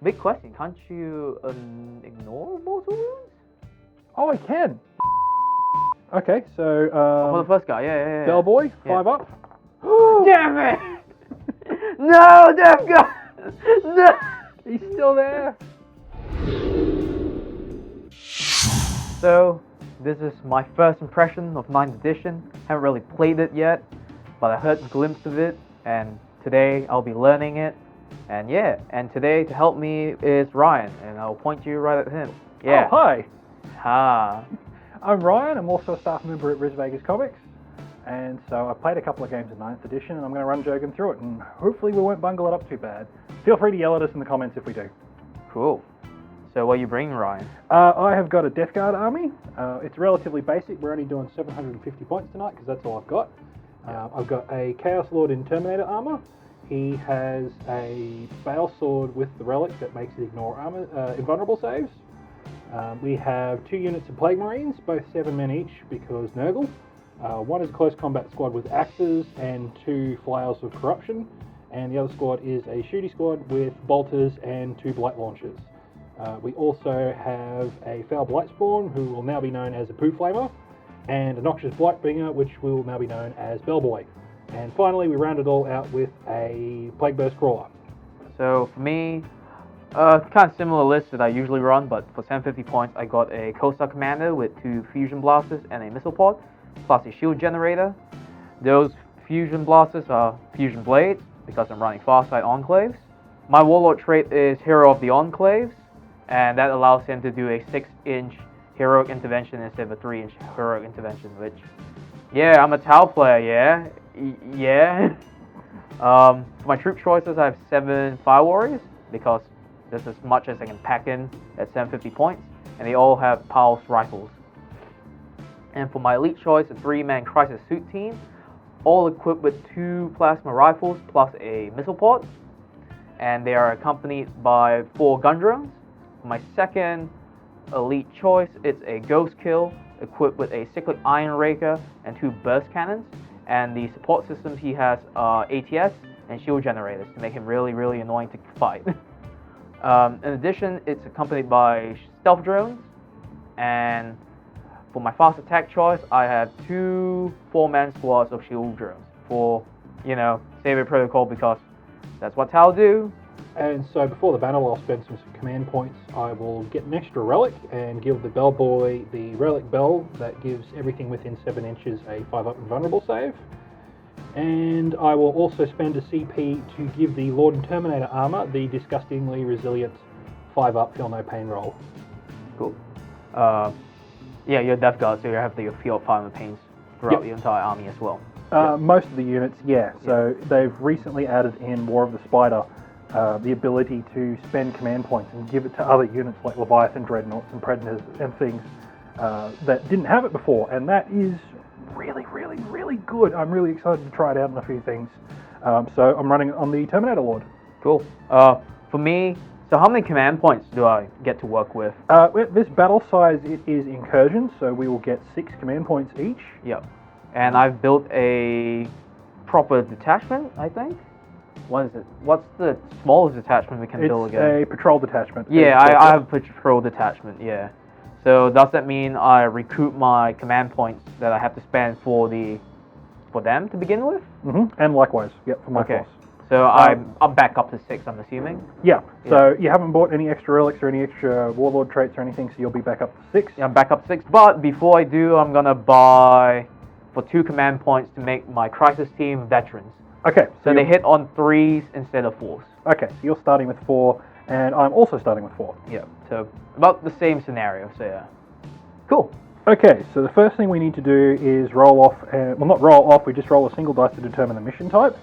big question. Can't you ignore mortal wounds? Oh, I can. Okay, so For the first guy, yeah. Bellboy, 5 up. Damn it! No, Death Guy! No! He's still there. So, this is my first impression of 9th edition. Haven't really played it yet, but I heard a glimpse of it, and today I'll be learning it. And yeah, and today to help me is Ryan, and I'll point you right at him. Yeah. Oh, hi. Ha. I'm Ryan. I'm also a staff member at BrisVegas Comics. And so I played a couple of games in 9th edition, and I'm going to run Jogan through it, and hopefully we won't bungle it up too bad. Feel free to yell at us in the comments if we do. Cool. So what are you bringing, Ryan? I have got a Death Guard army. It's relatively basic. We're only doing 750 points tonight because that's all I've got. I've got a Chaos Lord in Terminator armor. He has a Bale Sword with the relic that makes it ignore armor, invulnerable saves. We have 2 units of Plague Marines, both 7 men each because Nurgle. One is a close combat squad with axes and 2 flails of corruption, and the other squad is a shooty squad with bolters and 2 blight launchers. We also have a Foul Blightspawn, who will now be known as a Poo Flamer, and a Noxious Blightbringer, which will now be known as Bellboy. And finally, we round it all out with a Plague Burst Crawler. So for me, kind of similar list that I usually run, but for 750 points, I got a Coastal Commander with 2 Fusion Blasters and a Missile Pod, plus a Shield Generator. Those Fusion Blasters are Fusion Blades, because I'm running Farside Enclaves. My Warlord trait is Hero of the Enclaves, and that allows him to do a 6-inch Heroic Intervention instead of a 3-inch Heroic Intervention, which, yeah, I'm a Tau player, yeah. Yeah. For my troop choices, I have 7 Fire Warriors, because that's as much as I can pack in at 750 points, and they all have Pulse Rifles. And for my elite choice, a 3-man Crisis Suit team, all equipped with 2 Plasma Rifles plus a Missile Pod, and they are accompanied by 4 gun drones. For my second elite choice, it's a Ghost Kill, equipped with a Cyclic Iron Raker and 2 Burst Cannons, and the support systems he has are ATS and Shield Generators to make him really, really annoying to fight. In addition, it's accompanied by Stealth Drones, and for my fast attack choice, I have 2 4-man squads of Shield Drones for, Savior Protocol, because that's what Tau do. And so before the battle, I'll spend some command points. I will get an extra relic and give the Bellboy the Relic Bell that gives everything within 7 inches a 5-up invulnerable save. And I will also spend a CP to give the Lord and Terminator armor the disgustingly resilient 5-up Feel No Pain roll. Cool. Yeah, you're Death Guard, so you have the Feel Fire No Pains throughout the entire army as well. Most of the units, yeah. So they've recently added in War of the Spider the ability to spend command points and give it to other units like Leviathan, Dreadnoughts and Predators and things that didn't have it before, and that is really, really, really good. I'm really excited to try it out on a few things. So I'm running it on the Terminator Lord. Cool. For me, so how many command points do I get to work with? This battle size, it is incursion, so we will get 6 command points each. Yep. And I've built a proper detachment, I think. What is it? What's the smallest detachment we can build again? It's a patrol detachment. Yeah, I have a patrol detachment, yeah. So does that mean I recoup my command points that I have to spend for them to begin with? Mm-hmm. And likewise, yep, for my force. So I'm back up to 6, I'm assuming? Yeah, so you haven't bought any extra relics or any extra Warlord traits or anything, so you'll be back up to 6. Yeah, I'm back up to 6, but before I do, I'm gonna buy for 2 command points to make my Crisis team veterans. Okay. So they hit on 3s instead of 4s. Okay, so you're starting with 4, and I'm also starting with 4. Yeah, so about the same scenario, so yeah. Cool. Okay, so the first thing we need to do is roll off, well, not roll off, we just roll a single dice to determine the mission type.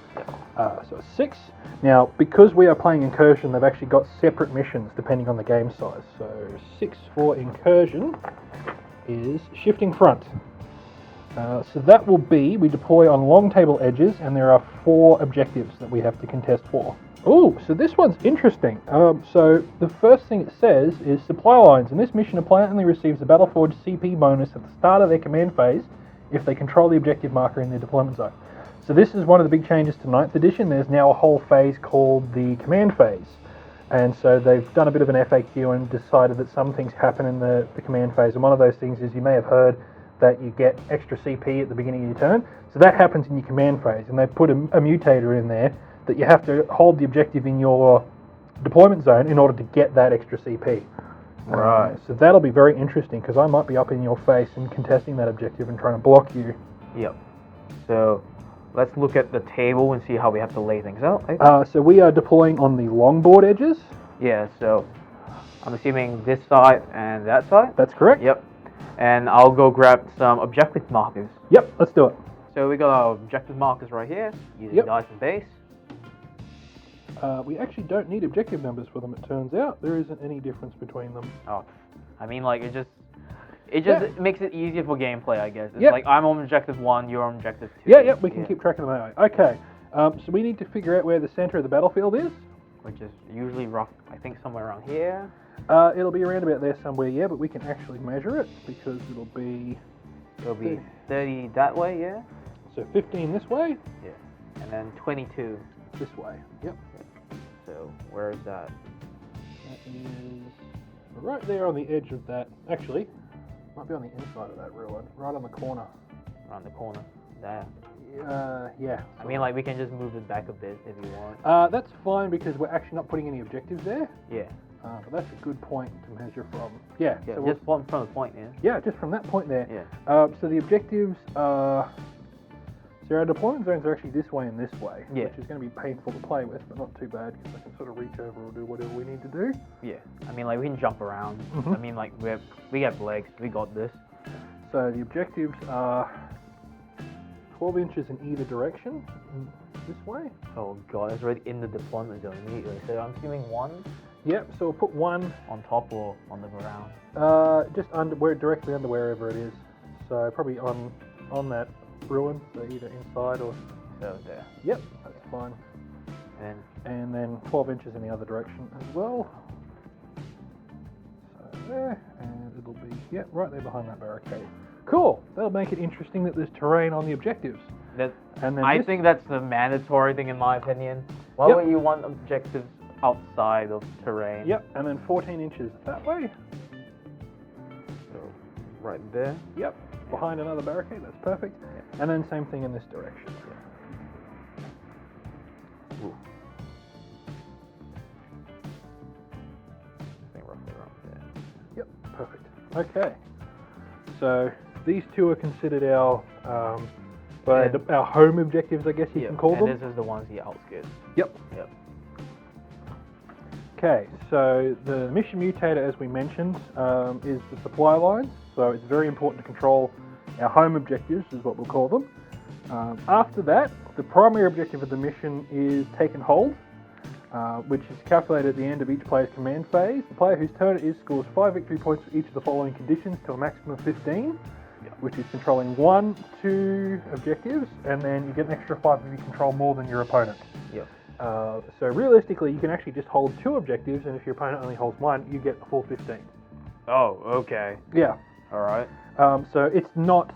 So it's 6. Now, because we are playing Incursion, they've actually got separate missions depending on the game size. So 6 for Incursion is Shifting Front. So that will be, we deploy on long table edges, and there are 4 objectives that we have to contest for. Oh, so this one's interesting. So the first thing it says is supply lines. In this mission, a player only receives a Battleforge CP bonus at the start of their command phase if they control the objective marker in their deployment zone. So this is one of the big changes to 9th edition. There's now a whole phase called the command phase. And so they've done a bit of an FAQ and decided that some things happen in the command phase. And one of those things is you may have heard that you get extra CP at the beginning of your turn. So that happens in your command phase. And they've put a mutator in there that you have to hold the objective in your deployment zone in order to get that extra CP. Right. So that'll be very interesting because I might be up in your face and contesting that objective and trying to block you. Yep. So let's look at the table and see how we have to lay things out. So we are deploying on the longboard edges. Yeah, so I'm assuming this side and that side? That's correct. Yep. And I'll go grab some objective markers. Yep, let's do it. So we got our objective markers right here, using dice and base. We actually don't need objective numbers for them, it turns out. There isn't any difference between them. Oh, I mean, like, it just makes it easier for gameplay, I guess. It's Yep. like, I'm on objective 1, you're on objective 2. Yeah, we can keep track of them that way. Okay, so we need to figure out where the center of the battlefield is. Which is usually rough, I think somewhere around here. It'll be around about there somewhere, yeah, but we can actually measure it because it'll be 30 that way, yeah? So 15 this way? Yeah. And then 22. This way, yep. So, where is that? That is right there on the edge of that. Actually, might be on the inside of that ruin, right on the corner. Around the corner. There. Yeah. I mean, like, we can just move it back a bit if you want. That's fine because we're actually not putting any objectives there. Yeah. But that's a good point to measure from. Yeah. Yeah, So just from the point, yeah? yeah, just from that point there. Yeah. So the objectives are... So our deployment zones are actually this way and this way, Yeah. which is going to be painful to play with, but not too bad because I can sort of reach over or do whatever we need to do. Yeah. I mean, like, we can jump around. Mhm. I mean, like, we have legs. We got this. So the objectives are 12 inches in either direction, this way. Oh, God, it's already in the deployment zone immediately. So I'm assuming 1 Yep, so we'll put one on top or on the ground. just under, directly under wherever it is. So probably on that ruin, so either inside or... So there. Yep, that's fine. And then 12 inches in the other direction as well. So there, and it'll be, yep, right there behind that barricade. Cool, that'll make it interesting that there's terrain on the objectives. And then I think that's the mandatory thing in my opinion. Why Yep. would you want objectives outside of terrain? Yep, and then 14 inches that way. So, right there. Yep, behind another barricade, that's perfect. And then same thing in this direction. Ooh. I think roughly around there. Yep, perfect. Okay, so these two are considered our our home objectives, I guess you can call them. And this is the ones the outskirts. Yep. Okay, so the mission mutator, as we mentioned, is the supply lines. So it's very important to control our home objectives, is what we'll call them. After that, the primary objective of the mission is take and hold, which is calculated at the end of each player's command phase. The player whose turn it is scores 5 victory points for each of the following conditions to a maximum of 15, which is controlling 1, 2 objectives, and then you get an extra 5 if you control more than your opponent. Yep. So realistically, you can actually just hold 2 objectives, and if your opponent only holds 1, you get a full 15. Oh, okay. Yeah. Alright. So it's not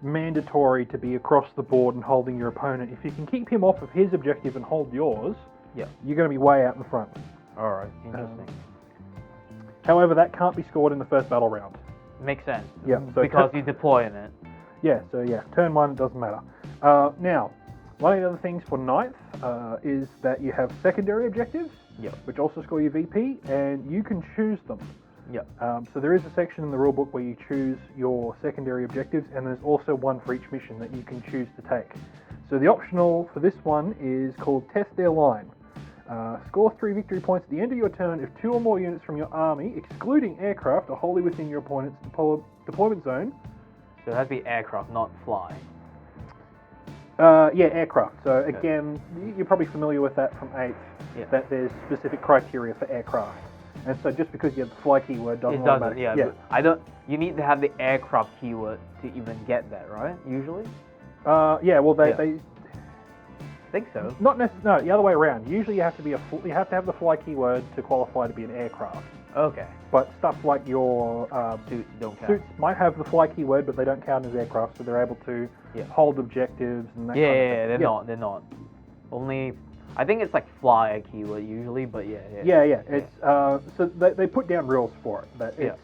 mandatory to be across the board and holding your opponent. If you can keep him off of his objective and hold yours, you're going to be way out in front. Alright, interesting. However, that can't be scored in the first battle round. Makes sense. Yeah. So because you deploy in it. Yeah, so turn 1, it doesn't matter. Now, one of the other things for ninth is that you have secondary objectives, which also score your VP, and you can choose them. So there is a section in the rulebook where you choose your secondary objectives, and there's also one for each mission that you can choose to take. So the optional for this one is called Test Their Line. Score 3 victory points at the end of your turn if 2 or more units from your army, excluding aircraft, are wholly within your opponent's deployment zone. So it has to be aircraft, not fly. Yeah, aircraft. So again, you're probably familiar with that from 8th, that there's specific criteria for aircraft. And so just because you have the fly keyword doesn't automatically... But you need to have the aircraft keyword to even get that, right? Usually? They think so. Not necessarily. No, the other way around. Usually you have to have the fly keyword to qualify to be an aircraft. Okay. But stuff like your suits don't count. Suits might have the fly keyword, but they don't count as aircraft, so they're able to hold objectives and that kind of thing. They're not. Only I think it's like fly a keyword usually, but yeah. Yeah. It's so they put down rules for it. That it's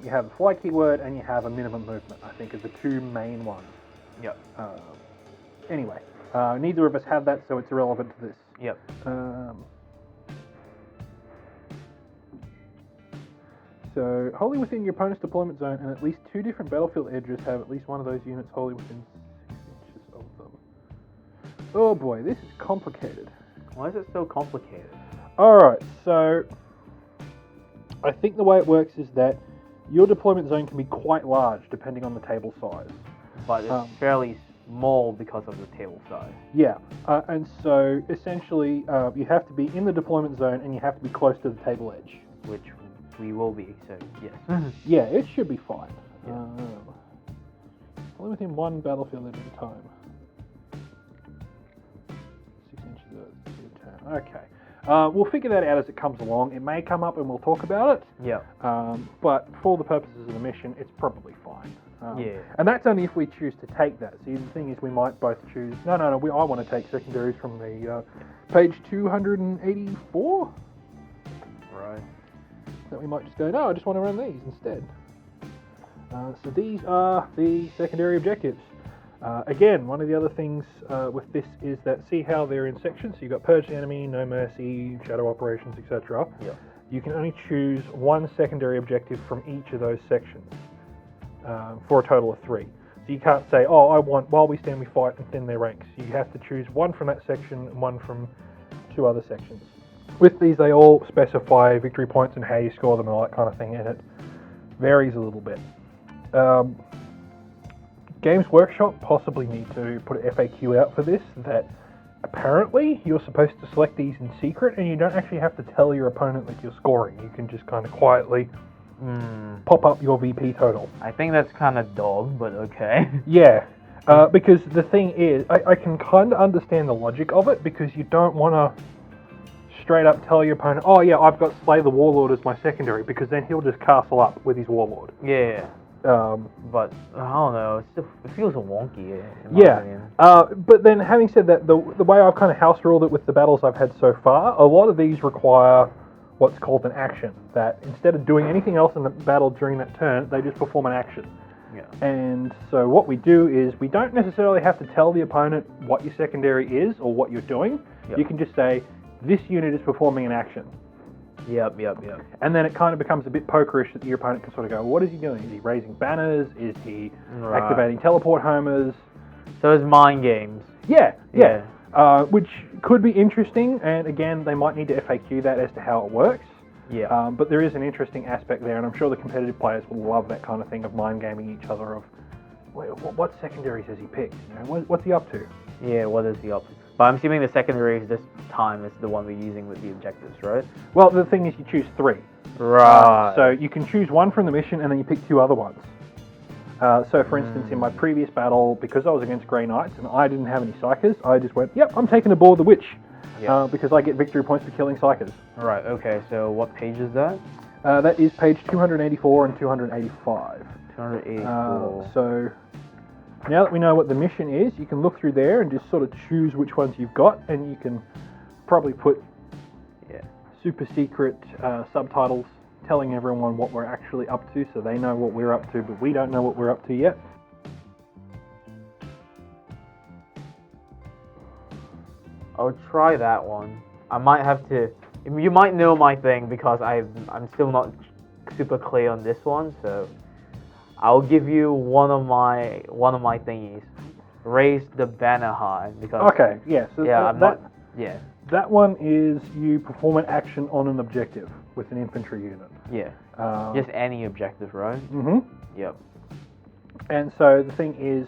you have a fly keyword and you have a minimum movement. I think are the two main ones. Yep. Anyway, neither of us have that, so it's irrelevant to this. Yep. So, wholly within your opponent's deployment zone, and at least 2 different battlefield edges have at least one of those units wholly within 6 inches of them. Oh boy, this is complicated. Why is it so complicated? Alright, so I think the way it works is that your deployment zone can be quite large depending on the table size. But it's fairly small because of the table size. Yeah, and so essentially you have to be in the deployment zone and you have to be close to the table edge. Which we will be, so yes. Yeah, it should be fine. Yeah. Only within 1 battlefield at a time. 6 inches at a turn. Okay. We'll figure that out as it comes along. It may come up and we'll talk about it. Yeah. But for the purposes of the mission, it's probably fine. Yeah. And that's only if we choose to take that. See, the thing is we might both choose... No, I want to take secondaries from the page 284. Right. That we might just go, no, I just want to run these instead. So these are the secondary objectives. Again, one of the other things with this is that see how they're in sections. So you've got Purge the Enemy, No Mercy, Shadow Operations, etc. Yeah. You can only choose 1 secondary objective from each of those sections for a total of 3. So you can't say, oh, I want While We Stand We Fight and Thin Their Ranks. You have to choose 1 from that section and 1 from 2 other sections. With these, they all specify victory points and how you score them and all that kind of thing, and it varies a little bit. Games Workshop possibly need to put an FAQ out for this, that apparently you're supposed to select these in secret and you don't actually have to tell your opponent that you're scoring. You can just kind of quietly pop up your VP total. I think that's kind of dog, but okay. Yeah, because the thing is, I can kind of understand the logic of it, because you don't want to straight up tell your opponent, oh yeah, I've got Slay the Warlord as my secondary, because then he'll just castle up with his Warlord. Yeah. But I don't know, it feels wonky. In my opinion. But then having said that, the way I've kind of house ruled it with the battles I've had so far, a lot of these require what's called an action, that instead of doing anything else in the battle during that turn, they just perform an action. Yeah. And so what we do is we don't necessarily have to tell the opponent what your secondary is or what you're doing. Yep. You can just say, this unit is performing an action. Yep. And then it kind of becomes a bit pokerish that your opponent can sort of go, well, what is he doing? Is he raising banners? Is he activating teleport homers? So it's mind games. Yeah. Which could be interesting, and again, they might need to FAQ that as to how it works. Yeah. But there is an interesting aspect there, and I'm sure the competitive players will love that kind of thing of mind gaming each other of, well, what secondaries has he picked? You know, what's he up to? Yeah, what is he up to? But I'm assuming the secondaries this time is the one we're using with the objectives, right? Well, the thing is you choose 3. Right. So you can choose 1 from the mission and then you pick 2 other ones. So for instance, in my previous battle, because I was against Grey Knights and I didn't have any Psychers, I just went, yep, I'm taking aboard the Witch. Because I get victory points for killing Psychers. Right, okay, so what page is that? That is page 284 and 285. 284. So now that we know what the mission is, you can look through there and just sort of choose which ones you've got, and you can probably put super secret subtitles telling everyone what we're actually up to, so they know what we're up to, but we don't know what we're up to yet. I'll try that one. I might have to... You might know my thing, because I'm still not super clear on this one, so I'll give you one of my thingies. Raise the banner high, because... Okay, yeah. So that one is you perform an action on an objective with an infantry unit. Yeah. Just any objective, right? Mm-hmm. Yep. And so the thing is,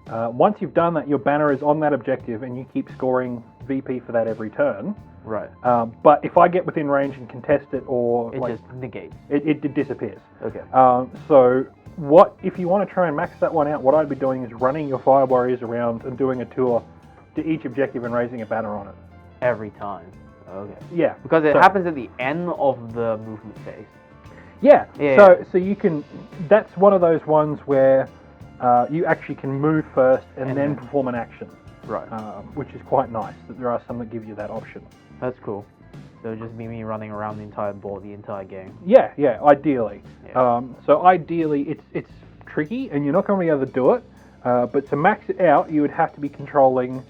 once you've done that, your banner is on that objective, and you keep scoring VP for that every turn. Right. But if I get within range and contest it, or it just negates. It disappears. Okay. So if you want to try and max that one out, what I'd be doing is running your Fire Warriors around and doing a tour to each objective and raising a banner on it. Every time. Okay. Yeah. Because it happens at the end of the movement phase. Yeah. So you can. That's one of those ones where you actually can move first and then perform an action. Right. which is quite nice that there are some that give you that option. That's cool. So just be me running around the entire board the entire game. Yeah, ideally. Yeah. So ideally, it's tricky, and you're not going to be able to do it. But to max it out, you would have to be controlling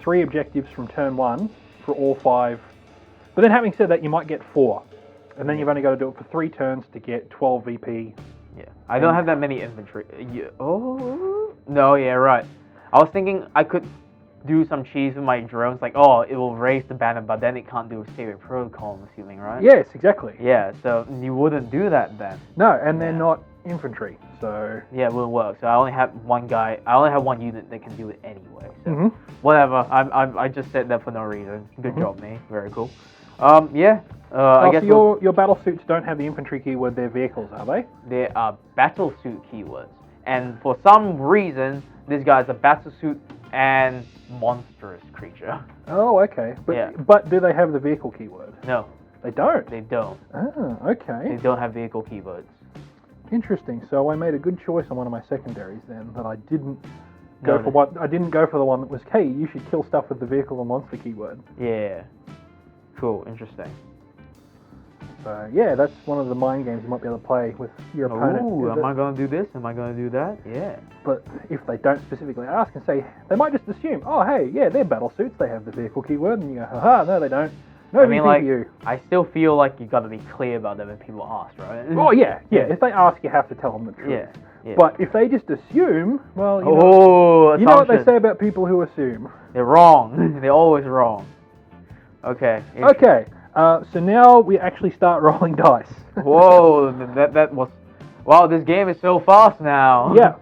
3 objectives from turn 1 for all 5. But then, having said that, you might get 4, and then you've only got to do it for 3 turns to get 12 VP. Yeah. I don't have that many infantry. No, yeah, right. I was thinking I could do some cheese with my drones, like, oh, it will raise the banner, but then it can't do a sacred protocol, I'm assuming, right? Yes, exactly. Yeah, so you wouldn't do that then. No, and they're not infantry, so... Yeah, it wouldn't work. So I only have one unit that can do it anyway. So Mm-hmm. whatever. I just said that for no reason. Good job, me. Very cool. Yeah. I I guess so your battle suits don't have the infantry keyword, they're vehicles, are they? there are battlesuit keywords, and for some reason, this guy's a battlesuit and monstrous creature. Oh, okay. But Yeah. but do they have the vehicle keyword? No, They don't. they don't. Ah, They okay. don't have vehicle keywords. Interesting. So I made a good choice on one of my secondaries then, that I didn't No, go for what I didn't go for the one that was, hey, you should kill stuff with the vehicle and monster keyword. Yeah. Cool. Interesting. So yeah, that's one of the mind games you might be able to play with your opponent. Ooh, is am I that- gonna do this? Am I gonna do that? Yeah. But if they don't specifically ask and say, they might just assume, oh hey, yeah, they're battle suits, they have the vehicle keyword, and you go, haha, no they don't. No I mean, like, you. I still feel like you gotta be clear about that when people ask, right? Oh yeah. If they ask, you have to tell them the truth. Yeah. Yeah. But if they just assume, well, you know what they assumption. say about people who assume. They're wrong. They're always wrong. Okay. Okay, so now we actually start rolling dice. Whoa, that was... Wow, this game is so fast now. Yeah,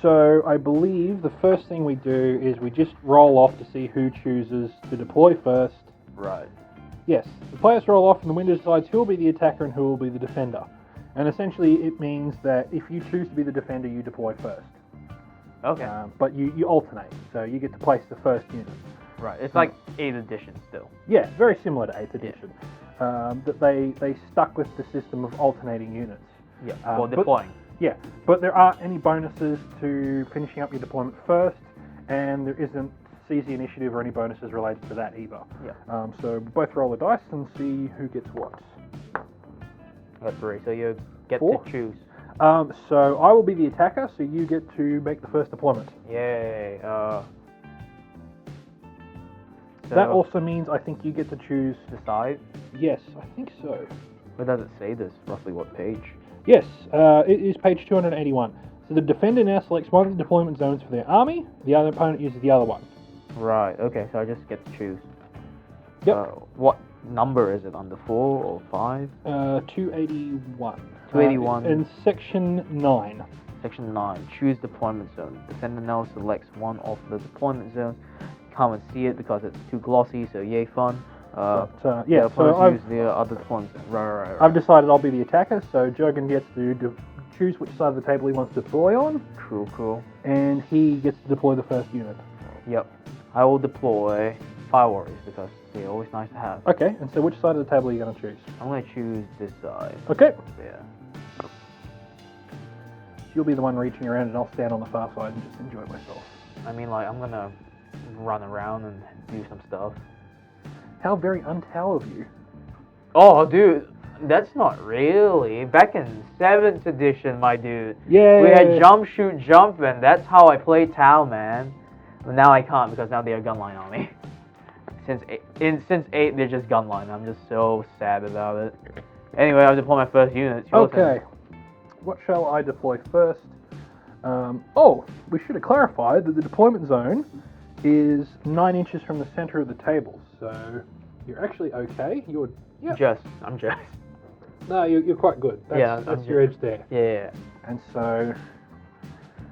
so I believe the first thing we do is we just roll off to see who chooses to deploy first. Right. Yes, the players roll off and the winner decides who will be the attacker and who will be the defender. And essentially it means that if you choose to be the defender, you deploy first. Okay. But you alternate, so you get to place the first unit. Right. It's like 8th edition still. Yeah, very similar to 8th edition. That they stuck with the system of alternating units. Yeah. For deploying. Yeah, but there aren't any bonuses to finishing up your deployment first, and there isn't seize the initiative or any bonuses related to that either. Yeah. So we both roll the dice and see who gets what. Got 3, so you get 4? to choose. So I will be the attacker, so you get to make the first deployment. Yay. That also means I think you get to choose... Decide. Yes, I think so. Where does it say this? Roughly what page? Yes, it is page 281. So the defender now selects one of the deployment zones for their army, the other opponent uses the other one. Right, okay, so I just get to choose. Yep. What number is it? Under 4 or 5? 281. 281. In section 9. Section 9. Choose deployment zone. Defender now selects one of the deployment zones. Can't see it because it's too glossy, so yay fun. Yeah, the so opponents use the other deployment zone. Right. I've decided I'll be the attacker, so Jurgen gets to choose which side of the table he wants to deploy on. Cool. And he gets to deploy the first unit. Yep. I will deploy Fire Warriors because they're always nice to have. Okay, and so which side of the table are you going to choose? I'm going to choose this side. Okay. Yeah. You'll be the one reaching around and I'll stand on the far side and just enjoy myself. I mean, like, I'm going to run around and do some stuff. How very untal of you. Oh, dude, that's not really. Back in 7th edition, my dude. Yeah. We had jump, shoot, jump, and that's how I play Tau, man. But now I can't because now they're a gunline army. Since 8, they're just gunline. I'm just so sad about it. Anyway, I'll deploy my first unit. Okay. What shall I deploy first? We should have clarified that the deployment zone is 9 inches from the center of the table. So you're actually okay. I'm just. No, you're quite good. That's your edge there. Yeah. And so,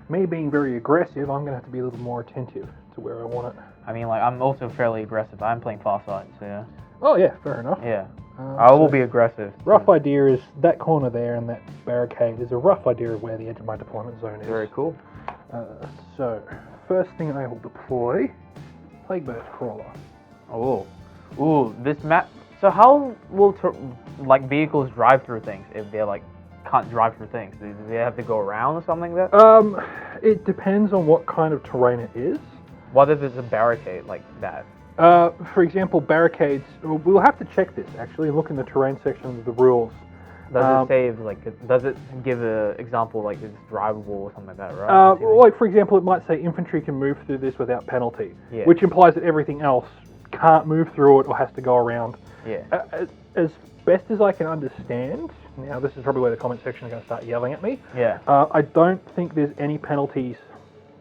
me being very aggressive, I'm going to have to be a little more attentive to where I want it. I mean, like, I'm also fairly aggressive. I'm playing far side, so yeah. Oh yeah, fair enough. Yeah. I will So be aggressive. rough idea is that corner there and that barricade is a rough idea of where the edge of my deployment zone is. Very cool. So, first thing I will deploy, Plague Burst Crawler. Oh. Ooh, this map. So how will vehicles drive through things if they're like can't drive through things? Do they have to go around or something like that? It depends on what kind of terrain it is. What if it's a barricade like that? For example, barricades. We'll have to check this actually. Look in the terrain section of the rules. Does it say does it give an example like it's drivable or something like that, right? Like for example, it might say infantry can move through this without penalty, Yeah. which implies that everything else can't move through it or has to go around. Yeah. As best as I can understand, now this is probably where the comment section is going to start yelling at me. Yeah. I don't think there's any penalties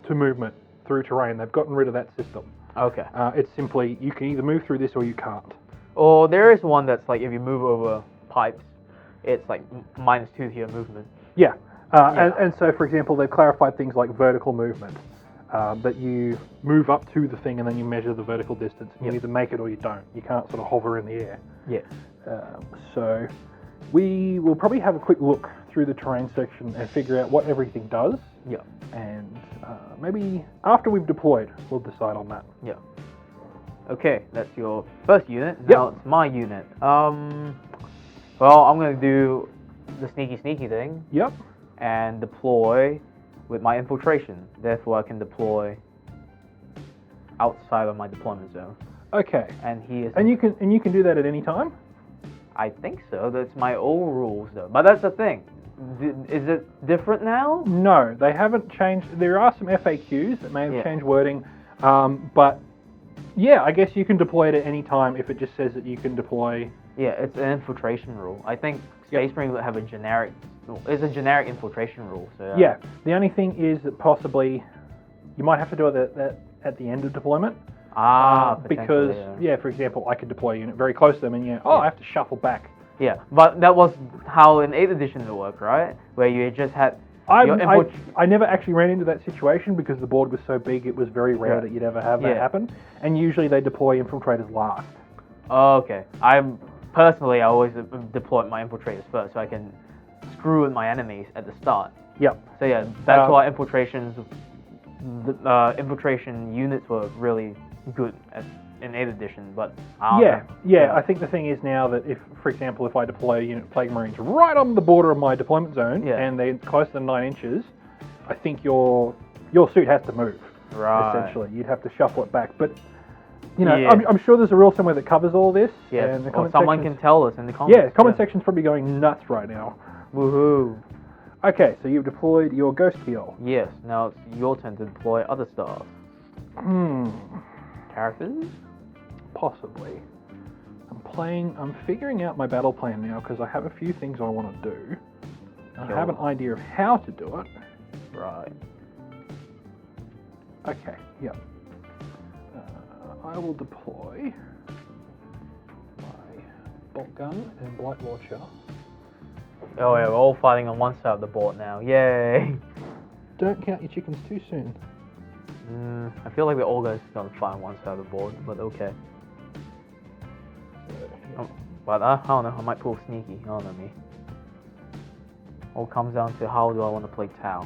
to movement through terrain. They've gotten rid of that system. Okay. It's simply you can either move through this or you can't. Or there is one that's like if you move over pipes, it's like -2 to your movement. Yeah. And so, for example, they've clarified things like vertical movement. That you move up to the thing and then you measure the vertical distance. And you either make it or you don't. You can't sort of hover in the air. Yeah. So we will probably have a quick look through the terrain section and figure out what everything does. Yeah. And maybe after we've deployed, we'll decide on that. Yeah. Okay, that's your first unit. Now it's my unit. Well, I'm gonna do the sneaky thing. Yep. And deploy with my infiltration. Therefore, I can deploy outside of my deployment zone. Okay. And he is. And you can do that at any time? I think so. That's my old rules, though. But that's the thing. Is it different now? No, they haven't changed. There are some FAQs that may have changed wording, but yeah, I guess you can deploy it at any time if it just says that you can deploy. Yeah, it's an infiltration rule. I think Space Marine will have a generic. It's a generic infiltration rule. So yeah, the only thing is that possibly you might have to do it at the end of deployment. Because for example, I could deploy a unit very close to them, and I have to shuffle back. Yeah, but that was how in 8th edition it worked, right? Where you just had. I never actually ran into that situation because the board was so big. It was very rare that you'd ever have that happen, and usually they deploy infiltrators last. Oh, okay. I always deploy my infiltrators first, so I can screw with my enemies at the start. Yep. So yeah, that's why infiltration units were really good in 8th edition, but I think the thing is now that if, for example, if I deploy a unit of Plague Marines right on the border of my deployment zone and they're closer than 9 inches, I think your suit has to move. Right. Essentially, you'd have to shuffle it back, but. I'm sure there's a rule somewhere that covers all this. Yeah, and or someone can tell us in the comments. Yeah, comment section's probably going nuts right now. Woohoo. Okay, so you've deployed your Ghost Heal. Yes, now it's your turn to deploy other stuff. Characters? Possibly. I'm figuring out my battle plan now because I have a few things I want to do. I have an idea of how to do it. Right. Okay, yep. I will deploy my bolt gun and blight launcher. Oh yeah, we're all fighting on one side of the board now. Yay! Don't count your chickens too soon. I feel like we're all going to fight on one side of the board, but okay. But I don't know, I might pull sneaky. I don't know me. All comes down to how do I want to play Tau.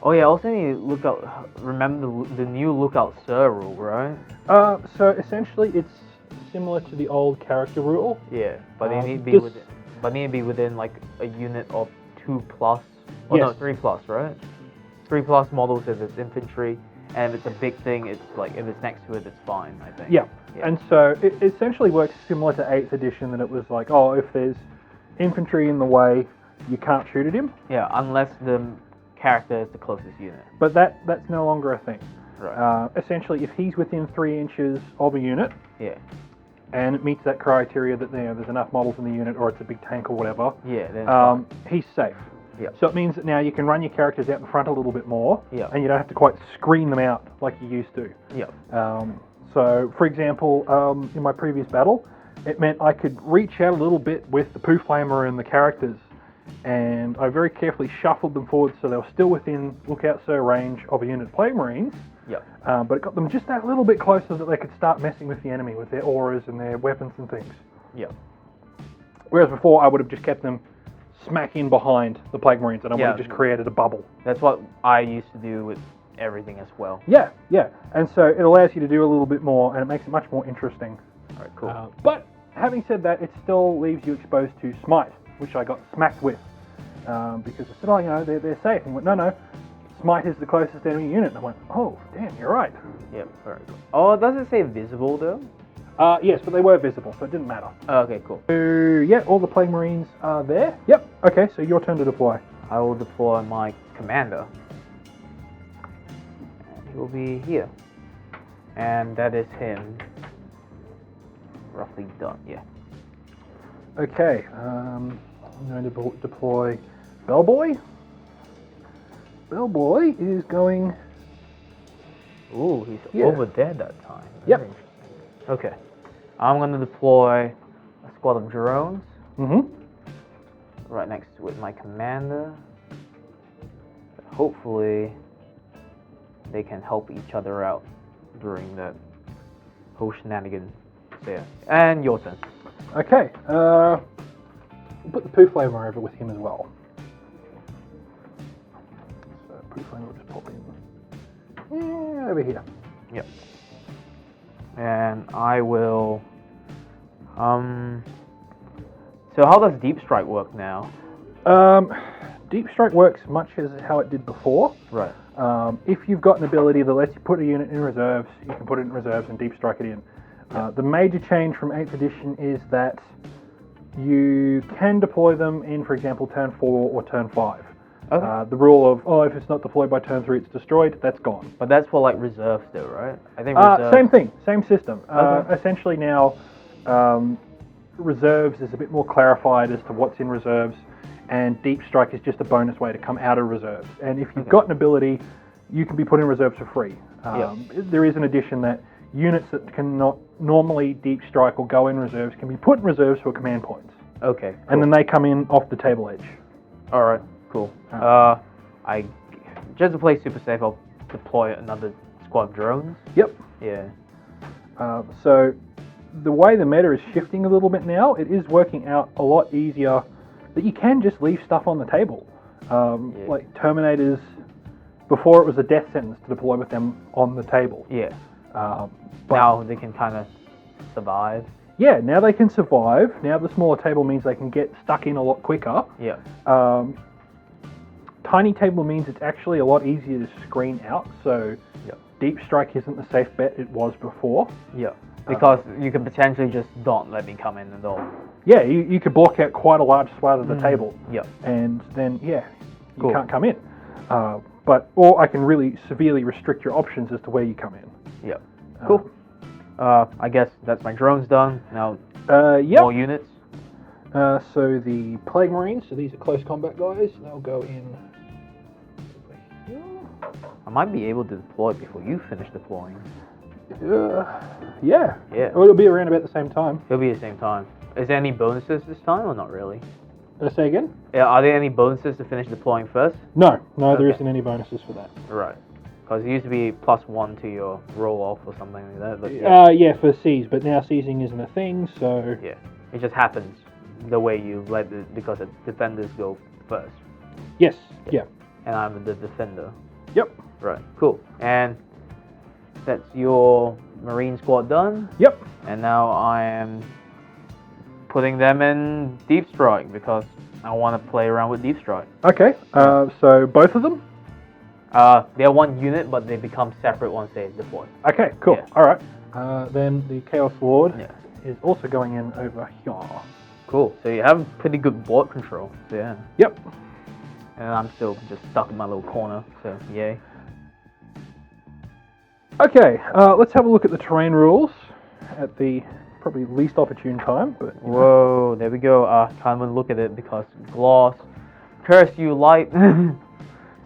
Oh yeah, also need to remember the new Lookout Sir rule, right? So essentially it's similar to the old character rule. Yeah, but they need to be within like a unit of 2+, or no, 3+, right? 3+ models if it's infantry, and if it's a big thing, it's like if it's next to it, it's fine, I think. Yeah. And so it essentially works similar to 8th edition, that it was like, if there's infantry in the way, you can't shoot at him. Yeah, unless the character is the closest unit. But that's no longer a thing. Right. Essentially, if he's within 3 inches of a unit, and it meets that criteria that there's enough models in the unit, or it's a big tank or whatever, then he's safe. Yep. So it means that now you can run your characters out in front a little bit more, and you don't have to quite screen them out like you used to. Yep. So, for example, in my previous battle, it meant I could reach out a little bit with the Poo Flamer and the characters, and I very carefully shuffled them forward so they were still within Lookout Sir range of a unit of Plague Marines. Yep. But it got them just that little bit closer that they could start messing with the enemy with their auras and their weapons and things. Yep. Whereas before, I would have just kept them smack in behind the Plague Marines, and I would have just created a bubble. That's what I used to do with everything as well. Yeah. And so it allows you to do a little bit more, and it makes it much more interesting. Alright, cool. But having said that, it still leaves you exposed to Smite, which I got smacked with. Because I said, they're safe. And he went, no, Smite is the closest enemy unit. And I went, oh, damn, you're right. Yep, very good. Oh, does it say visible though? Yes, but they were visible, so it didn't matter. Oh, okay, cool. So, yeah, all the Plague Marines are there. Yep, okay, so your turn to deploy. I will deploy my commander. And he will be here. And that is him. Roughly done, yeah. Okay, I'm going to deploy Bellboy. Bellboy is going... Ooh, he's over there that time. Yep. Very interesting. Okay. I'm going to deploy a squad of drones. Right next to it, my commander. Hopefully, they can help each other out during that whole shenanigans there. And your turn. Okay, we'll put the Poo Flamer over with him as well. So Poo Flamer will just pop in. Yeah, over here. Yep. And I will... So how does Deep Strike work now? Deep Strike works much as how it did before. Right. If you've got an ability that lets you put a unit in reserves, you can put it in reserves and Deep Strike it in. The major change from 8th edition is that you can deploy them in, for example, turn 4 or turn 5. Okay. The rule of, if it's not deployed by turn 3, it's destroyed, that's gone. But that's for like reserves though, right? I think reserves... Same thing, same system. Okay. Essentially now, reserves is a bit more clarified as to what's in reserves, and Deep Strike is just a bonus way to come out of reserves. And if you've got an ability, you can be put in reserves for free. There is an addition that units that cannot normally Deep Strike or go in reserves can be put in reserves for command points. Okay. Cool. And then they come in off the table edge. Alright, cool. I just to play super safe, I'll deploy another squad of drones. Yep. Yeah. So the way the meta is shifting a little bit now, it is working out a lot easier that you can just leave stuff on the table. Like Terminators, before it was a death sentence to deploy with them on the table. Yeah. But now they can kind of survive. Yeah, now they can survive. Now the smaller table means they can get stuck in a lot quicker. Yeah. Tiny table means it's actually a lot easier to screen out, so Deep Strike isn't the safe bet it was before. Yeah. Because you could potentially just don't let me come in at all. Yeah, you could block out quite a large swath of the table. Yeah. And then, you can't come in. Or I can really severely restrict your options as to where you come in. Yeah. Cool. I guess that's my drones done. Now, more units. So the Plague Marines, so these are close combat guys, they'll go in. I might be able to deploy before you finish deploying. Yeah. Well, it'll be around about the same time. It'll be the same time. Is there any bonuses this time or not really? Say again? Yeah, are there any bonuses to finish deploying first? No, there isn't any bonuses for that. Right. Because it used to be +1 to your roll off or something like that. But yeah, for seize, but now seizing isn't a thing, so... Yeah, it just happens the way you let it, because the defenders go first. Yes, yeah. And I'm the defender. Yep. Right, cool. And that's your Marine squad done. Yep. And now I am putting them in Deep Strike because I want to play around with Deep Strike. Okay, so both of them? They're one unit, but they become separate once they deploy. Okay, cool. Yeah. Alright. Then the Chaos Lord is also going in over here. Cool. So you have pretty good board control. So yeah. Yep. And I'm still just stuck in my little corner, so yay. Okay, let's have a look at the terrain rules at the probably least opportune time. But whoa, there we go. Can't even look at it because gloss. Curse you, light.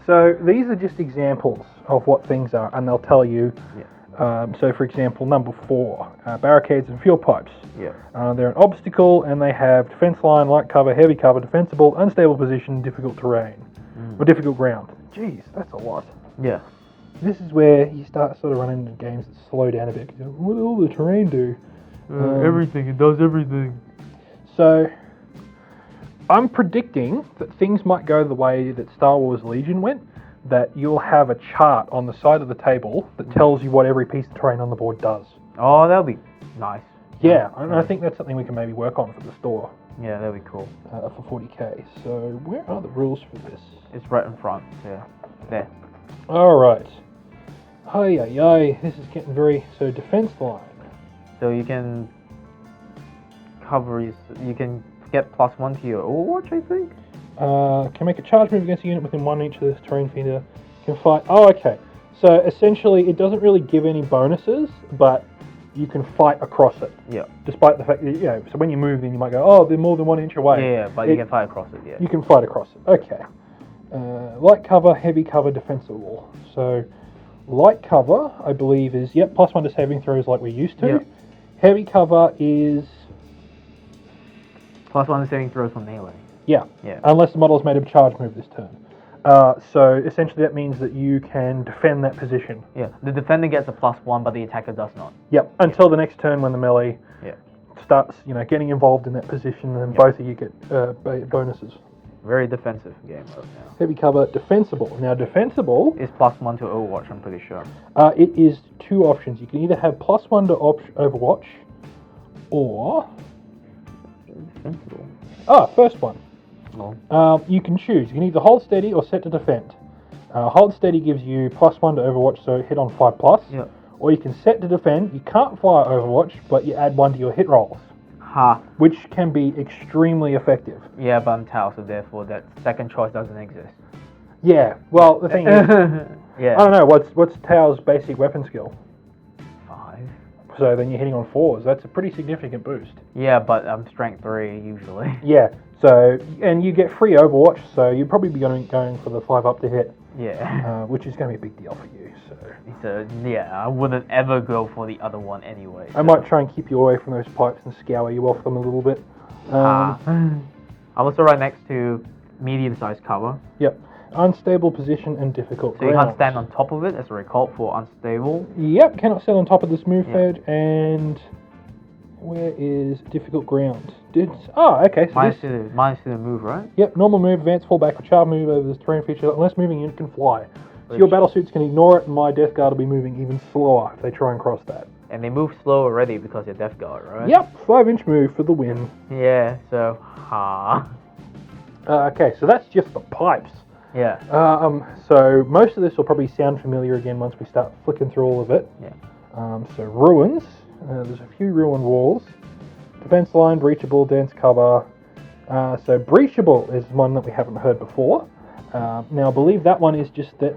So these are just examples of what things are, and they'll tell you. Yeah. So for example, number 4, barricades and fuel pipes. Yeah. They're an obstacle, and they have defense line, light cover, heavy cover, defensible, unstable position, difficult terrain, or difficult ground. Jeez, that's a lot. Yeah. This is where you start sort of running into games that slow down a bit. You go, what does all the terrain do? Everything. It does everything. So I'm predicting that things might go the way that Star Wars Legion went, that you'll have a chart on the side of the table that tells you what every piece of terrain on the board does. Oh, that'll be nice. Yeah, and I think that's something we can maybe work on for the store. Yeah, that'll be cool. For 40k. So where are the rules for this? It's right in front. Yeah. There. Alright. This is getting so defense line. So you can you can get +1 to your Overwatch, I think? Can make a charge move against a unit within 1 inch of this terrain feeder. Can fight. Oh, okay. So essentially, it doesn't really give any bonuses, but you can fight across it. Yeah. Despite the fact that, so when you move, then you might go, oh, they're more than 1 inch away. Yeah, but you can fight across it, yeah. You can fight across it. Okay. Light cover, heavy cover, defensible. So, light cover, I believe, is, +1 to saving throws like we used to. Yep. Heavy cover is... +1 to saving throws from melee. Yeah. Unless the model is made of a charge move this turn. So essentially that means that you can defend that position. Yeah, the defender gets a +1, but the attacker does not. Yep, until the next turn when the melee starts, getting involved in that position, and both of you get bonuses. Very defensive game right now. Heavy cover, defensible. Now defensible is +1 to Overwatch, I'm pretty sure. It is 2 options. You can either have +1 to Overwatch, or... Defensible. First one. Oh. You can choose. You can either hold steady or set to defend. Hold steady gives you +1 to Overwatch, so hit on 5+. Yeah. Or you can set to defend. You can't fire Overwatch, but you add 1 to your hit rolls. Which can be extremely effective. Yeah, but I'm Tau, so therefore that second choice doesn't exist. Yeah, well, the thing is... I don't know, what's Tau's basic weapon skill? 5. So then you're hitting on 4s. That's a pretty significant boost. Yeah, but I'm strength 3 usually. Yeah, so, and you get free Overwatch, so you'll probably be going for the 5 up to hit. Yeah. Which is going to be a big deal for you, so... I wouldn't ever go for the other one anyway. I might try and keep you away from those pipes and scour you off them a little bit. I'm also right next to medium-sized cover. Yep. Unstable position and difficult So you can't stand on top of it, as a recall for unstable. Yep, cannot stand on top of this move edge, and... Where is difficult ground? Okay. So minus to the move, right? Yep, normal move, advance, fall back, or charge move over this terrain feature, unless moving unit can fly. So your battle suits can ignore it, and my Death Guard will be moving even slower if they try and cross that. And they move slow already because they're Death Guard, right? Yep, 5-inch move for the win. Yeah, so, okay, so that's just the pipes. Yeah. So most of this will probably sound familiar again once we start flicking through all of it. Yeah. So ruins. There's a few ruined walls. Defense line, breachable, dense cover. So breachable is one that we haven't heard before. Now I believe that one is just that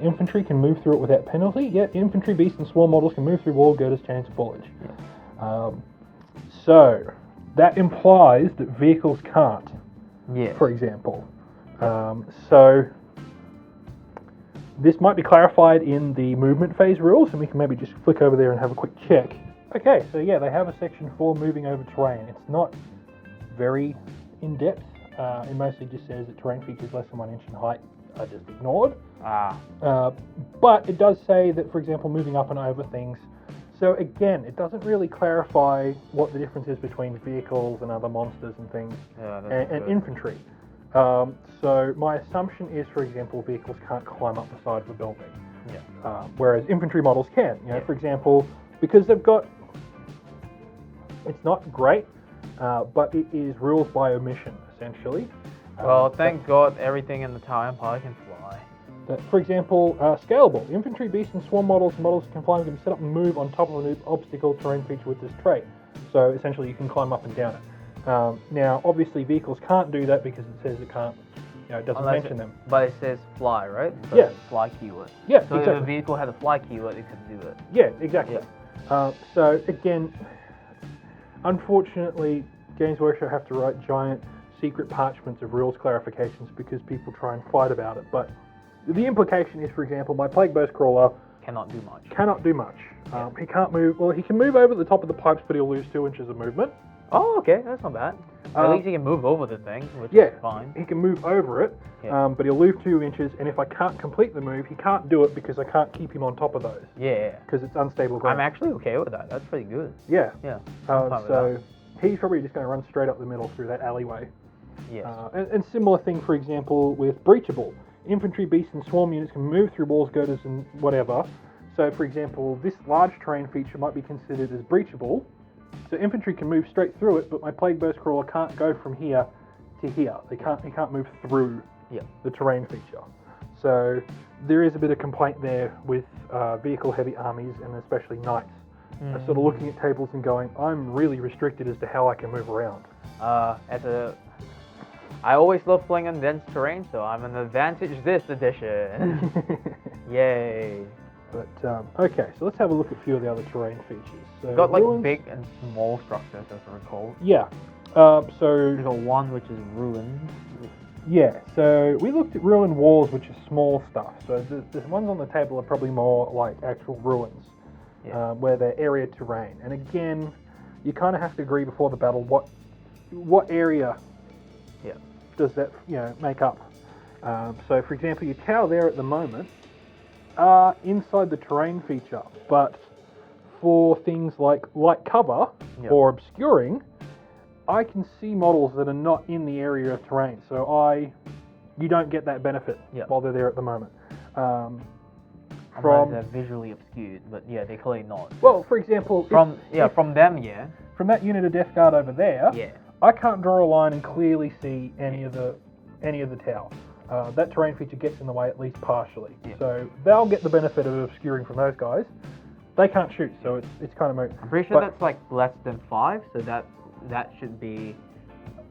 infantry can move through it without penalty. Yeah, infantry, beasts, and swarm models can move through wall girders, chains, and foliage. Yeah. So that implies that vehicles can't. Yeah. For example. So this might be clarified in the movement phase rules, and we can maybe just flick over there and have a quick check. Okay, so yeah, they have a section for moving over terrain. It's not very in-depth. It mostly just says that terrain features less than 1 inch in height are just ignored. But it does say that, for example, moving up and over things. So again, it doesn't really clarify what the difference is between vehicles and other monsters and things and infantry. So my assumption is, for example, vehicles can't climb up the side of a building. Yeah. Whereas infantry models can. For example, because they've got... It's not great, but it is rules by omission, essentially. Well, thank God everything in the Tower Empire can fly. For example, scalable. Infantry, beasts, and swarm models can fly and can set up and move on top of an obstacle terrain feature with this trait. So essentially you can climb up and down it. Now, obviously vehicles can't do that because it says it can't, it doesn't mention them. But it says fly, right? So yeah. Fly keyword. Yeah, so exactly. if a vehicle had a fly keyword, it could do it. Yeah, exactly. Yeah. So again, unfortunately, Games Workshop have to write giant secret parchments of rules clarifications because people try and fight about it. But the implication is, for example, my Plague Burst Crawler cannot do much. He can't move. Well, he can move over the top of the pipes, but he'll lose 2 inches of movement. Oh, okay, that's not bad. At least he can move over the thing, which is fine. He can move over it, but he'll lose 2 inches, and if I can't complete the move, he can't do it because I can't keep him on top of those. Yeah. Because it's unstable ground. I'm actually okay with that. That's pretty good. Yeah. Yeah. So he's probably just going to run straight up the middle through that alleyway. Yes. And similar thing, for example, with breachable. Infantry, beasts, and swarm units can move through walls, girders, and whatever. So, for example, this large terrain feature might be considered as breachable. So infantry can move straight through it, but my Plague Burst Crawler can't go from here to here. He can't move through the terrain feature. So there is a bit of complaint there with vehicle-heavy armies, and especially knights, are sort of looking at tables and going, I'm really restricted as to how I can move around. I always love playing on dense terrain, so I'm an advantage this edition. Yay. But, okay, so let's have a look at a few of the other terrain features. So We've got like ruins, big and small structures, as I recall. Yeah. We've So, got one which is ruined. yeah, so we looked at ruined walls, which are small stuff. So the ones on the table are probably more like actual ruins, where they're area terrain. And again, you kind of have to agree before the battle what area does that make up. So for example, your tower there at the moment are inside the terrain feature, but for things like light cover or obscuring, I can see models that are not in the area of terrain, so you don't get that benefit while they're there at the moment. Unless they're visually obscured, but yeah, they're clearly not. Well, for example, from them, from that unit of Death Guard over there, I can't draw a line and clearly see any of the tower. That terrain feature gets in the way at least partially, so they'll get the benefit of obscuring from those guys. They can't shoot, so it's kind of moot. I'm pretty sure that's like less than 5, so that should be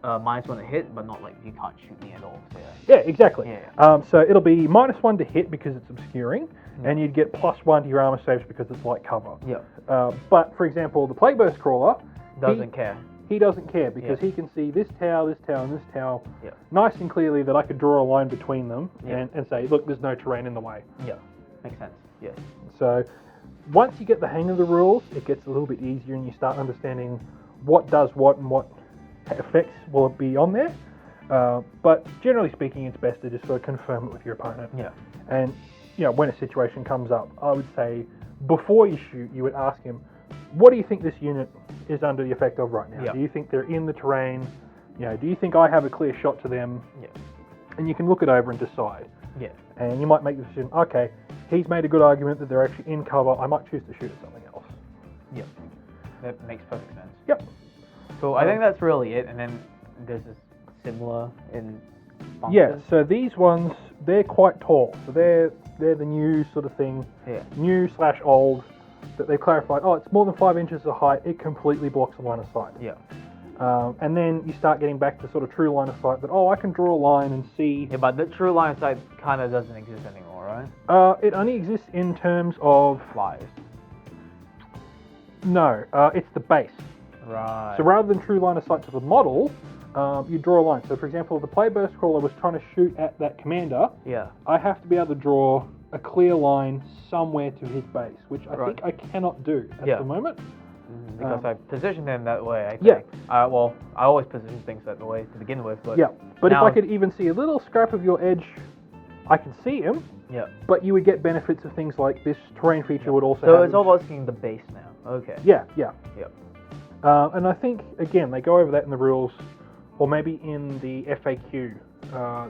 -1 to hit, but not like you can't shoot me at all. So yeah, exactly. Yeah. So it'll be -1 to hit because it's obscuring, and you'd get +1 to your armor saves because it's light cover. Yeah. But for example, the Plague Burst Crawler doesn't care. He doesn't care because he can see this tower, and this tower nice and clearly that I could draw a line between them and say, look, there's no terrain in the way. Yeah, makes sense. Yes. So once you get the hang of the rules, it gets a little bit easier and you start understanding what does what and what effects will be on there. But generally speaking, it's best to just sort of confirm it with your opponent. Yeah. And when a situation comes up, I would say before you shoot, you would ask him, what do you think this unit is under the effect of right now? Yeah. Do you think they're in the terrain? Do you think I have a clear shot to them? Yeah. And you can look it over and decide. Yeah. And you might make the decision, okay, he's made a good argument that they're actually in cover. I might choose to shoot at something else. Yep. That makes perfect sense. Yep. So I think that's really it. And then there's this similar in functions. Yeah, so these ones, they're quite tall. So they're the new sort of thing. Yeah. New/old. That they've clarified, it's more than 5 inches of height, it completely blocks the line of sight. Yeah. And then you start getting back to sort of true line of sight that, I can draw a line and see... Yeah, but the true line of sight kind of doesn't exist anymore, right? It only exists in terms of... Flies. No, it's the base. Right. So rather than true line of sight to the model, you draw a line. So for example, if the Plague Burst Crawler was trying to shoot at that commander, I have to be able to draw a clear line somewhere to his base, which I think I cannot do at the moment. Because I positioned him that way, I think. Well, I always position things that way to begin with, but... But now, if I could even see a little scrap of your edge, I can see him. But you would get benefits of things like this terrain feature would also So it's all about seeing the base now. Okay. Yeah. And I think, again, they go over that in the rules, or maybe in the FAQ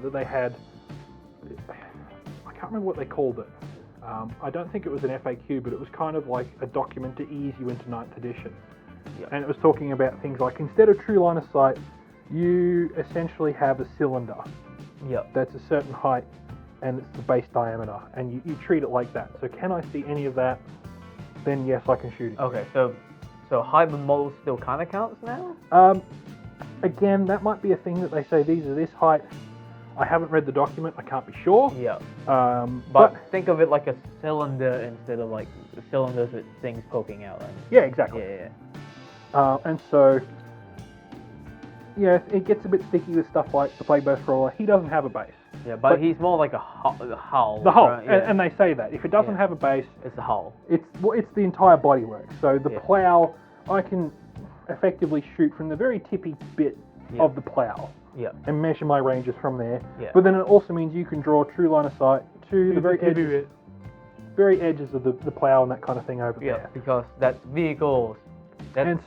that they had. I can't remember what they called it. I don't think it was an FAQ, but it was kind of like a document to ease you into 9th edition. And it was talking about things like, instead of true line of sight, you essentially have a cylinder that's a certain height and it's the base diameter, and you treat it like that. So can I see any of that? Then yes, I can shoot it. Okay, so hybrid model still kind of counts now? Again, that might be a thing that they say these are this height. I haven't read the document, I can't be sure. But think of it like a cylinder instead of like cylinders with things poking out. Right? Yeah, exactly. And so, it gets a bit sticky with stuff like the Plague Burst Crawler. He doesn't have a base. Yeah, but he's more like a hull. The hull. Right? And they say that. If it doesn't have a base... It's the hull. It's the entire bodywork. So the plow, I can effectively shoot from the very tippy bit of the plow. And measure my ranges from there. But then it also means you can draw a true line of sight to the very edges of the plow and that kind of thing over there. Because that's vehicles. And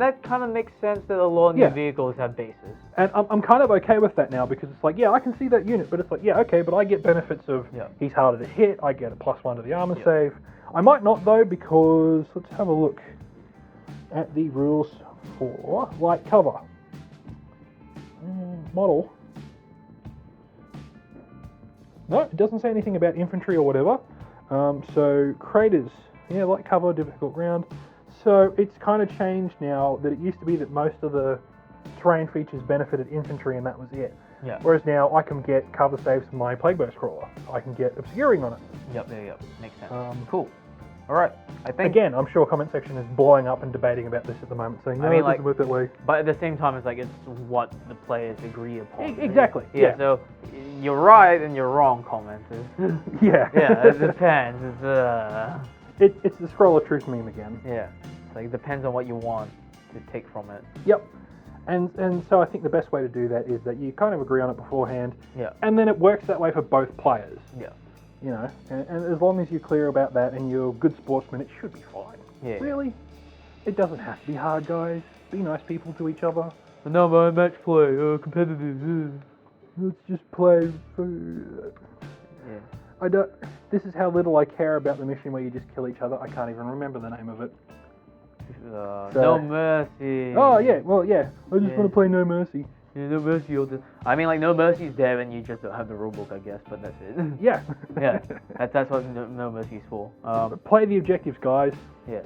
that kind of makes sense that a lot of new vehicles have bases. And I'm kind of okay with that now because it's like, I can see that unit, but it's like, okay, but I get benefits of he's harder to hit, I get a +1 to the armor save. I might not though, because let's have a look at the rules for light cover. Model. No, it doesn't say anything about infantry or whatever. So craters, yeah, light cover, difficult ground. So it's kind of changed now that it used to be that most of the terrain features benefited infantry and that was it. Yeah. Whereas now I can get cover saves from my Plague Burst Crawler. I can get obscuring on it. Yep. Makes sense. Cool. All right. I think again, I'm sure comment section is blowing up and debating about this at the moment, saying no, it doesn't work that way. But at the same time, it's like it's what the players agree upon. Exactly. Yeah. So you're right and you're wrong, commenters. Yeah. Yeah. It depends. It's the scroll of truth meme again. Yeah. It's like it depends on what you want to take from it. Yep. And so I think the best way to do that is that you kind of agree on it beforehand. Yeah. And then it works that way for both players. Yeah. You know, and as long as you're clear about that and you're a good sportsman, it should be fine. Yeah. Really? It doesn't have to be hard, guys. Be nice people to each other. But no, my match play, competitive. Let's just play. Yeah. This is how little I care about the mission where you just kill each other. I can't even remember the name of it. No Mercy. Oh yeah, well yeah. I just want to play No Mercy. Yeah, No Mercy. I mean, like No Mercy is there and you just don't have the rulebook, I guess. But that's it. Yeah. Yeah. That's what No Mercy is for. Play the objectives, guys. Yeah.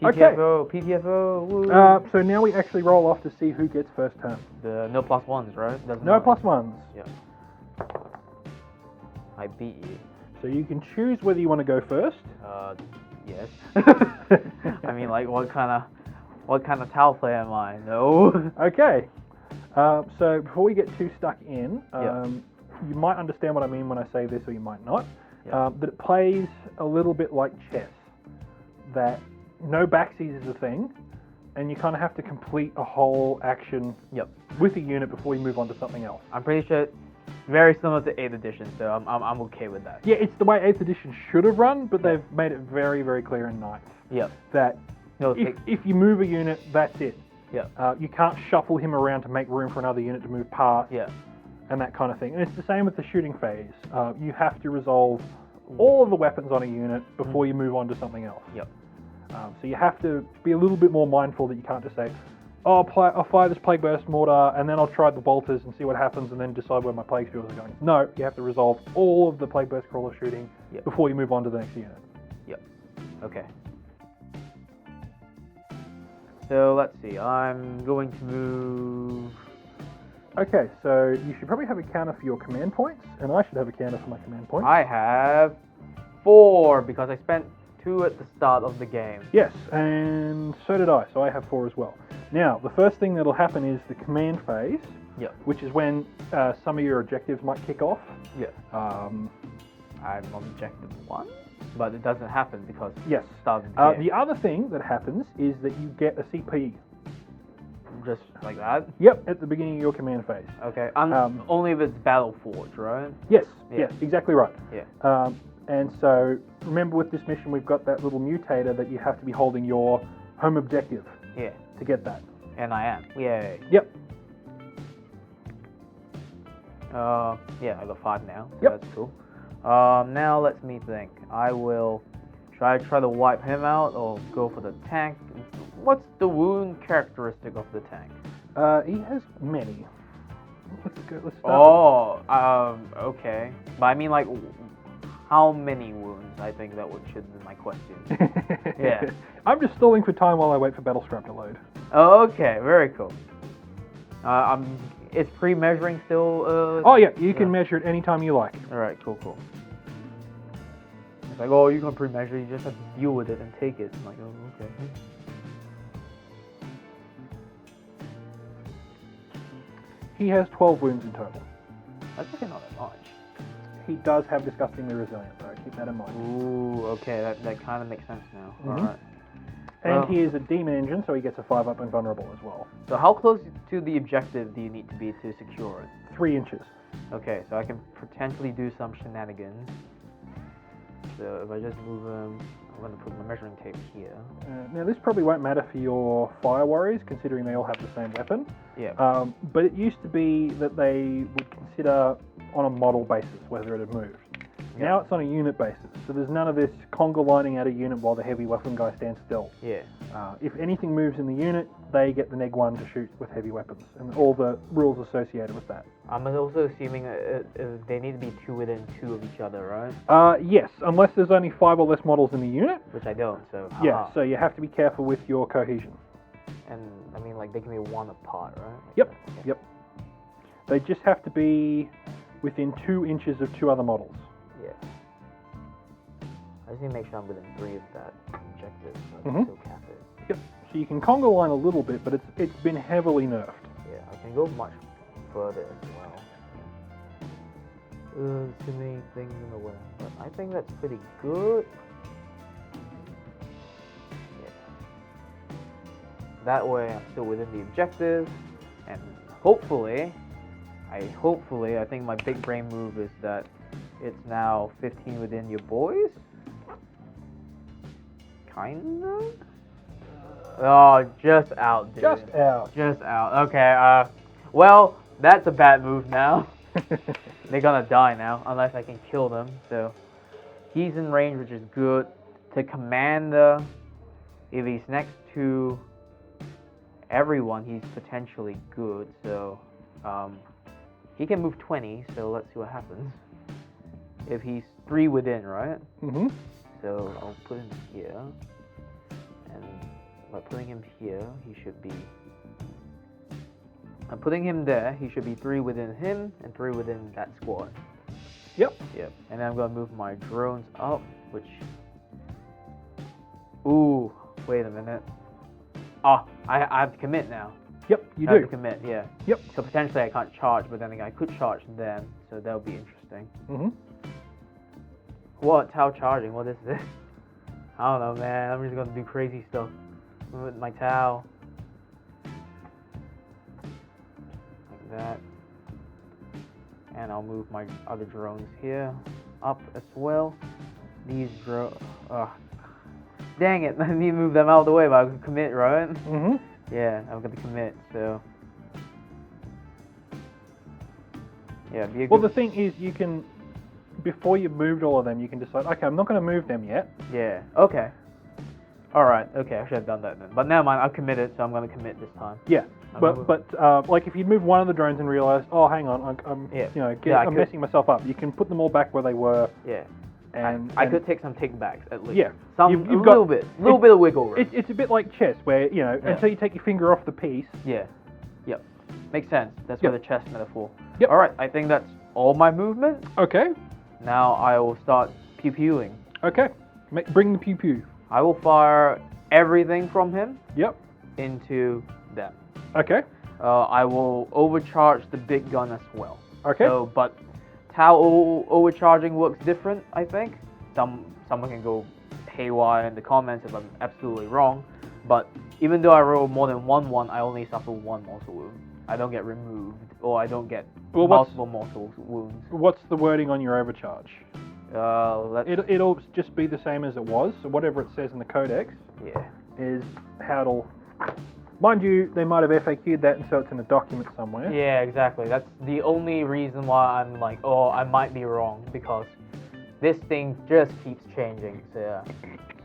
PTFO, okay. PTFO. Woo. So now we actually roll off to see who gets first turn. The no plus ones, right? No plus ones. Yeah. I beat you. So you can choose whether you want to go first. Yes. I mean, like, what kind of towel player am I? No. Okay. So before we get too stuck in, Yeah. you might understand what I mean when I say this, or you might not. Yeah. That it plays a little bit like chess. That no backsies is a thing, and you kind of have to complete a whole action Yep. with a unit before you move on to something else. I'm pretty sure it's very similar to 8th edition, so I'm okay with that. Yeah, it's the way 8th edition should have run, but they've made it very, very clear in 9th. Yep. That No, if you move a unit, that's it. Yeah. You can't shuffle him around to make room for another unit to move past. Yeah. And that kind of thing. And it's the same with the shooting phase. You have to resolve all of the weapons on a unit before you move on to something else. Yep. So you have to be a little bit more mindful that you can't just say, oh, I'll fire this Plague Burst Mortar and then I'll try the bolters and see what happens and then decide where my Plague Spheres are going. No, you have to resolve all of the Plague Burst Crawler shooting before you move on to the next unit. Yep. Okay. So let's see, I'm going to move... Okay, so you should probably have a counter for your command points, and I should have a counter for my command points. I have 4 because I spent 2 at the start of the game. Yes, and so did I, so I have 4 as well. Now, the first thing that'll happen is the command phase, which is when some of your objectives might kick off. Yeah. I'm on objective 1, but it doesn't happen because it started the game. The other thing that happens is that you get a CP. Just like that? Yep, at the beginning of your command phase. Okay, only if it's Battle Forge, right? Yes, yes, exactly right. Yeah. And so, remember with this mission, we've got that little mutator that you have to be holding your home objective to get that. And I am. Yay. Yep. Yeah, I got 5 now. So Yep. That's cool. Now let me think. I will try to wipe him out or go for the tank. What's the wound characteristic of the tank? He has many. Let's start. Okay. But I mean, like, how many wounds? I think that should be my question. Yeah. I'm just stalling for time while I wait for Battlescrap to load. Oh, okay. Very cool. Is pre-measuring still? Oh yeah, you can measure it anytime you like. All right. Cool. It's like, oh, you can pre-measure. You just have to deal with it and take it. I'm like, oh, okay. He has 12 wounds in total. That's actually not that much. He does have disgustingly resilient, though. Keep that in mind. Ooh, okay, that kind of makes sense now. Mm-hmm. Alright. And he is a demon engine, so he gets a 5-up and vulnerable as well. So how close to the objective do you need to be to secure it? 3 inches. Okay, so I can potentially do some shenanigans. So if I just move him, I'm going to put my measuring tape here. Now this probably won't matter for your fire warriors, considering they all have the same weapon. Yeah. But it used to be that they would consider on a model basis whether it had moved. Yeah. Now it's on a unit basis, so there's none of this conga lining out a unit while the heavy weapon guy stands still. Yeah. If anything moves in the unit, they get the -1 to shoot with heavy weapons, and all the rules associated with that. I'm also assuming they need to be 2 within 2 of each other, right? Yes, unless there's only 5 or less models in the unit. Which I don't, so. Yeah, so you have to be careful with your cohesion. And I mean, like, they can be 1 apart, right? Yep, yep. They just have to be within 2 inches of 2 other models. Yeah. I just need to make sure I'm within 3 of that objective, so I Mhm. can still cap it. Yep. So you can conga line a little bit, but it's been heavily nerfed. Yeah, I can go much further as well. Too many things in the way, but I think that's pretty good. Yeah. That way I'm still within the objective, and hopefully, I think my big brain move is that it's now 15 within your boys. Kinda? Oh, just out, dude. Just out. Just out. Okay, well, that's a bad move now. They're gonna die now, unless I can kill them, so. He's in range, which is good. To Commander, if he's next to everyone, he's potentially good, so, he can move 20, so let's see what happens. If he's 3 within, right? Mm-hmm. So I'll put him here, and by putting him here, he should be. I'm putting him there. He should be 3 within him and 3 within that squad. Yep. Yep. And then I'm gonna move my drones up, which. Ooh, wait a minute. Oh, I have to commit now. Yep, you I have do. to commit, yeah. Yep. So potentially I can't charge, but then again I could charge them, so that would be interesting. Mm-hmm. What? Tau charging? What is this? I don't know, man. I'm just gonna do crazy stuff with my Tau. Like that. And I'll move my other drones here up as well. These drones. Dang it! I need to move them out of the way, but I can commit, right? Mm-hmm. Yeah, I'm gonna commit. So. Yeah, be a Well, good. the thing is, you can, before you've moved all of them, you can decide, okay, I'm not going to move them yet. Yeah. Okay. All right. Okay. I should have done that then. But never mind. I've committed, so I'm going to commit this time. Yeah, I'm but like if you'd move one of the drones and realized, oh, hang on, I'm Yeah. you know, Yeah, I I'm could- messing myself up. You can put them all back where they were, Yeah. and I could take some takebacks at least. Yeah. Some You've a got- little bit of wiggle room. It's a bit like chess, where you know, Yeah. until you take your finger off the piece. Yeah. Yep. Makes sense. That's Yep. where the chess metaphor. Yep. All right. I think that's all my movement. Okay. Now I will start pew-pewing. Okay. Bring the pew pew. I will fire everything from him Yep. into them. Okay. I will overcharge the big gun as well. Okay. So, but Tau overcharging works different, I think. Someone can go haywire in the comments if I'm absolutely wrong. But even though I roll more than 1/1, I only suffer 1 mortal wound. I don't get removed, or I don't get multiple mortal wounds. What's the wording on your overcharge? Let's, It'll just be the same as it was. So whatever it says in the codex yeah. is how it'll. Mind you, they might have FAQ'd that, and so it's in a document somewhere. Yeah, exactly. That's the only reason why I'm like, oh, I might be wrong, because this thing just keeps changing. So yeah.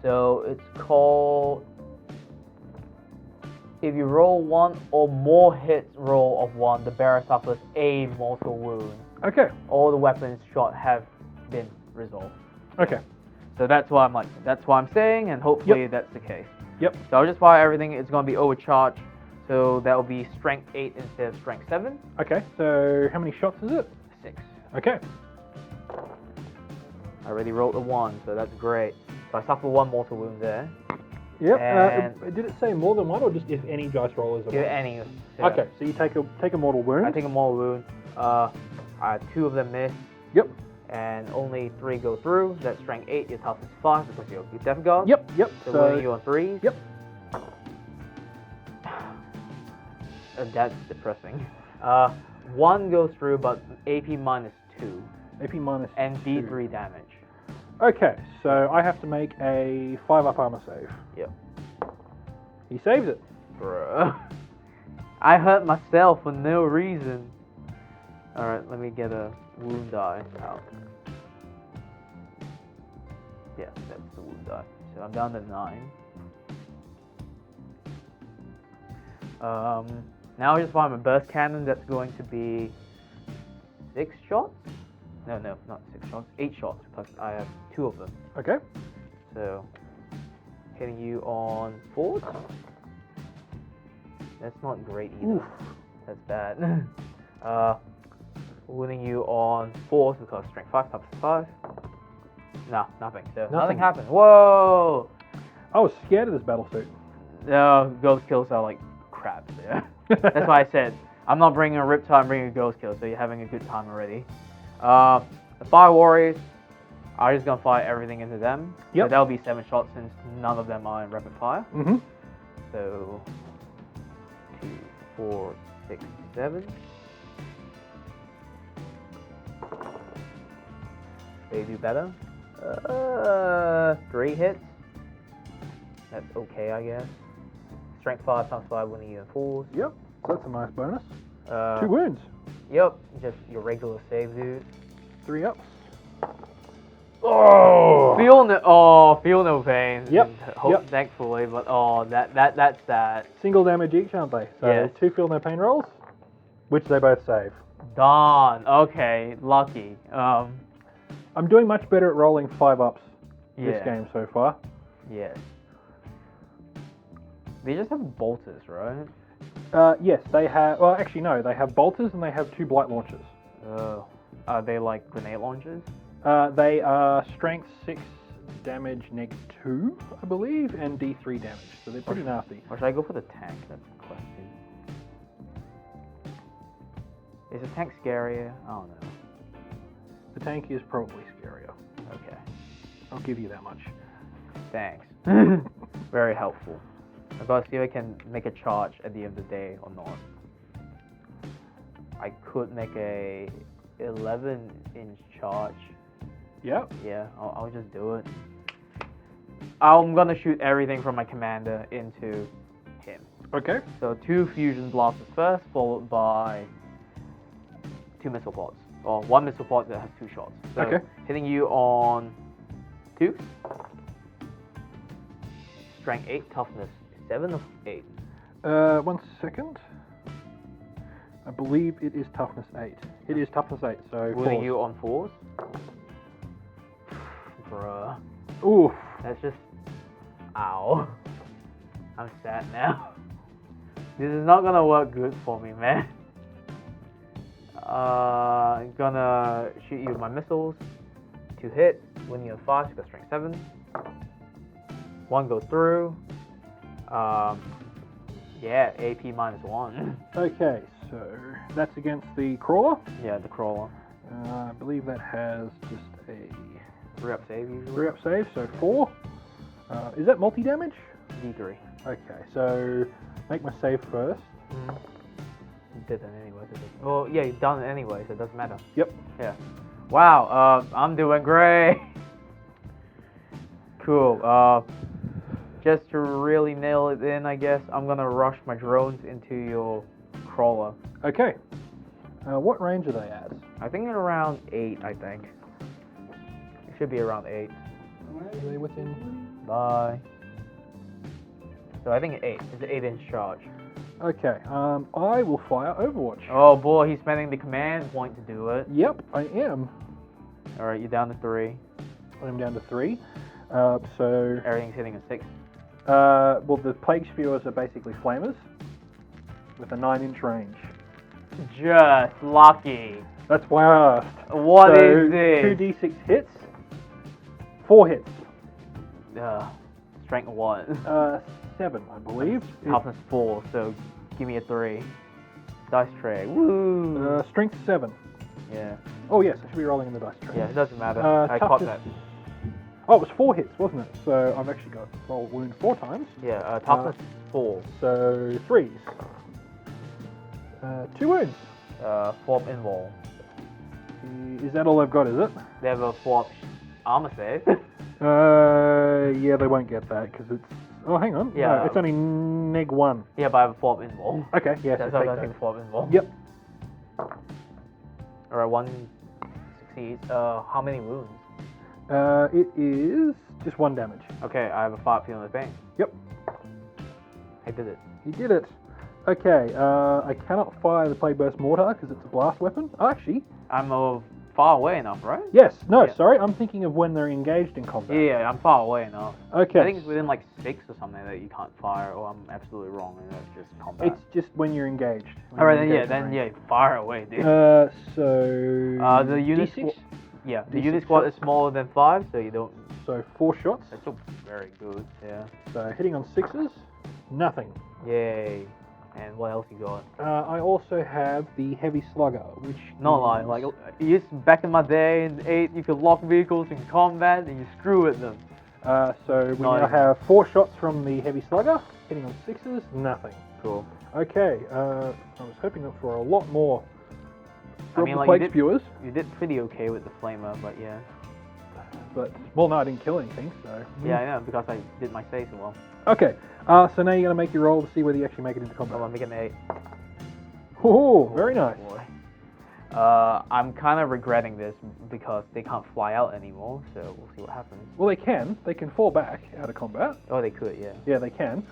So it's called. If you roll 1 or more hits roll of 1, the bearer suffers a mortal wound. Okay. All the weapons shot have been resolved. Okay. So that's why I'm saying, and hopefully that's the case. Yep. So I'll just fire everything. It's going to be overcharged. So that will be strength 8 instead of strength 7. Okay. So how many shots is it? 6. Okay. I already rolled a 1, so that's great. So I suffer 1 mortal wound there. Yep. And- Did it say more than one, or just if any dice roll is a Give one? any. Okay. So you take a mortal wound. I take a mortal wound. 2 of them miss. Yep. And only 3 go through. That's strength 8. Your tough is 5 because you're Death Guard. Yep. Yep. So, So winning you on 3s. Yep. That's depressing. 1 goes through, but AP minus 2. AP minus And 2. D3 damage. Okay. So I have to make a 5-up armor save. Yep. He saves it. Bruh. I hurt myself for no reason. Alright, let me get a wound die out. Yeah, that's the wound die. So I'm down to 9. Now I just find my burst cannon. That's going to be 6 shots. No, not 6 shots. 8 shots because I have 2 of them. Okay. So hitting you on 4s. That's not great either. Oof. That's bad. Winning you on 4s because strength 5 plus 5. No, nothing. So nothing happened. Whoa! I was scared of this battle suit. No, ghost kills are like crap there. That's why I said I'm not bringing a Riptide, I'm bringing a ghost kill, so you're having a good time already. The Fire Warriors, I'm just gonna fire everything into them. Yep. So that'll be 7 shots since none of them are in rapid fire. Mm-hmm. So 2, 4, 6, 7. They do better. 3 hits. That's okay, I guess. Strength 5 times 5 winning you in 4s. Yep. So that's a nice bonus. 2 2 wounds. Yep, just your regular save, dude. 3 ups. Oh! Feel no pain. Yep. Thankfully, but that's that. Single damage each, aren't they? So Yes. 2 feel no pain rolls, which they both save. Darn. Okay, lucky. I'm doing much better at rolling 5 ups this Yeah. game so far. Yes. They just have bolters, right? Yes, they have. Well, actually, no. They have bolters and they have 2 blight launchers. Oh. Are they like grenade launchers? They are strength 6 damage -2, I believe, and D3 damage. So they're pretty nasty. Or should I go for the tank? That's the question. Is the tank scarier? I don't know. The tank is probably scarier. Okay. I'll give you that much. Thanks. Very helpful. I've got to see if I can make a charge at the end of the day or not. I could make a 11-inch charge. Yep. Yeah, I'll just do it. I'm gonna shoot everything from my commander into him. Okay. So 2 fusion blasters first, followed by 2 missile pods. Or 1 missile pod that has 2 shots. So Okay. hitting you on 2. Strength 8, toughness 7 of 8. 1 second. I believe it is toughness 8. It is toughness 8, so Winning 4. you on 4s. Bruh. Oof. That's just... Ow. I'm sad now. This is not gonna work good for me, man. Gonna shoot you with my missiles. 2 hit. Winning you on 5, so got strength 7. 1 goes through. Yeah, AP -1. Okay, so that's against the crawler. Yeah, the crawler. I believe that has just a 3-up save usually. 3-up save, so 4. Is that multi-damage? D3. Okay, so make my save first. You did that anyway, did it? Well, yeah, you've done it anyway, so it doesn't matter. Yep. Yeah. Wow, I'm doing great. Cool. Just to really nail it in, I guess, I'm gonna rush my drones into your crawler. Okay. What range are they at? I think at around 8, I think. It should be around 8. Are they within? Bye. So I think 8. It's an 8-inch charge. Okay, I will fire Overwatch. Oh boy, he's spending the command point to do it. Yep, I am. Alright, you're down to 3. I'm down to 3. So, Everything's hitting a 6. well, the Plague Spewers are basically flamers with a 9-inch range. Just lucky. That's why I asked. What so, is this? 2d6 hits, 4 hits. Strength 1. 7, I believe. Toughness 4, so give me a 3. Dice tray. Woo! Strength 7. Yeah. Oh yes, I should be rolling in the dice tray. Yeah, it doesn't matter. I caught that. Oh, it was 4 hits, wasn't it? So I've actually got roll wound 4 times. Yeah, toughness 4. So 3s. 2 wounds. 4-up invul. Is that all I've got, is it? They have a 4-up armor save. Yeah, they won't get that because it's... Oh, hang on. Yeah. No, it's only -1. Yeah, but I have a 4-up invul. Okay, yes, That's I'll why I'm take going to take 4-up invul. Yep. Alright, 1 succeeds. How many wounds? It is just 1 damage. Okay, I have a 5 feeling of pain. Yep. I did it. You did it. Okay, I cannot fire the Plague Burst Mortar because it's a blast weapon. Oh, actually, I'm far away enough, right? yes. No, Yeah. sorry. I'm thinking of when they're engaged in combat. Yeah, I'm far away enough. Okay. I think it's within like 6 or something that you can't fire, or I'm absolutely wrong, and that's just combat. It's just when you're engaged. When Alright, you're then engaged in range. fire away, dude. So... The unit D6? Yeah, the D6 unit squad shots. is smaller than 5, so you don't... So 4 shots. That's still very good, yeah. So hitting on 6s, nothing. Yay. And what else you got? I also have the Heavy Slugger, which No is- lie, like, back in my day, in 8, you could lock vehicles in combat, and you screw with them. So we Not now even. have 4 shots from the Heavy Slugger, hitting on 6s, nothing. Cool. Okay, I was hoping for a lot more from the like, Plague Spewers, you did pretty okay with the flamer, but yeah. but, well, no, I didn't kill anything, so... Yeah, I know, because I did my say so well. Okay, so now you're going to make your roll to see whether you actually make it into combat. Well, I'm making an 8. Oh, very nice. Boy. I'm kind of regretting this because they can't fly out anymore, so we'll see what happens. Well, they can fall back out of combat. Oh, they could, yeah. Yeah, they can.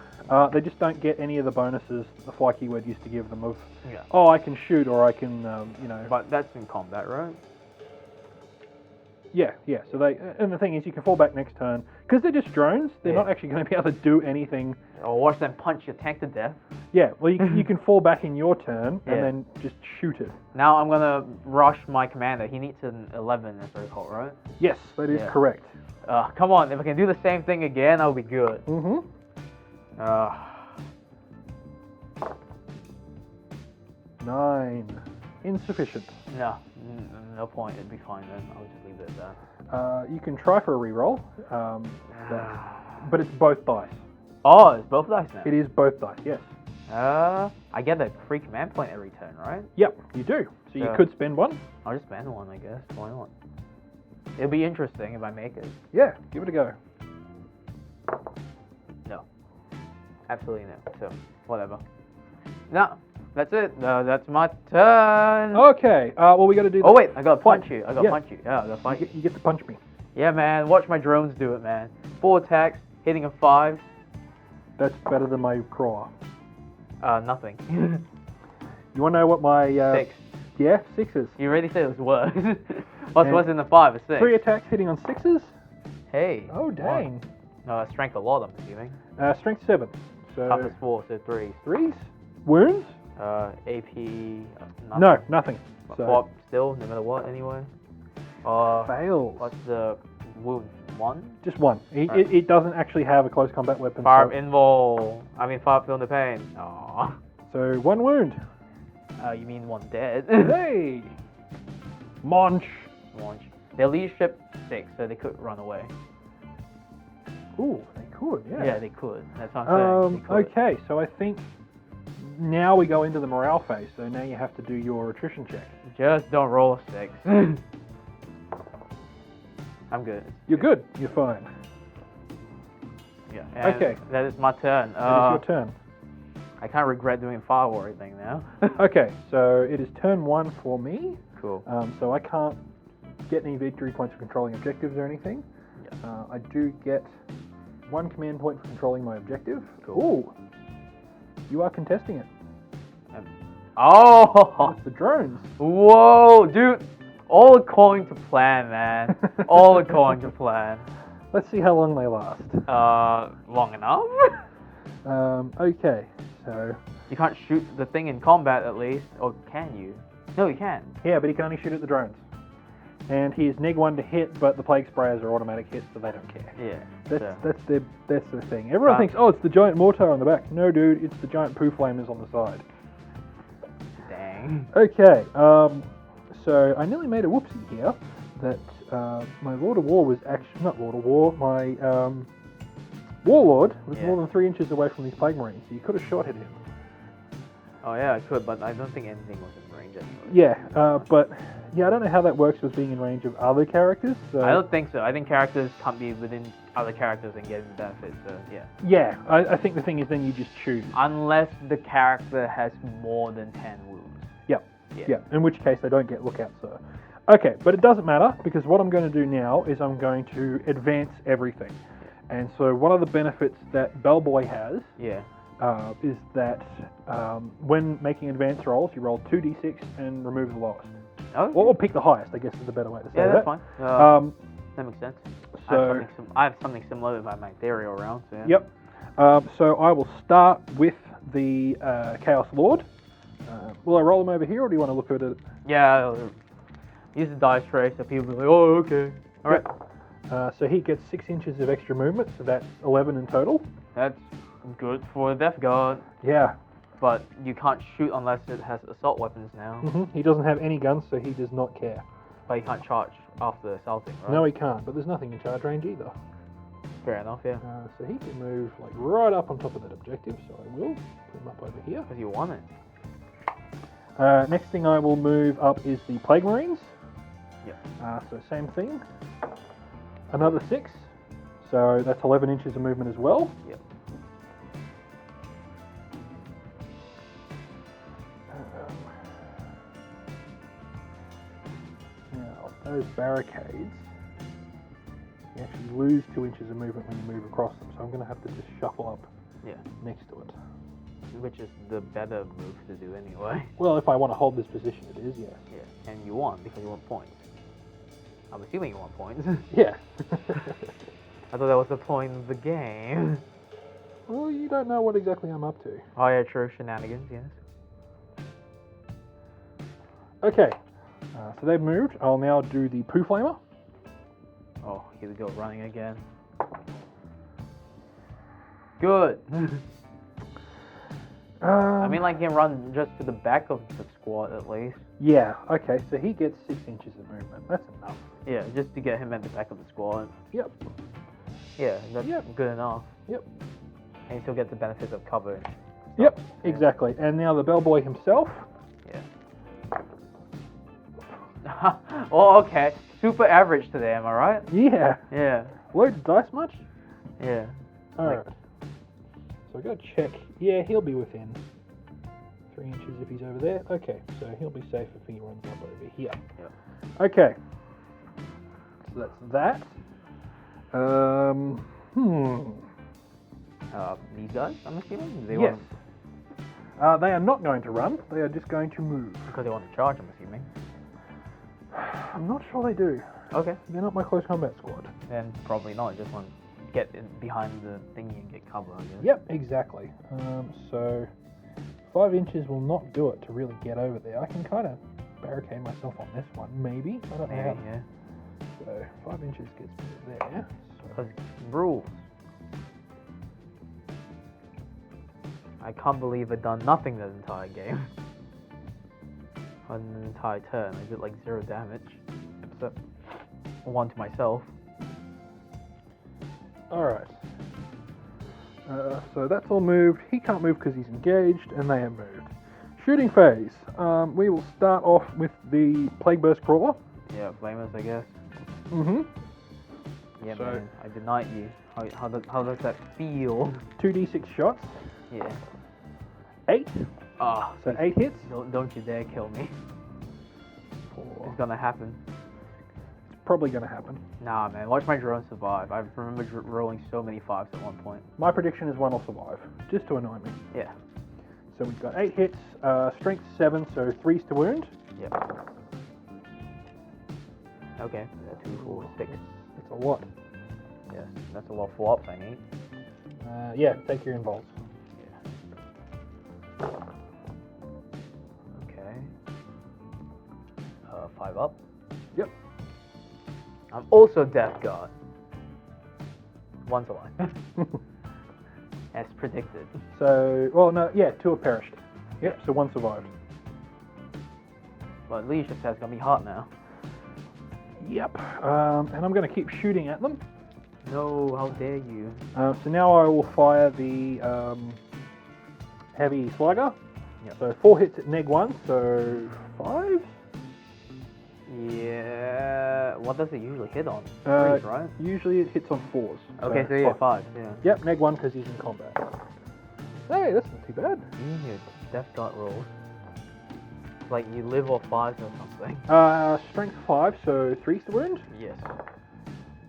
They just don't get any of the bonuses the fly keyword used to give them of, Yeah. oh, I can shoot or I can, you know... But that's in combat, right? Yeah, so they... And the thing is, you can fall back next turn. Because they're just drones, they're Yeah. not actually going to be able to do anything. Or watch them punch your tank to death. Yeah, well, you can fall back in your turn Yeah. and then just shoot it. Now I'm gonna rush my commander. He needs an 11, as I recall, right? Yes, that is Yeah. correct. Come on, if I can do the same thing again, I'll be good. Mm-hmm. 9. Insufficient. No point. It'd be fine then. I'll just leave it at that. You can try for a reroll, but it's both dice. Oh, it's both dice now. It is both dice, yes. I get a free command point every turn, right? Yep, you do. So you So- could spend one. I'll just spend one, I guess. Why not? It'll be interesting if I make it. Yeah, give it a go. No. Absolutely no. So, whatever. No, that's it. That's my turn. Okay, well, we got to do Oh, wait, I gotta punch you. I gotta Yeah. punch you. Yeah, I gotta fight you. You get to punch me. Yeah, man. Watch my drones do it, man. 4 attacks, hitting a 5. That's better than my crawler. Nothing. You want to know what my... 6. Yeah, 6s. You already said it was worse. What's And worse than the 5 or 6? 3 attacks hitting on 6s. Hey. Oh, dang. Strength a lot, I'm assuming. Strength 7. So Half is 4, so 3. 3s. Wounds? AP. Nothing. No, nothing. So Pop still, no matter what, anyway. fails. What's the wound? 1? Just 1. Right. It doesn't actually have a close combat weapon. Fire so, invul. I mean, fire feel the pain. Aww. so 1 wound. You mean 1 dead? Hey! Munch. Launch. Their leadership 6, so they could run away. Ooh, they could, yeah. Yeah, they could. That's what I'm saying. They could. Okay, so I think now we go into the morale phase. So now you have to do your attrition check. Just don't roll a 6. I'm good. You're good. You're fine. Yeah. and Okay. That is my turn. It is your turn. I can't regret doing fire war thing now. Okay, so it is turn 1 for me. Cool. So I can't get any victory points for controlling objectives or anything. Yeah. I do get 1 command point for controlling my objective. Cool. Ooh. You are contesting it. Oh! It's the drones. Whoa, dude! All according to plan, man. All according to plan. Let's see how long they last. Long enough? Okay, so... You can't shoot the thing in combat at least, or can you? No, you can. Yeah, but he can only shoot at the drones. And he is -1 to hit, but the plague sprayers are automatic hits, so they don't care. Yeah. That's the thing. Everyone thinks, oh, it's the giant mortar on the back. No, dude, it's the giant poo flamers on the side. Dang. Okay, so I nearly made a whoopsie here. That my Lord of War was actually not Lord of War. My Warlord was more than 3 inches away from these plague marines. So you could have shot at him. Oh yeah, I could, but I don't think anything was in range anyway. Yeah, but yeah, I don't know how that works with being in range of other characters. So. I don't think so. I think characters can't be within other characters and get the benefits, so yeah. Yeah, I think the thing is then you just choose. Unless the character has more than 10 wounds. Yeah, in which case they don't get lookout, sir. Okay, but it doesn't matter because what I'm going to do now is I'm going to advance everything. And so one of the benefits that Bellboy has is that when making advance rolls, you roll 2d6 and remove the lowest. Oh. Or pick the highest, I guess is the better way to say that. Yeah, that's fine. That makes sense. So I have something similar with my ethereal round. So yeah. Yep. So I will start with the Chaos Lord. Will I roll him over here, or do you want to look at it? Yeah, use the dice tray so people will be like, oh, okay. All right. So he gets 6 inches of extra movement, so that's 11 in total. That's good for the Death Guard. Yeah. But you can't shoot unless it has assault weapons now. He doesn't have any guns, so he does not care. But he can't charge after assaulting, right? No, he can't, but there's nothing in charge range either. Fair enough, yeah. So he can move like right up on top of that objective, so I will put him up over here. Because you want it. Next thing I will move up is the Plague Marines. Yep. So same thing. Another 6. So that's 11 inches of movement as well. Yep. Now, those barricades, you actually lose 2 inches of movement when you move across them, so I'm going to have to just shuffle up next to it. Which is the better move to do anyway. Well, if I want to hold this position, it is, yes. Yeah, and you want, because you want points. I'm assuming you want points. Yeah. I thought that was the point of the game. Well, you don't know what exactly I'm up to. Oh yeah, true, shenanigans, yes. Okay, so they've moved. I'll now do the Poo Flamer. Oh, here we go, running again. Good. I mean, like, you can run just to the back of the squad at least. Yeah, okay, so he gets 6 inches of movement. That's enough. Yeah, just to get him at the back of the squad. Yep. Yeah, that's good enough. Yep. And you still get the benefits of cover. Yep, exactly. And now the bellboy himself. Yeah. Oh, okay. Super average today, am I right? Yeah. Yeah. Loaded dice much? Yeah. Alright. So I gotta check. Yeah, he'll be within 3 inches if he's over there. Okay, so he'll be safe if he runs up over here. Yep. Okay. So that's that. These guys, I'm assuming? Yes. They are not going to run. They are just going to move. Because they want to charge, I'm assuming. I'm not sure they do. Okay. They're not my close combat squad. Then probably not. Just want to get in behind the thingy and get cover, I guess. Yep, exactly. So 5 inches will not do it to really get over there. I can kind of barricade myself on this one, maybe. I don't know. Maybe, yeah. So 5 inches gets me there. Because rules. I can't believe I've done nothing that entire game. On an entire turn, I did like 0 damage. Except 1 to myself. Alright. So that's all moved. He can't move because he's engaged, and they have moved. Shooting phase. We will start off with the Plague Burst Crawler. Yeah, flamers, I guess. Mm-hmm. Yeah, So- man, I denied you. How does that feel? 2d6 shots. Yeah. 8. Ah, So 8 hits. don't you dare kill me. 4. It's gonna happen. It's probably going to happen. Nah, man, watch my drone survive. I remember rolling so many 5s at one point. My prediction is 1 will survive, just to annoy me. Yeah. So we've got 8 hits, strength 7, so 3's to wound. Yep. Okay, 2, 4, 6. That's a lot. Yeah, that's a lot of flops I need. Yeah, take your involves. Yeah. Okay. 5 up. Yep. I'm also Death Guard. One's alive. As predicted. So, well, no, yeah, 2 have perished. Yep, so 1 survived. But leadership test's gonna be hot now. Yep. And I'm going to keep shooting at them. No, how dare you. So now I will fire the heavy slugger. Yep. So 4 hits at neg 1, so 5? Yeah. What does it usually hit on? 3s, right? Usually it hits on 4s. Okay, so yeah, 5. Yeah. Yep, neg 1 because he's in combat. Hey, that's not too bad. You and your Death Guard rolls. like you live off 5s or something. Strength 5, so 3's the wound. Yes.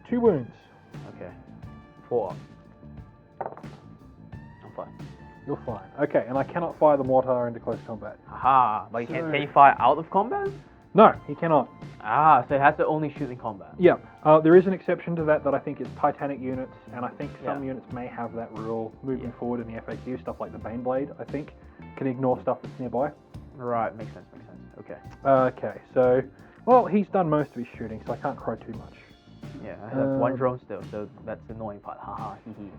2 wounds. Okay. 4 up. I'm fine. You're fine. Okay, and I cannot fire the mortar into close combat. Haha, but can you fire out of combat? No, he cannot. Ah, so it has to only shoot in combat. Yeah, there is an exception to that I think is Titanic units, and I think some units may have that rule moving forward in the FAQ. Stuff like the Baneblade, I think, can ignore stuff that's nearby. Right, makes sense. Okay. Okay, so, well, he's done most of his shooting, so I can't crow too much. Yeah, I have 1 drone still, so that's the annoying part. Haha, hee hee.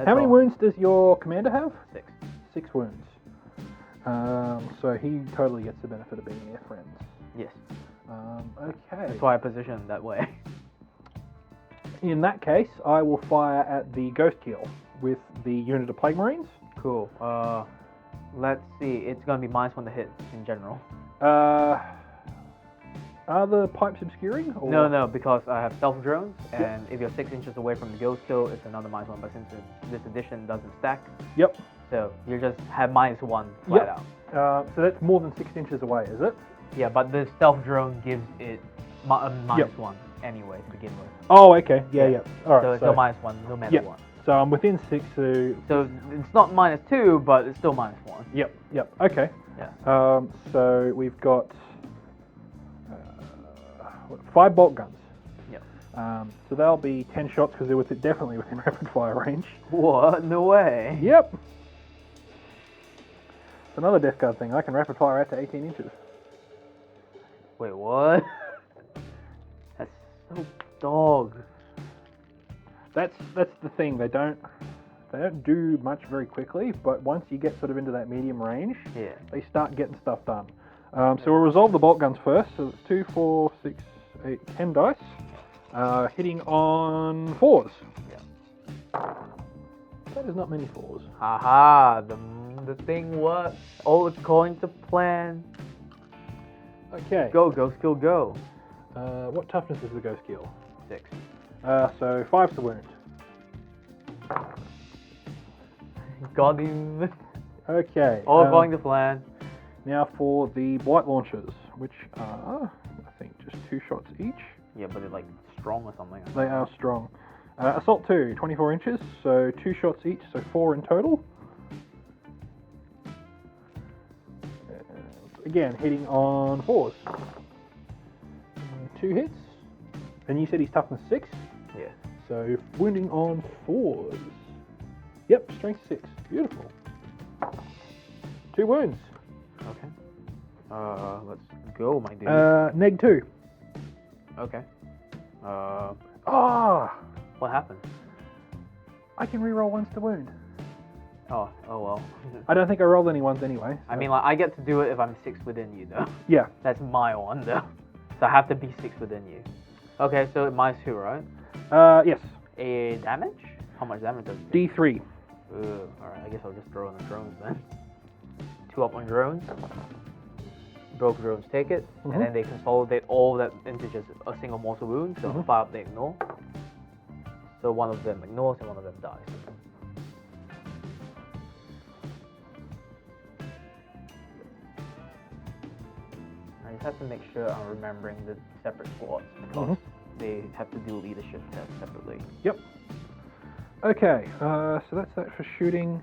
How many wounds does your commander have? 6. 6 wounds. So he totally gets the benefit of being near friends. Yes. Okay. That's why I position it that way. In that case, I will fire at the Ghost Keel with the unit of Plague Marines. Cool. Let's see. It's gonna be -1 to hit in general. Are the pipes obscuring? Or? No, because I have stealth drones, and if you're 6 inches away from the ghost kill, it's another -1. But since this edition doesn't stack, yep. So you just have -1 flat out. So that's more than 6 inches away, is it? Yeah, but the stealth drone gives it -1 anyway to begin with. Oh, okay. Yeah. All right. So it's still -1 no matter what. So I'm within 6. So it's not -2, but it's still -1. Yep. Okay. Yeah. So we've got 5 bolt guns. Yep. So they'll be 10 shots because they're definitely within rapid fire range. What? No way. Yep. It's another Death Guard thing. I can rapid fire out to 18 inches. Wait, what? That's so dog. That's the thing. They don't do much very quickly, but once you get sort of into that medium range, they start getting stuff done. So we'll resolve the bolt guns first. So it's 2, 4, 6, 8, 10 dice. Hitting on 4s. Yeah. That is not many 4s. Haha, the thing works. All according to plan. Okay. Go, Ghost Kill, go. What toughness is the Ghost Kill? 6. So 5's the wound. Got him. Okay. All according to plan. Now for the blight launchers, which are, I think, just 2 shots each. Yeah, but they're like strong or something. They are strong. Assault 2, 24 inches, so 2 shots each, so 4 in total. Again, hitting on 4s. 2 hits. And you said he's toughness 6? Yeah. So wounding on 4s. Yep, strength 6. Beautiful. 2 wounds. Okay. Let's go, my dude. Neg 2. Okay. What happened? I can reroll ones to wound. Oh well. I don't think I rolled any ones anyway. So. I mean, like, I get to do it if I'm 6 within you, though. Yeah. That's my one, though. So I have to be 6 within you. Okay, so -2, right? Yes. A damage? How much damage does it do? D3. Alright, I guess I'll just throw in the drones then. 2 up on drones. Broke drones take it, and then they consolidate all that into just a single mortal wound, so 5 up they ignore. So one of them ignores and one of them dies. I just have to make sure I'm remembering the separate squads, because they have to do leadership tests separately. Yep. Okay, so that's that for shooting.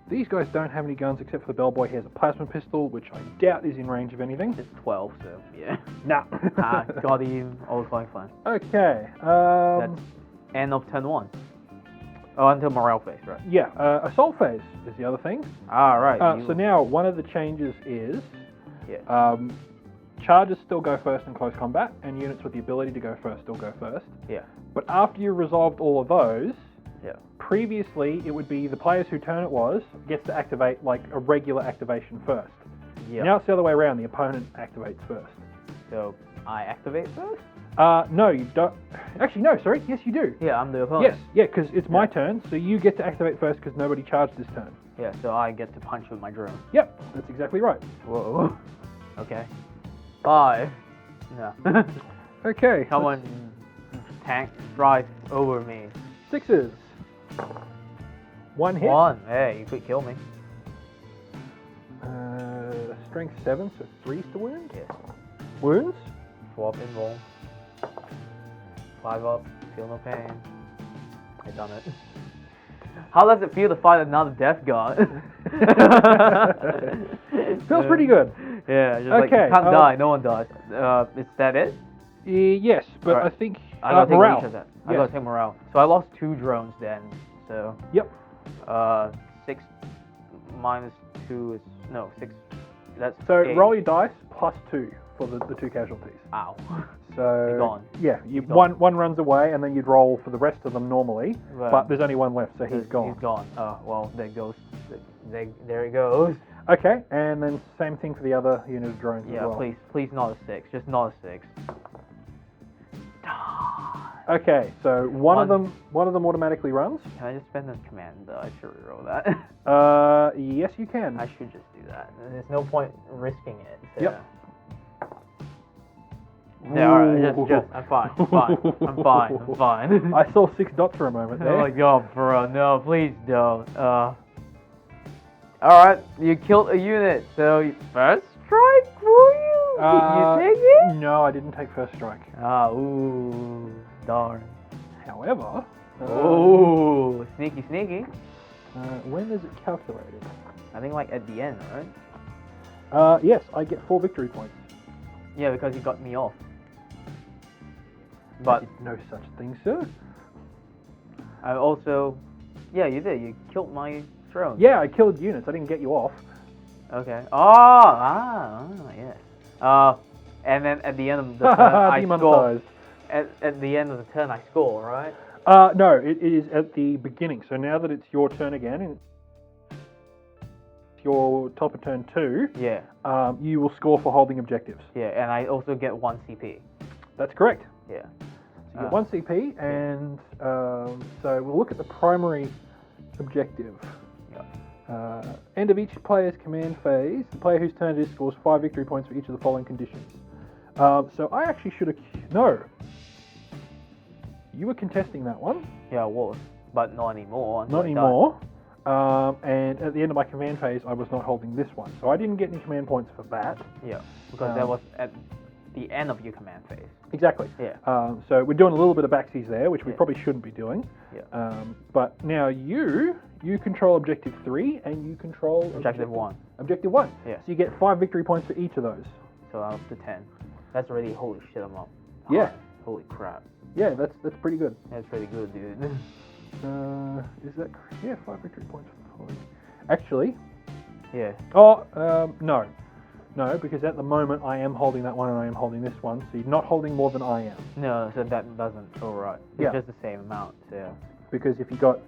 These guys don't have any guns except for the bellboy. He has a plasma pistol, which I doubt is in range of anything. It's 12, so yeah. Nah. Got him. All fine. Okay. That's end of turn 1. Oh, until morale phase, right? Yeah, assault phase is the other thing. Right. So now one of the changes is Yeah. charges still go first in close combat, and units with the ability to go first still go first. Yeah. But after you resolved all of those, Yeah. previously it would be the players whose turn it was gets to activate like a regular activation first. Yeah. Now it's the other way around. The opponent activates first. So I activate first? No, you don't. Actually, no. Sorry. Yes, you do. Yeah, I'm the opponent. Yes. Yeah, because it's my turn, so you get to activate first because nobody charged this turn. Yeah. So I get to punch with my drone. Yep. That's exactly right. Whoa. Okay. 5. No. Okay. Someone tank drive over me. 6s. 1 hit. 1. Hey, you could kill me. strength 7, so 3's to wound. Yes. Wounds? Swap and roll. 5 up, feel no pain. I done it. How does it feel to fight another death god? Feels pretty good. Yeah, just like, you can't die, no one dies. Is that it? Yes, but Alright. I think I gotta take morale. each of that. I gotta take morale. So I lost 2 drones then, so... Yep. 6 minus 2 is... No, 6... That's So 8. roll your dice plus 2 for the 2 casualties. Ow. So They're gone. yeah, He's gone. one runs away, and then you'd roll for the rest of them normally. Right. But there's only one left, so he's gone. He's gone. Oh, well, there goes. There he goes. Okay, and then same thing for the other unit of drones as Yeah, well. please not a 6. Just not a 6. Okay, so one of them automatically runs. Can I just spend this command? I should reroll that. Yes, you can. I should just do that. There's no point risking it. So. Yep. Yeah, alright, just, I'm fine. I'm fine. I saw 6 dots for a moment there. Oh my god, bro, no, please don't. Alright, you killed a unit, so first strike, will you? You take it? No, I didn't take first strike. Ooh, darn. However, Ooh, sneaky. when is it calculated? I think like at the end, right? Yes, I get 4 victory points. Yeah, because you got me off. But no such thing, sir. I also, yeah, you did. You killed my drone. Yeah, I killed units. I didn't get you off. Okay. Yes. And then at the end of the turn, I score. Demonetized. At the end of the turn, I score, right? No, it is at the beginning. So now that it's your turn again, and it's your top of turn 2, Yeah. You will score for holding objectives. Yeah, and I also get 1 CP. That's correct. Yeah. So you get 1 CP, and so we'll look at the primary objective. End of each player's command phase, the player whose turn it is scores 5 victory points for each of the following conditions. So I actually should have... No. You were contesting that one. Yeah, I was, but not anymore. Not anymore. And at the end of my command phase, I was not holding this one. So I didn't get any command points for that. Yeah, because that was at the end of your command phase. Exactly. Yeah. So we're doing a little bit of backsies there, which we Yeah. probably shouldn't be doing. Yeah. But now you control objective 3, and you control Objective 1. Objective 1. Yeah. So you get 5 victory points for each of those. So I'm up to 10. That's already, holy shit, I'm up. Yeah. Holy crap. Yeah, that's pretty good. That's pretty good, dude. Is that... Yeah, 5 victory points for the following. Actually... Yeah. Oh, no. No, because at the moment I am holding that one and I am holding this one, so you're not holding more than I am. No, so that doesn't override. It's Yeah. just the same amount, so... Because if you got...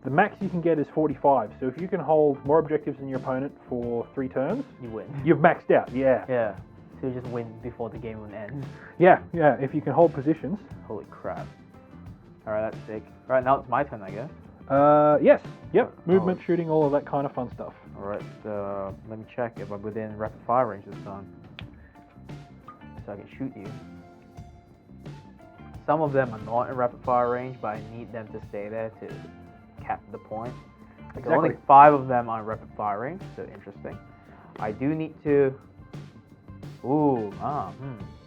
The max you can get is 45, so if you can hold more objectives than your opponent for 3 turns... You win. You've maxed out, yeah. Yeah. So you just win before the game will end. Yeah, if you can hold positions. Holy crap. Alright, that's sick. Alright, now it's my turn, I guess. Yes, yep. Movement, shooting, all of that kind of fun stuff. Alright, so let me check if I'm within rapid fire range this time. So I can shoot you. Some of them are not in rapid fire range, but I need them to stay there to cap the point. Like only 5 of them are in rapid fire range, so interesting. I do need to...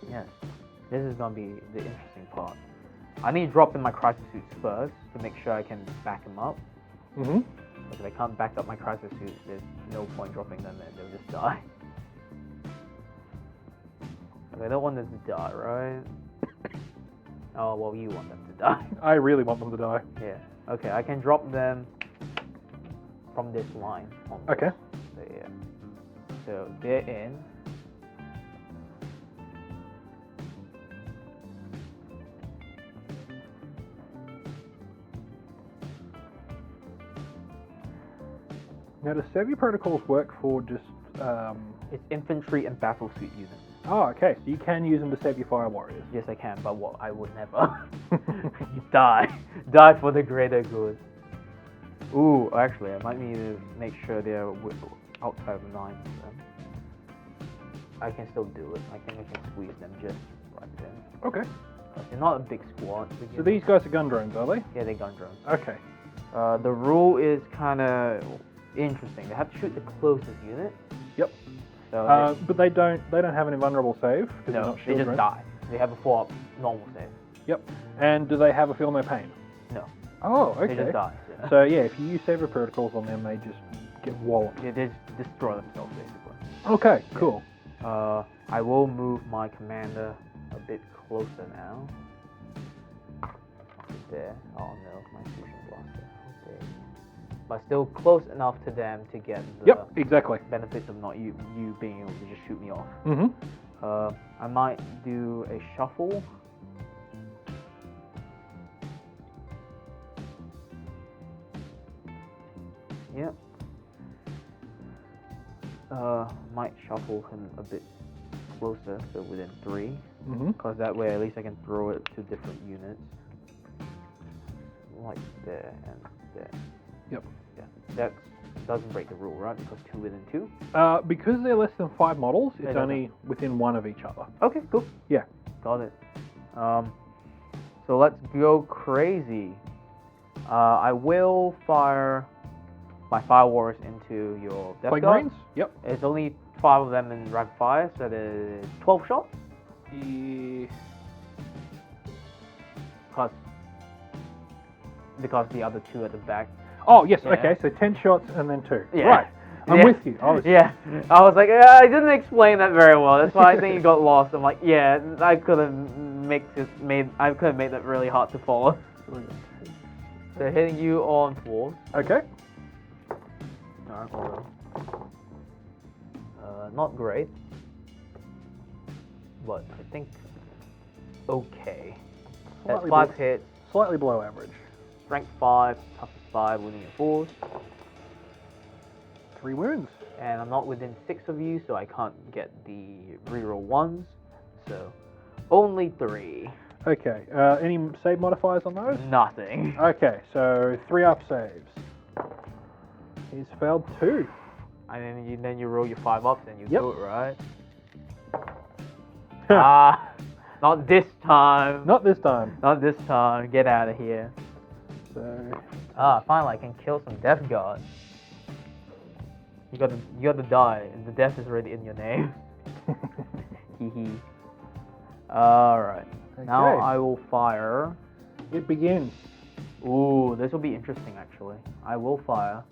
yes. This is gonna be the interesting part. I need to drop in my crisis suits first to make sure I can back them up. Mm-hmm. But if I can't back up my crisis suits, there's no point dropping them in, they'll just die. I don't want them to die, right? Oh, well, you want them to die. I really want them to die. Yeah. Okay, I can drop them from this line. Okay. So, yeah. So, they're in. Now, does Savvy Protocols work for just... It's infantry and battlesuit units. Oh, okay. So you can use them to save your fire warriors. Yes, I can, but I would never. Die. Die for the greater good. Ooh, actually, I might need to make sure they're outside of 9. So I can still do it. I think I can squeeze them just right there. Okay. They're not a big squad. So these guys are gun drones, are they? Yeah, they're gun drones. Okay. The rule is kind of interesting. They have to shoot the closest unit. Yep. So but they don't have an invulnerable save. 'Cause they're no, not they shield just ranged. die. They have a 4-up normal save. Yep. And do they have a feel no pain? No. Oh, okay. They just die. Yeah. So yeah, if you use saver protocols on them, they just get walloped. They just destroy themselves basically. Okay, cool. I will move my commander a bit closer now. There. Oh no, my fusion blaster. Okay. But still close enough to them to get the Yep, exactly. benefits of not you being able to just shoot me off. Mm-hmm. I might do a shuffle. Yep. Might shuffle him a bit closer, so within 3. Mm-hmm. Because that way at least I can throw it to different units. Like there and there. Yep. Yeah. That doesn't break the rule, right? Because 2 within 2? Because they're less than 5 models, It it's doesn't. only within 1 of each other. Okay, cool. Yeah. Got it. So let's go crazy. I will fire my Fire Warriors into your Death Plague Guard. Marines? Yep. It's only 5 of them in rapid fire, so there's 12 shots. Yeah. Because the other 2 at the back. Oh, yes, Yeah. okay, so 10 shots and then 2. Yeah. Right. I'm Yeah. with you. I was, Yeah, I was like, I didn't explain that very well. That's why I think you got lost. I'm like, yeah, I could have made that really hard to follow. So hitting you on 4. Okay. Alright, hold on. Not great, but I think okay. That's Slightly 5 below- hits, Slightly below average. strength 5, toughness 5, winning your 4s. 3 wounds. And I'm not within 6 of you, so I can't get the reroll 1s. So only 3. Okay, any save modifiers on those? Nothing. Okay, so 3 up saves. He's failed 2. And then you roll your 5 ups and you Yep. do it, right? Not this time. Not this time. Not this time. Get out of here. So, Finally I can kill some Death Guard. You gotta die, and the death is already in your name. Hee hee. Alright. Now Okay. I will fire. it begins. Ooh, this will be interesting actually. I will fire.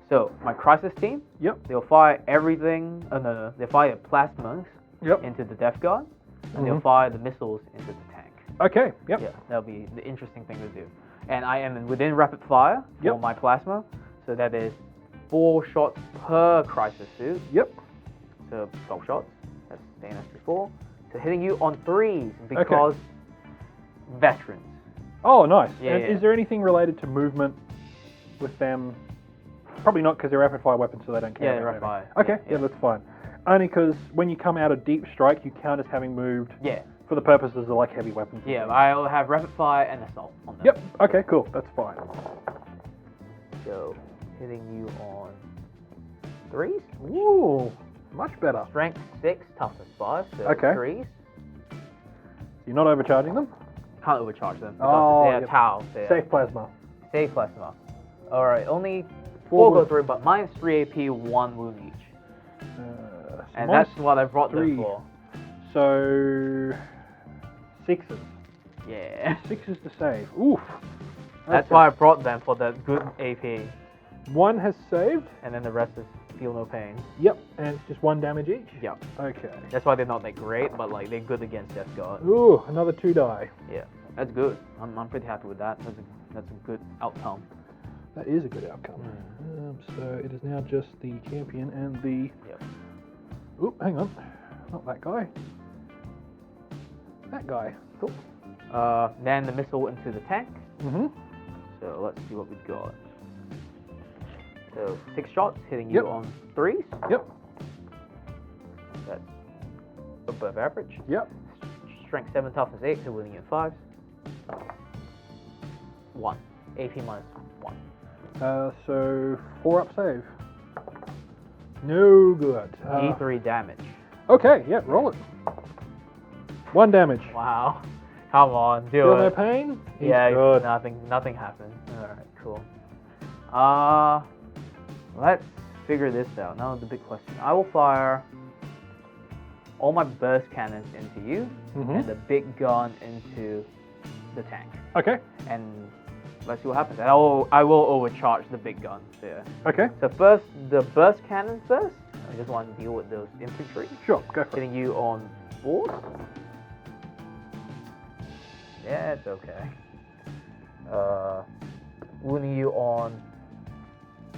So, my Crisis team, Yep. they'll fire everything. No. They'll fire plasmas Yep. into the Death Guard, and they'll Mhm. fire the missiles into the tank. Okay, yep. Yeah, that'll be the interesting thing to do. And I am within rapid fire for Yep. my plasma, so that is 4 shots per Crisis suit. Yep. So 12 shots. That's the same as before. So hitting you on 3s because veterans. Oh, nice. Yeah, and yeah. is there anything related to movement with them? Probably not, because they're rapid fire weapons, so they don't count. Yeah, they're right? rapid fire. Okay, Yeah. yeah, that's fine. Only because when you come out of deep strike, you count as having moved Yeah, for the purposes of like heavy weapons. and yeah. things. I'll have rapid fire and assault on them. Yep. Okay, cool. That's fine. So hitting you on 3s. Ooh, much better. Strength 6, toughness 5. So Okay. 3s. You're not overcharging them. Can't overcharge them because Oh, they're yep. towels. They're Safe plasma. safe plasma. Alright, only 4 Four go wounds. through, but minus 3 AP, 1 wound each. So And minus that's what I brought them 3. for. So 6s. Yeah. 6s to save. Oof. That's Okay. why I brought them, for the good AP. 1 has saved. And then the rest is feel no pain. Yep, and it's just 1 damage each. Yep. Okay. That's why they're not that great, but like they're good against Death Guard. Ooh, another 2 die. Yeah. That's good. I'm pretty happy with that. That's a good outcome. That is a good outcome. So it is now just the champion and the. Yep. Oop, hang on. Not that guy. That guy. Cool. Then the missile into the tank. Mm-hmm. So let's see what we've got. So 6 shots hitting Yep. you on 3s. Yep. That's above average. Yep. Strength 7, toughness 8, so winning at 5s. 1. AP minus 1. So 4 up save. No good. E3 damage. Okay, yeah, roll it. 1 damage. Wow. Come on, do Feel no it. pain? He's Yeah, good. nothing happened. Alright, cool. Let's figure this out. Now the big question. I will fire all my burst cannons into you, and the big gun into the tank. Okay. And let's see what happens. And I will overcharge the big gun. So, yeah. Okay. So first, the burst cannons first. I just want to deal with those infantry. Sure, go for it. Hitting you on 4. Yeah, it's okay. Wounding you on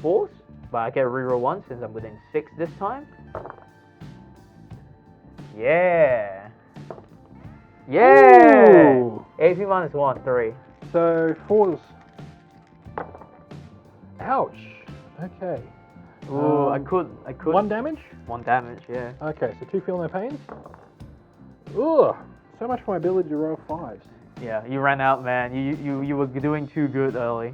4, but I get a reroll 1 since I'm within 6 this time. Yeah. Yeah. Ooh. AP minus 1, 3. So 4s. Ouch. Okay. Ooh, I could. 1 damage? 1 damage, yeah. Okay, so 2 feel no pains. Ugh. So much for my ability to roll 5s. Yeah, you ran out, man. You were doing too good early.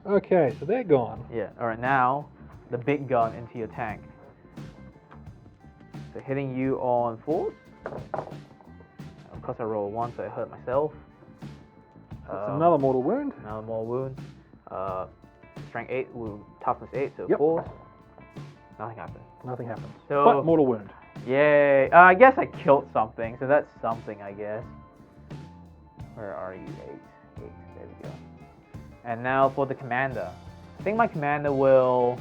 Okay, so they're gone. Yeah. All right, now the big gun into your tank. So hitting you on 4. Of course, I roll 1, so I hurt myself. That's another mortal wound. Another more wound. Strength 8, toughness 8, so Yep. 4. Nothing happened. Nothing happens. So- But mortal wound. Yay! I guess I killed something, so that's something, I guess. Where are you? 8. There we go. And now for the commander. I think my commander will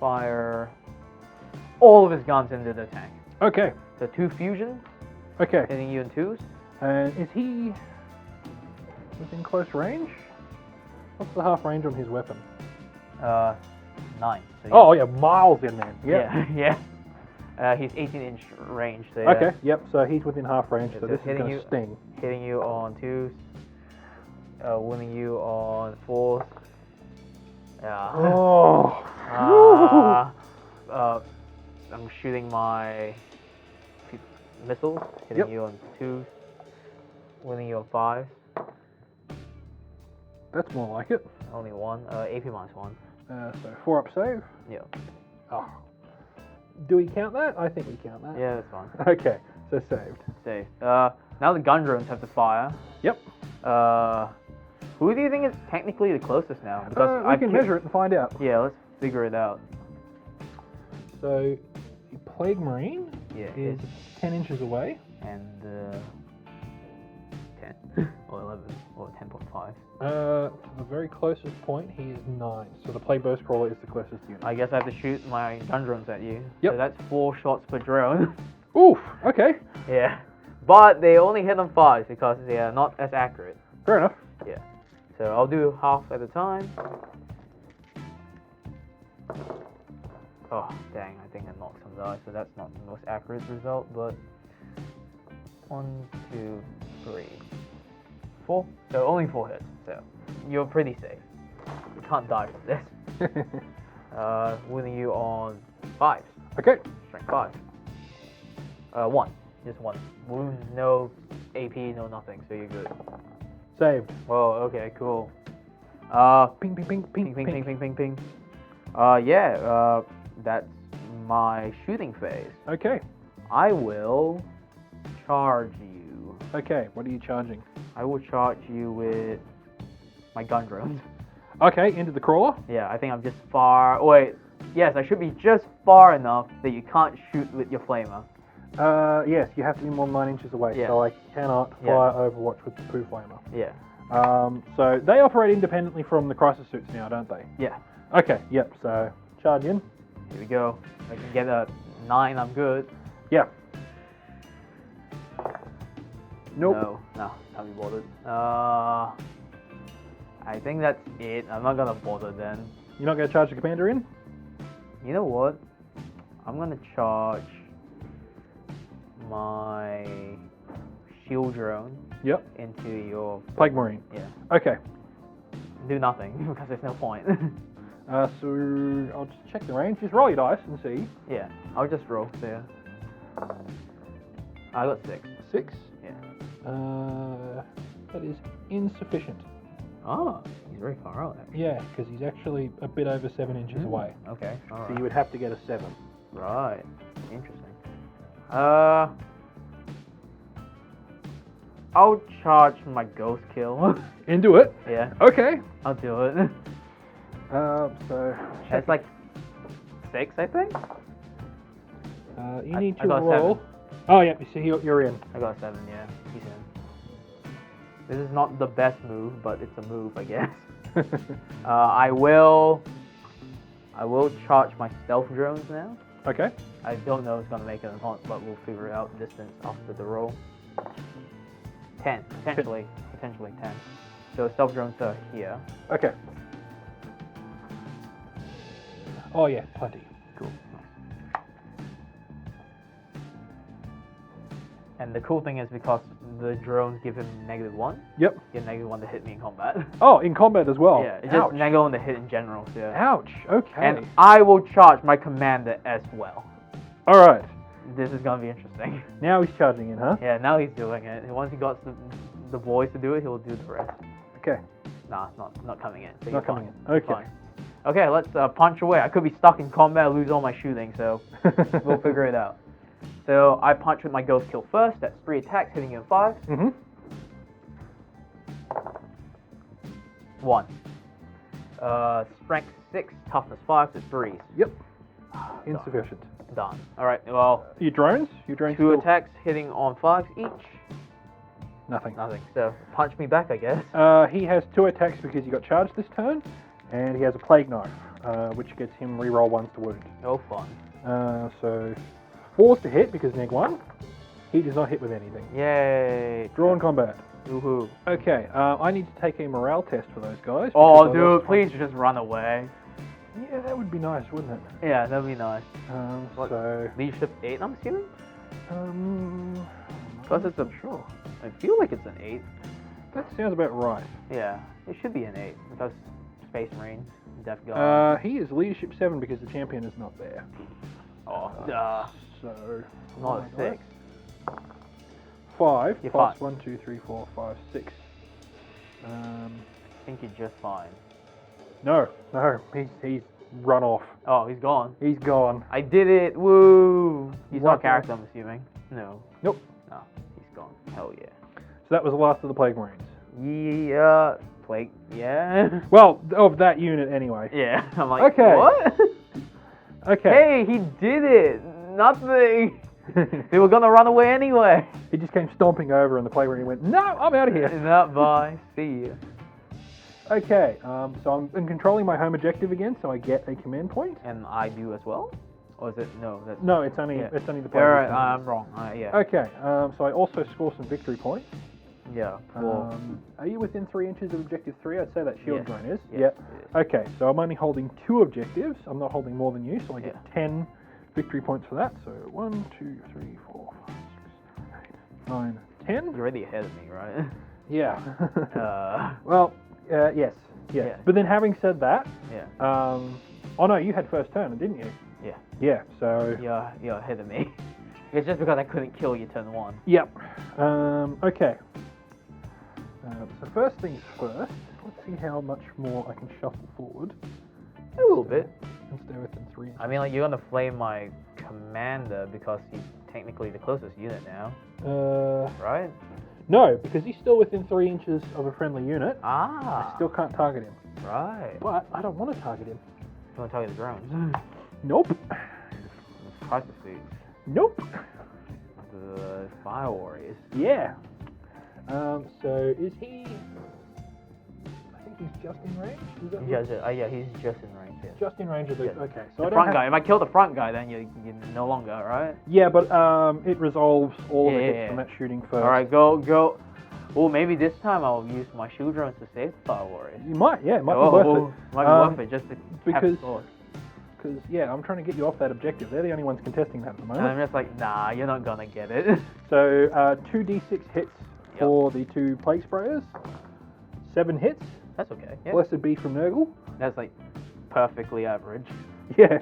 fire all of his guns into the tank. Okay. So 2 fusions, Okay. hitting you in 2s. And is he within close range? What's the half range on his weapon? 9. So Oh, yeah, miles in there. Yep. yeah. He's 18-inch range. So yeah. Okay, yep, so he's within half range, Yeah, so so this is hitting going you- to sting. Hitting you on 2s. Wounding you on 4s. Yeah. Oh. I'm shooting my missiles, hitting you on 2s, winning you on 5s. That's more like it. Only 1, AP minus 1. So 4 up save. Yeah. Oh. Do we count that? I think we count that. Yeah, that's fine. Okay, so saved. Safe. Now the gun drones have to fire. Yep. Who do you think is technically the closest now? We can measure it and find out. Yeah, let's figure it out. So, the Plague Marine Yeah. is 10 inches away. And 10 or 11 or 10.5. To the very closest point, he is 9. So the Plague Burst Crawler is the closest unit. I guess I have to shoot my gun drones at you. Yep. So that's 4 shots per drone. Oof, okay. Yeah. But they only hit on 5s because they are not as accurate. Fair enough. Yeah. So I'll do half at a time. Oh, dang, I think I knocked some dice, so that's not the most accurate result, but 1, 2, 3, 4. So only 4 hits, so you're pretty safe. You can't die from this. Winning you on 5s. Okay. Strength 5. 1. Just 1. Wound, no AP, no nothing, so you're good. Saved. Whoa, okay, cool. Ping, ping, ping, ping, Ping, ping, ping, ping, ping. That's my shooting phase. Okay. I will charge you. Okay, what are you charging? I will charge you with my gun drones. Okay, into the crawler. Yeah, I think I'm just far. Wait, yes, I should be just far enough that you can't shoot with your flamer. Yes, you have to be more than 9 inches away, Yeah. so I cannot fire Overwatch with the poo flamer. Yeah. So they operate independently from the crisis suits now, don't they? Yeah. Okay, yep, so charge in. Here we go. If I can get a 9, I'm good. Yeah. Nope. No, can't be bothered. I think that's it. I'm not gonna bother then. You're not going to charge the commander in? You know what? I'm gonna charge my shield drone Yep. into your Plague Marine. yeah. Okay. Do nothing because there's no point. So I'll just check the range. Just roll your dice and see. Yeah, I'll just roll there. I got 6. 6. Yeah. That is insufficient. Oh, he's very far out. Actually. Yeah, because he's actually a bit over 7 inches away. Okay. So Alright. you would have to get a 7. Right. Interesting. I'll charge my ghost kill. Into it. Yeah, Okay. I'll do it. So It's like 6, I think. You need I to got roll. 7. Oh yeah, you see, you're in. I got a 7, yeah. He's in. This is not the best move, but it's a move, I guess. I will charge my stealth drones now. Okay. I don't know if it's gonna make it or not, but we'll figure it out distance after the roll. 10, potentially 10. So stealth drones are here. Okay. Oh yeah, plenty. Cool. And the cool thing is because the drones give him -1. Yep. You get -1 to hit me in combat. Oh, in combat as well. Yeah, it's just -1 to hit in general. So. Ouch. Okay. And I will charge my commander as well. All right. This is gonna be interesting. Now he's charging in, huh? Yeah, now he's doing it. Once he got the boys to do it, he'll do the rest. Okay. Nah, it's not coming in. So Not coming fine. in. Okay. Fine. Okay, let's punch away. I could be stuck in combat, lose all my shooting, so we'll figure it out. So I punch with my ghost kill first. That's 3 attacks, hitting you in 5. Mm-hmm. 1. Strength 6, toughness 5, so 3s. Yep. Insufficient. Done. All right. Well, Your drones? Your drones 2 still... attacks, hitting on 5s each. Nothing. Nothing. So punch me back, I guess. He has 2 attacks because he got charged this turn, and he has a plague knife, which gets him reroll 1s to wound. No fun. So 4s to hit because -1. He does not hit with anything. Yay. Drawn combat. Woohoo. Okay, I need to take a morale test for those guys. Oh, because I dude, lost please just run away. Yeah, that would be nice, wouldn't it? Yeah, that'd be nice. So, Leadership 8, I'm assuming? Because it's a... Sure. I feel like it's an 8. That sounds about right. Yeah, it should be an 8. Because Space Marines, Death Guard. He is leadership 7 because the champion is not there. So, Not a 6. 5 You're plus fine. 1, 2, 3, 4, 5, 6. I think you're just fine. No, he's run off. Oh, he's gone. He's gone. I did it! Woo! He's What not a character, I'm assuming. No. Nope. No, he's gone. Hell yeah. So that was the last of the Plague Marines. Yeah. Plague. Yeah. Well, of that unit anyway. Yeah. I'm like, Okay. what? Okay. Hey, he did it! Nothing! They were gonna run away anyway! He just came stomping over and the Plague Marine went, no, I'm out of here. Not bye. See you. Okay, so I'm controlling my home objective again, so I get a command point. And I do as well? Or is it? No, that's... No, it's only Yeah. the Plague Alright, Marine. I'm wrong. Yeah. Okay, so I also score some victory points. Yeah. Cool. Are you within 3 inches of objective 3? I'd say that shield Yes. drone is. Yes, Yep. it is. Okay, so I'm only holding 2 objectives. I'm not holding more than you, so I get 10 victory points for that. So 1, 2, 3, 4, 5, 6, 7, 8, 9, 10. You're already ahead of me, right? Yeah. Well, yes. Yes. Yeah. But then having said that, yeah. oh no, you had first turn, didn't you? Yeah. Yeah, so... You're ahead of me. It's just because I couldn't kill you turn 1. Yep. Okay. So first things first, let's see how much more I can shuffle forward. A little bit. And stay within 3 inches. I mean, like, you're gonna flame my commander because he's technically the closest unit now, right? No, because he's still within 3 inches of a friendly unit. Ah. I still can't target him. Right. But I don't want to target him. You wanna target the drones? Nope. Crisis suits. Nope. The Fire Warriors. Yeah. So is he... I think he's just in range? Is that right? Yeah, he's just in range. Yeah. Just in range of the... Yeah. Okay. So The I don't front have... guy. If I kill the front guy, then you're no longer, right? Yeah, but it resolves all of the hits Yeah. from that shooting first. All right, go. Well, maybe this time I'll use my shield drones to save the Fire Warriors. You might, yeah, it might be worth it. Might be worth it just to have because- the sword. Because, yeah, I'm trying to get you off that objective. They're the only ones contesting that at the And moment. I'm just like, nah, you're not gonna get it. So, 2d6 hits for the 2 plague sprayers. 7 hits. That's okay. Yeah. Blessed be from Nurgle. That's like perfectly average. Yeah.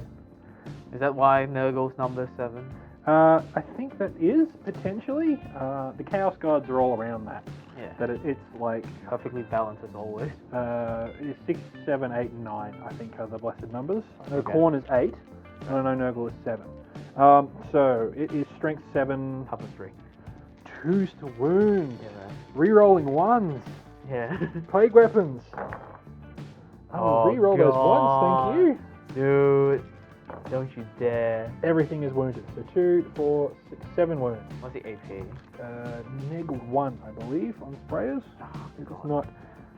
Is that why Nurgle's number 7? I think that is, potentially. The Chaos Guards are all around that. Yeah. That it's like... Perfectly balanced as always. 6, 7, 8, and 9, I think, are the blessed numbers. I know Okay. Khorne is 8, and I know Nurgle is 7. So, it is strength 7, Toughness 3. 2s to wound. Yeah, man. Rerolling 1s. Yeah. Plague weapons. Oh, Reroll those God. ones, thank you. Dude. Don't you dare. Everything is wounded. So 2, 4, 6, 7 wounds. What's the AP? Neg 1, I believe, on sprayers. Oh,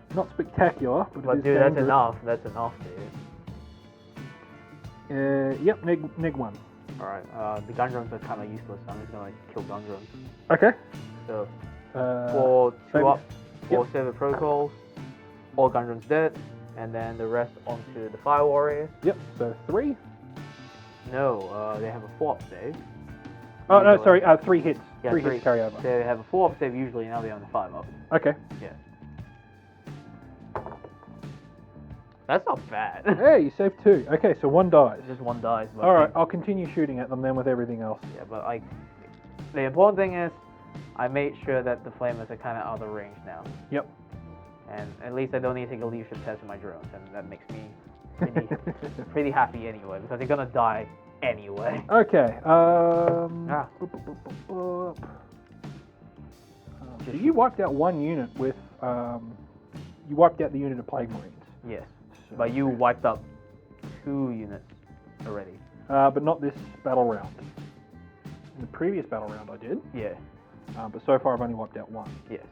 It's not spectacular, but it is dude, that's dangerous. enough. That's enough, dude. Yep, neg 1. Alright, the gun drones are kind of useless, so I'm just gonna kill gun drones. Okay. So, So 2 up, 4 yep. server protocols, all gun drones dead, and then the rest onto the fire warriors. Yep, so 3. No, they have a 4-up save. Oh, no, Usually. sorry, 3 hits. Yeah, 3 hits carry over. They have a 4-up save usually, now they're on the 5-up. Okay. Yeah. That's not bad. Hey, you saved 2. Okay, so 1 dies. Just 1 dies. But Alright, I'll continue shooting at them then with everything else. Yeah, but the important thing is, I made sure that the flamers are kind of out of range now. Yep. And at least I don't need to take a leadership test with my drones, and that makes me pretty happy anyway, because they're gonna die anyway. Okay, Ah. So you wiped out 1 unit with, you wiped out the unit of Plague Marines. Yes, So- but you wiped up 2 units already. But not this battle round. In the previous battle round I did, Yeah, but so far I've only wiped out 1. yes.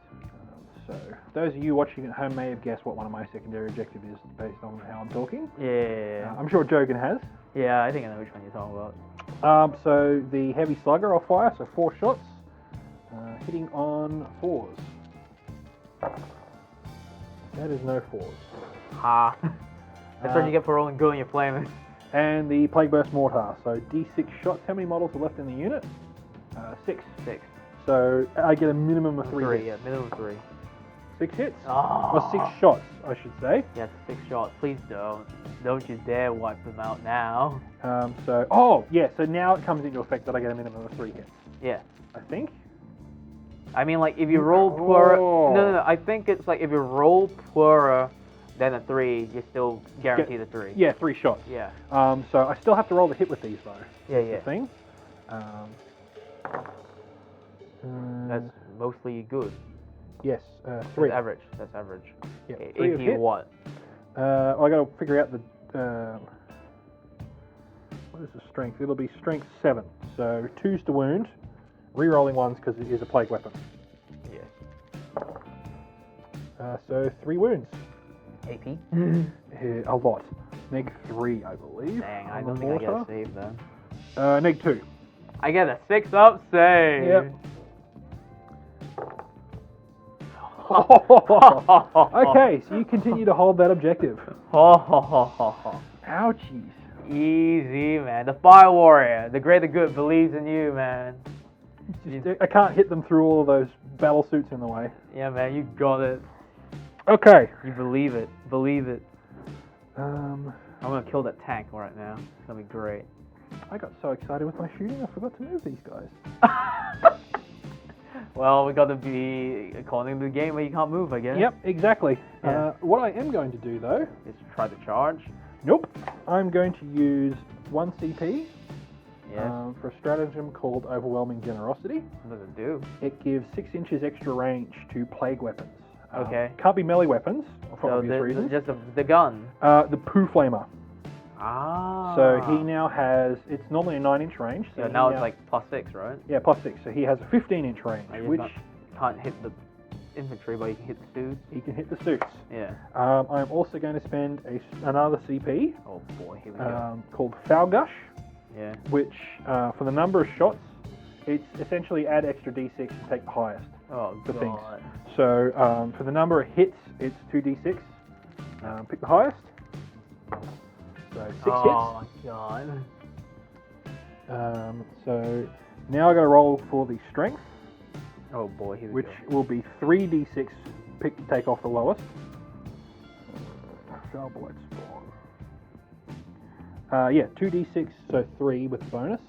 So those of you watching at home may have guessed what one of my secondary objectives is based on how I'm talking. Yeah, I'm sure Jogan has. yeah, I think I know which one you're talking about. So the heavy slugger I'll fire, so 4 shots, hitting on 4s. That is no 4s. Ha! That's what you get for rolling good on your flamers. And the Plague Burst Mortar, so D6 shots. How many models are left in the unit? 6. 6. So I get a minimum of 3 3, hits. yeah, minimum of 3. 6 hits? Oh. Or 6 shots, I should say. Yeah, 6 shots. Please don't. Don't you dare wipe them out now. So now it comes into effect that I get a minimum of 3 hits. Yeah. I think. I mean, like, if you roll poorer... Oh. No. I think it's like, if you roll poorer than a 3, you're still guaranteed a 3. Yeah, 3 shots. Yeah. So I still have to roll the hit with these though. Yeah, That's yeah. the thing. That's mostly good. Yes, 3. That's average. That's average. Yeah, Okay, 3 of AP hit. what? I got to figure out the. What is the strength? It'll be strength 7. So 2s to wound, re-rolling 1s because it is a plague weapon. Yes. So 3 wounds. AP? A lot. Neg 3, I believe. Dang, I on don't the think I get a mortar. save then. Neg 2. I get a 6-up save! Yep. Okay, so you continue to hold that objective. Ouchies. Easy, man. The Fire Warrior, the greater good, believes in you, man. I can't hit them through all of those battle suits in the way. Yeah, man, you got it. Okay. You believe it. Believe it. Um, I'm gonna kill that tank right now. It's gonna be great. I got so excited with my shooting, I forgot to move these guys. Well, we gotta be according to the game where you can't move, I guess. Yep, exactly. Yeah. What I am going to do, though... Is try to charge. Nope. I'm going to use 1 CP Yes. for a stratagem called Overwhelming Generosity. What does it do? It gives 6 inches extra range to plague weapons. Okay. Can't be melee weapons, for So obvious reasons. just the gun. The Poo Flamer. Ah. So he now has... It's normally a 9-inch range. So Yeah, he now it's like +6, right? Yeah, +6. So he has a 15-inch range, I just which can't hit the infantry, but you can hit the dudes. he can hit the suits. Yeah. I'm also going to spend another CP Oh boy, here we go. called Foul Gush, Yeah. which for the number of shots, it's essentially add extra D6 and take the highest Oh for god. things. So for the number of hits, it's 2D6. Pick the highest. So 6 Oh my god. hits. So now I got to roll for the strength, Oh boy, here we which go. will be 3D6. Take off the lowest. Shall Blight Spawn. Yeah, 2D6, so 3 with bonus.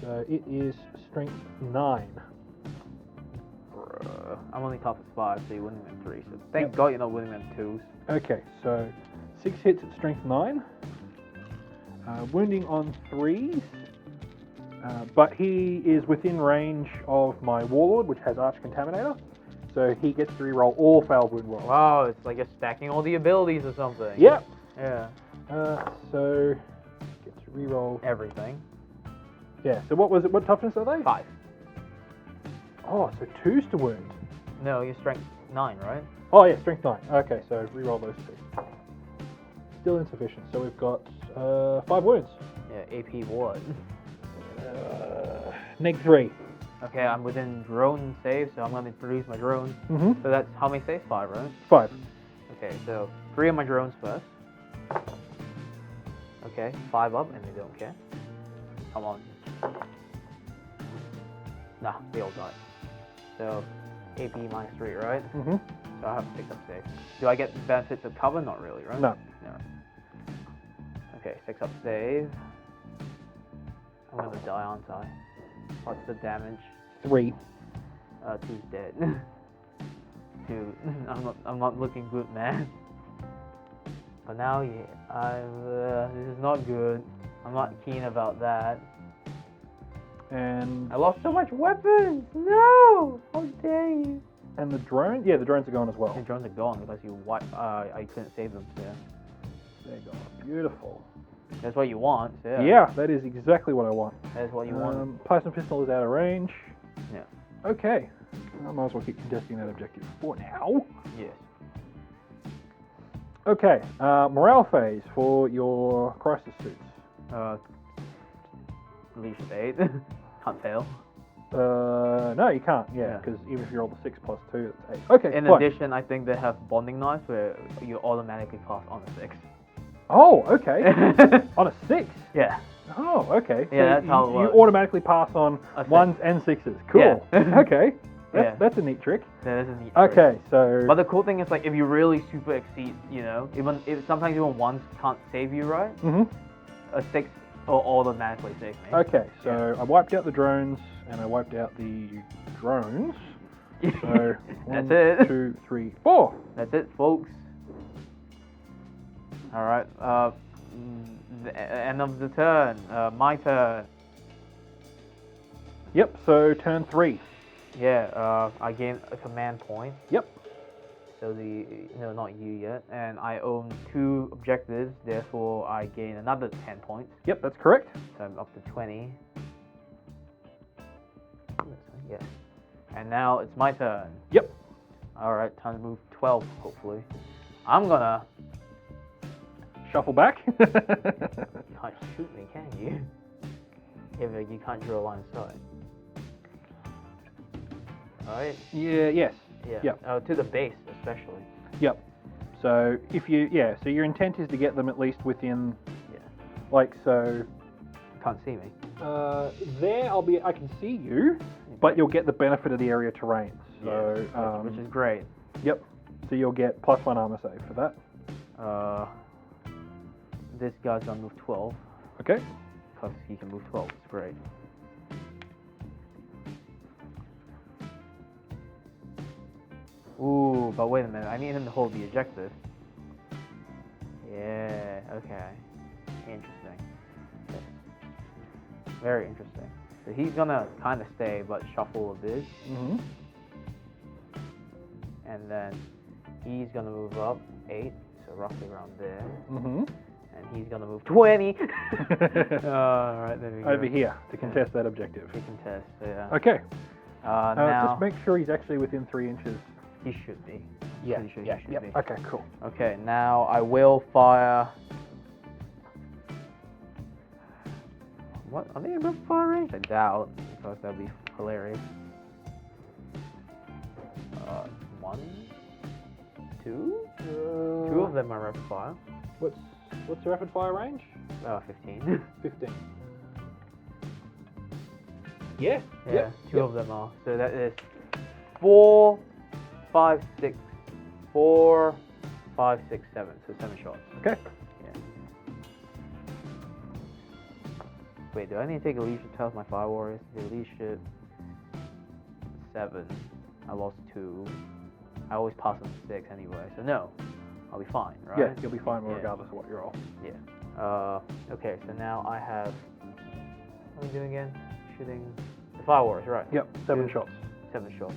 So it is strength 9. I'm only top of 5, so you're winning at 3. So thank Yep. God you're not winning at 2s. Okay, so 6 hits at strength 9. Wounding on 3s. But he is within range of my Warlord, which has Arch Contaminator. So he gets to reroll all failed wound rolls. Wow, it's like you're stacking all the abilities or something. Yep. Yeah. So get to reroll. Everything. Yeah. So what was it? What toughness are they? 5. Oh, so 2's to wound. No, your strength 9, right? Oh yeah, strength 9. Okay, so reroll those 2. Still insufficient. So we've got 5 wounds. Yeah, AP what? -3. Okay, I'm within drone save, so I'm going to produce my drones. Mm-hmm. So that's how many saves? 5, right? 5. Okay, so 3 of my drones first. Okay, 5 up, and they don't care. Come on. Nah, they all died. So AP -3, right? Mm-hmm. So I have 6 up save. Do I get benefits of cover? Not really, right? No. No. Okay, 6 up save. I'm gonna die, aren't I? What's the damage? 3. 2's dead. 2. I'm not looking good, man. But now, yeah, this is not good. I'm not keen about that. And I lost so much weapons. No! How dare you? and the drone? Yeah, the drones are gone as The well. drones are gone because I couldn't save them. So yeah. They're gone. Beautiful. That's what you want. So yeah. Yeah, that is exactly what I want. That's what you want. Python pistol is out of range. Yeah. Okay. I might as well keep contesting that objective for now. Yes. Okay. Morale phase for your crisis suits. Leash of 8. Can't fail. No, you can't. Yeah, Yeah. because even if you roll the 6 plus 2, it's 8. Okay. In fine. addition, I think they have bonding knives where you automatically pass on a 6. Oh, okay. On a 6. Yeah. Oh, okay. Yeah, that's you, how it you works. automatically pass on A 6. 1s and 6s. Cool. Yeah. Okay. Yeah. That's a neat trick. That is a neat trick. Okay, so But the cool thing is, like, if you really super exceed, you know, sometimes even 1s can't save you, right? hmm A 6 will automatically save me. Okay, so I wiped out the drones and I wiped out the drones. So That's 1, it. 2, 3, 4. That's it, folks. All right. The end of the turn. My turn. Yep. So turn 3. Yeah. I gain a command point. Yep. So no, not you yet. And I own 2 objectives. Therefore, I gain another 10 points. Yep, that's correct. So I'm up to 20. Yes. And now it's my turn. Yep. All right. Time to move 12. Hopefully. I'm gonna. Shuffle back. You can't shoot me, can you? If you can't draw a line of sight. Alright? Yeah. Yes. Yeah. Yep. To the base, especially. Yep. So if you so your intent is to get them at least within. Yeah. Like so. Can't see me. There I can see you, but you'll get the benefit of the area terrain. So yeah, which is great. Yep. So you'll get +1 armor save for that. This guy's gonna move 12. Okay. Because he can move 12. It's great. Ooh, but wait a minute. I need him to hold the objective. Yeah, okay. Interesting. Very interesting. So he's gonna kind of stay, but shuffle a bit. Mm-hmm. And then he's gonna move up 8, so roughly around there. Mm-hmm. And he's gonna move 20. Alright, there we go. Over here to contest that objective. He contest, yeah. Okay. Now Just make sure he's actually within 3 inches. he should be. Yeah. Pretty sure he should be. Okay, cool. Okay, now I will fire. What? Are they above fire range? I doubt, because that'd be hilarious. 1, 2? 2 of them are rapid fire. What's the rapid fire range? 15. 15. Yeah. Yeah, Yep. 2 of them are. So that is 4, 5, 6, 4, 5, 6, 7. So 7 shots. Okay. Yeah. Wait, do I need to take a leadership test my fire warriors? The leadership 7. I lost 2. I always pass on 6 anyway, so no. I'll be fine, right? Yeah, you'll be fine Yeah. regardless of what you roll. Yeah. Okay, so now I have. What are we doing again? Shooting the fire warriors, right? Yep, 7 Two. shots. 7 shots.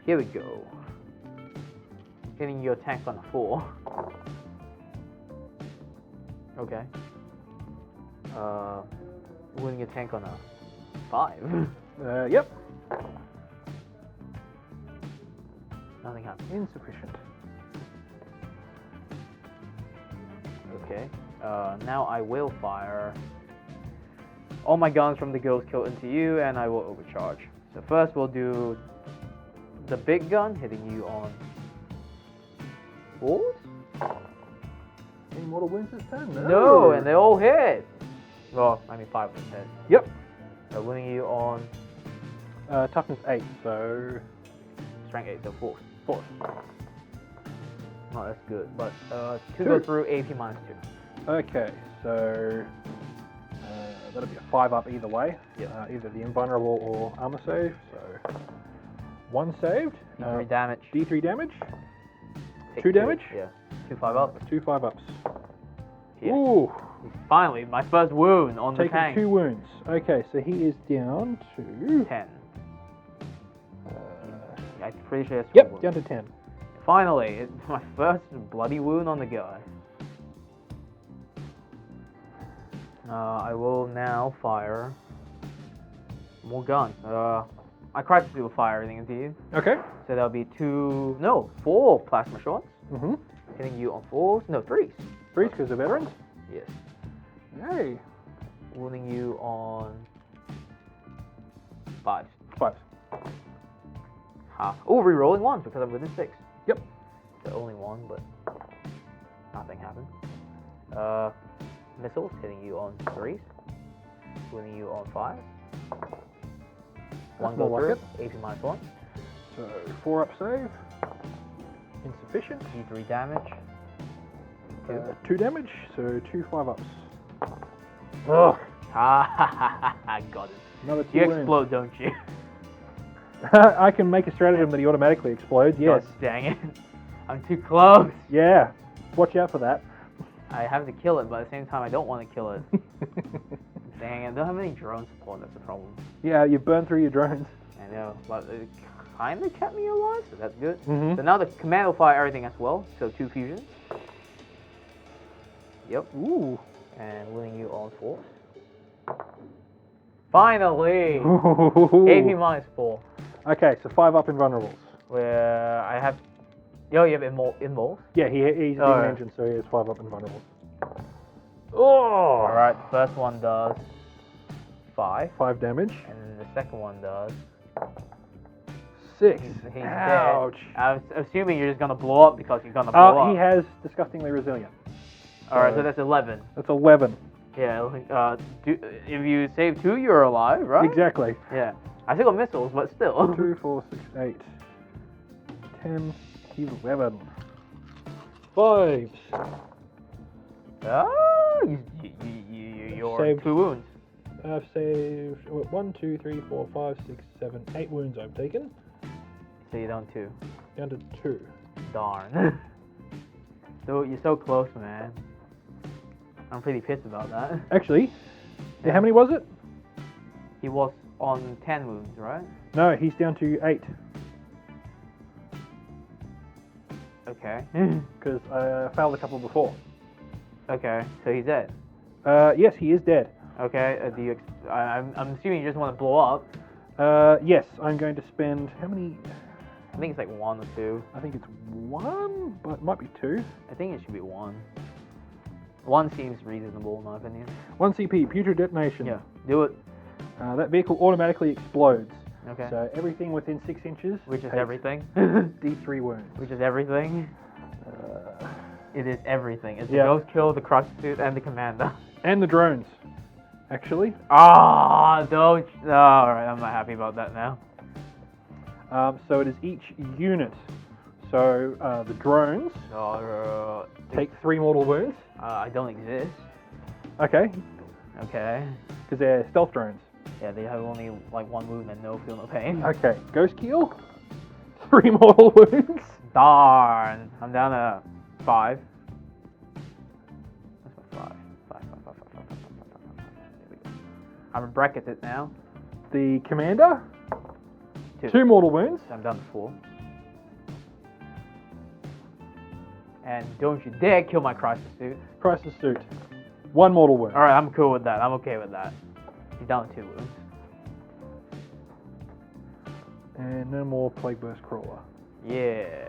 Here we go. Hitting your tank on a 4. Okay. Winning a tank on a 5. Yep. Nothing happens. Insufficient. Okay. Now I will fire all my guns from the ghost kill into you, and I will overcharge. So first we'll do the big gun hitting you on 4s? Any mortal wounds this turn? No, and they all hit. Well, I mean 5 of them hit. Yep. So winning you on Toughness 8, so strength 8, so 4. 4. Oh, that's good. But 2 Two. go through AP minus 2. Okay, so that'll be a 5 up either way. Yeah. Either the invulnerable or armor save. So 1 saved. D3 damage. D3 damage. Take 2 damage. Yeah. 2 5 up. 2 5 ups. Yeah. Ooh. Finally, my first wound on the Taking tank. 2 wounds. Okay, so he is down to 10. I'm pretty sure it's Yep, wound. down to 10. Finally, it's my first bloody wound on the guy. I will now fire more guns. I crisis will fire everything into you. Okay. So that'll be 4 plasma shots. Mm-hmm. Hitting you on 4s. No, 3s. 3 because they're veterans. Yes. Yay. Wounding you on 5s. 5. Ha. Oh, re-rolling 1s because I'm within 6. Yep. So only 1, but nothing happened. Missiles hitting you on 3s. Wounding you on 5s. 1 go more through. like AP minus 1. So 4 up save. Insufficient. D3 damage. 2 damage, so 2 5 ups. Ugh. I got it. Another 2 You wounds. explode, don't you? I can make a stratagem that he automatically explodes, yes. God dang it. I'm too close. Yeah. Watch out for that. I have to kill it, but at the same time, I don't want to kill it. Dang it. I don't have any drone support, that's the problem. Yeah, you burn through your drones. I know, but it kind of kept me alive, so that's good. Mm-hmm. So now the command will fire everything as well, so 2 fusions. Yep. Ooh. And winning you on 4. Finally! AP minus 4. Okay, so 5 up invulnerables. Where I have... Yo, you have invols? Yeah, he's Oh, an yeah. engine, so he has 5 up invulnerables. Oh! Alright, the first one does 5. 5 damage. And then the second one does... 6. He's Ouch. dead. I was assuming you're just gonna blow up because you're gonna blow up. He has disgustingly resilient. Alright, so that's 11. That's 11. Yeah, if you save 2, you're alive, right? Exactly. Yeah. I still got missiles, but still. 2, 4, 6, 8, 10, 11. 5s. You're Saved. 2 wounds. I've saved 1, 2, 3, 4, 5, 6, 7, 8 wounds I've taken. So you're down 2. Down to 2. Darn. So you're so close, man. I'm pretty pissed about that. Actually, Yeah. how many was it? He was on 10 wounds, right? No, he's down to 8. Okay. Because I failed a couple before. Okay, so he's dead. Yes, he is dead. Okay, I'm assuming you just want to blow up. Yes, I'm going to spend... How many... I think it's like 1 or 2. I think it's 1, but it might be 2. I think it should be 1. 1 seems reasonable in my opinion. 1 CP, putrid detonation. Yeah, do it. That vehicle automatically explodes. Okay. So everything within 6 inches... Which is takes everything. D3 wounds. Which is everything. Uh, It is everything. It's Yeah. the ghost kill, the crux suit, and the commander. and the drones, actually. Ah, don't. Alright, I'm not happy about that now. So it is each unit. So the drones take 3 mortal wounds. I don't exist. Okay, Okay. because they're stealth drones. Yeah, they have only like 1 wound and no feel no pain. Okay, ghost kill, 3 mortal wounds. Darn. I'm down to 5. That's my 5. 5. There we go. I'm bracketed now. The commander, 2. 2 mortal wounds. I'm down to 4. And don't you dare kill my crisis suit. Crisis suit, 1 mortal wound. Alright, I'm cool with that. I'm okay with that. He's down to 2 wounds. And no more Plague Burst Crawler. Yeah.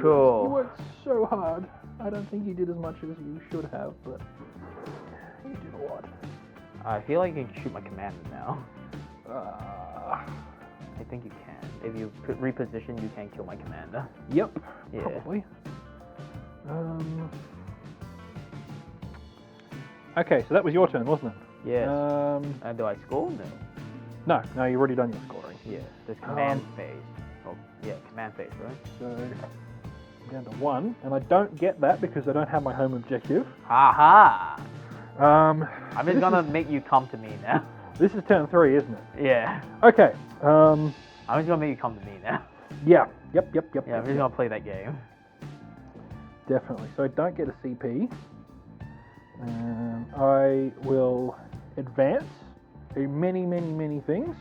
Cool. You worked so hard. I don't think you did as much as you should have, but you did a lot. I feel like you can shoot my commander now. I think you can. If you reposition, you can kill my commander. Yep. Yeah. Probably. Okay, so that was your turn, wasn't it? Yes. And do I score? No. No, you've already done your scoring. Yeah. This command phase. Oh, yeah, command phase, right? So I'm down to 1, and I don't get that because I don't have my home objective. Haha. I'm just gonna is- make you come to me now. This is turn 3, isn't it? Yeah. Okay. I'm just gonna make you come to me now. Yeah. Yep. Yeah, I'm just gonna play that game. Definitely. So I don't get a CP. I will advance, do many things.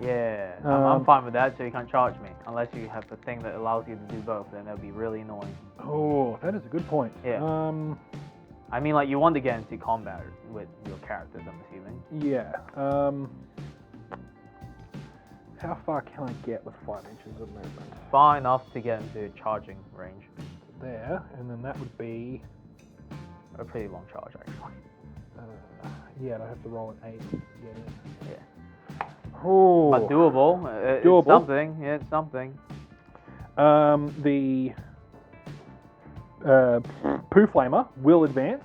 Yeah, I'm fine with that, so you can't charge me. Unless you have the thing that allows you to do both, then that would be really annoying. Oh, that is a good point. Yeah. I mean, like, you want to get into combat with your characters, I'm assuming. Yeah. How far can I get with 5 inches of movement? Far enough to get into charging range. There, and then that would be... A pretty long charge, actually. Yeah, I have to roll an 8 to get in. Yeah. Oh. But doable. Doable. It's something. Yeah, it's something. The Poo Flamer will advance.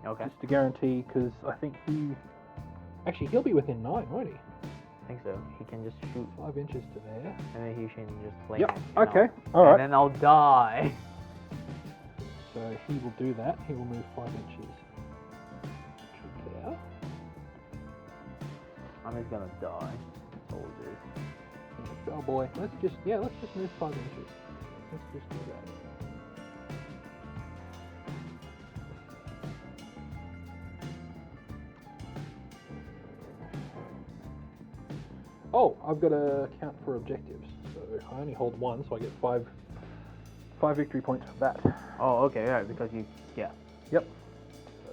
Okay. Just to guarantee, because I think he'll be within 9, won't he? I think so. He can just shoot 5 inches to there. and then he can just flame Yep. it, you know? Okay. All right. And then I'll die. So he will do that. He will move 5 inches to there. I'm just gonna die. That's all it is. Oh boy. Let's just move 5 inches. Let's just do that. Oh, I've got to count for objectives. So I only hold 1, so I get 5 victory points for that. Oh, okay, right, because you, yeah. Yep. So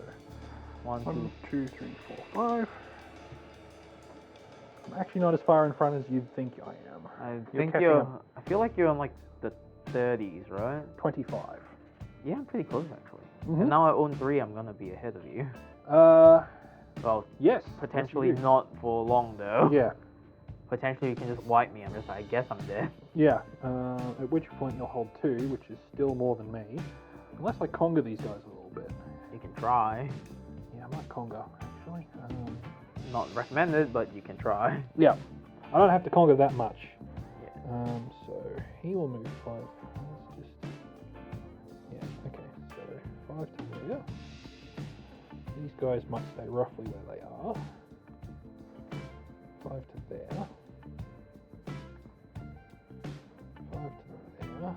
1, 1, 2, 3, 4, 5. I'm actually not as far in front as you'd think I am. I You're think catching you're. up. I feel like you're in like the 30s, right? 25. Yeah, I'm pretty close actually. Mhm. And now I own 3. I'm gonna be ahead of you. Well, Yes. potentially yes, you do. not for long though. Yeah. Potentially you can just wipe me. I guess I'm dead. Yeah. At which point you'll hold 2, which is still more than me. Unless I conga these guys a little bit. You can try. Yeah, I might conga, actually. Not recommended, but you can try. Yeah. I don't have to conga that much. Yeah. So he will move 5. Let's just... Yeah, okay. So 5 to there. These guys might stay roughly where they are. 5 to there. 5 to there.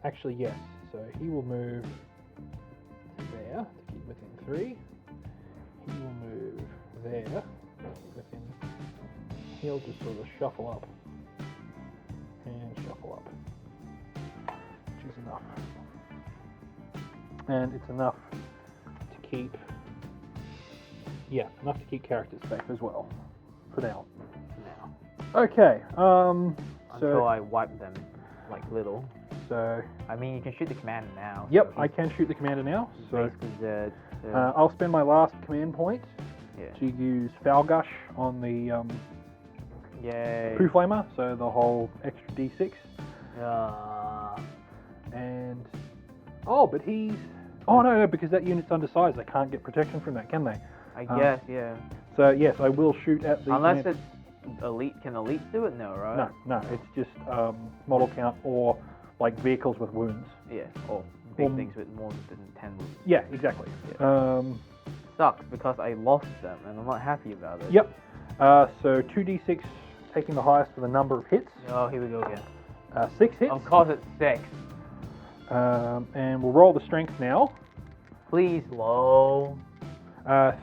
Actually, yes. So he will move to there to keep within 3. He will move there to keep within. He'll just sort of shuffle up and shuffle up, which is enough. And it's enough to keep. Yeah, enough to keep characters safe as well. For now. Now. Okay. Until So I wipe them like little. so I mean, you can shoot the commander now. yep, so I can shoot the commander now. he's So basically dead. So, I'll spend my last command point yeah. to use Foul Gush on the Yay. Poo Flamer, so the whole extra D6. Uh, And but he's no, because that unit's undersized. They can't get protection from that, can they? I guess, yeah. So yes, I will shoot at the. Unless unit. it's elite. Can elites do it? No, right? No, it's just model count or like vehicles with wounds. Yeah, or big things with more than 10 wounds. Yeah, exactly. Yeah. Sucks because I lost them and I'm not happy about it. Yep. So 2d6, taking the highest for the number of hits. Oh, here we go again. 6 hits. Of course it's 6. And we'll roll the strength now. Please low.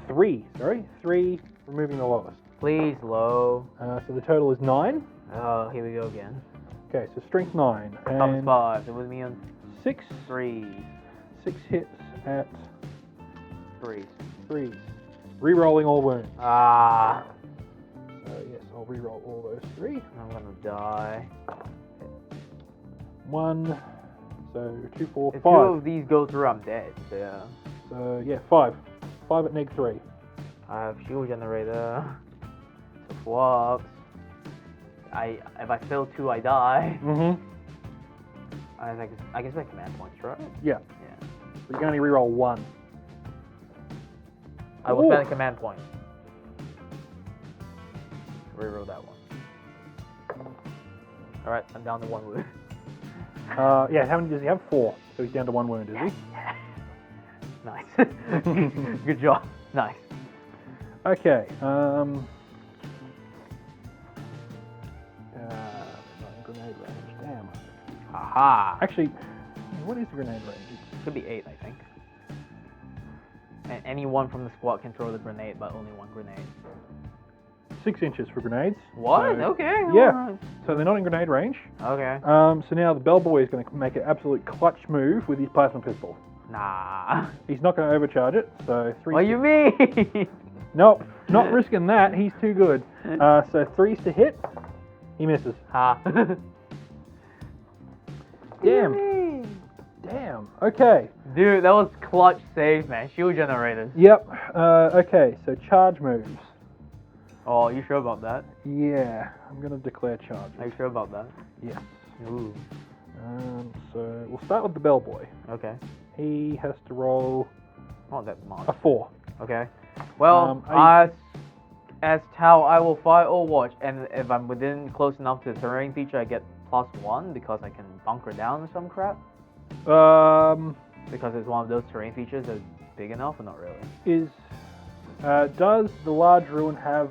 3. Sorry, 3. Removing the lowest. Please low. So the total is 9. Oh, here we go again. Okay, so strength 9 Comes and 5. So with me on 6. 3. 6 hits at 3s. 3s. Rerolling all wounds. Ah. So yes, I'll reroll all those 3. I'm gonna die. 1, so 2, 4, If 5. 2 of these go through, I'm dead. So yeah. So yeah, 5. 5 at neg 3. I have shield generator. So swaps. If I fail 2, I die. Mm-hmm. I guess my command points, right? Yeah. Yeah. So you can only reroll 1. I will Ooh. spend a command point. Reroll that one. Alright, I'm down to 1 wound. Yeah, how many does he have? 4. So he's down to 1 wound, is he? Yeah. Nice. Good job. Nice. Okay. Not in grenade range. Damn. Haha. Actually, what is the grenade range? It could be 8, I think. And anyone from the squad can throw the grenade, but only 1 grenade. 6 inches for grenades. What? So, Okay. Yeah. Alright. So they're not in grenade range. Okay. So now the bellboy is going to make an absolute clutch move with his plasma pistol. Nah. He's not going to overcharge it. So 3. What do you mean? Nope, not risking that. He's too good. So 3s to hit. He misses. Ha. Damn. Damn. Okay. Dude, that was clutch save, man. Shield generators. Yep. Okay. So charge moves. Oh, you sure about that? Yeah, I'm gonna declare charge. Are you sure about that? Yes. Ooh. So we'll start with the bellboy. Okay. He has to roll Not that much. a 4. Okay. Well, as Tao, I will fight Overwatch, and if I'm within close enough to the terrain feature, I get +1 because I can bunker down or some crap. Because it's one of those terrain features that's big enough, or not really? Does the large ruin have?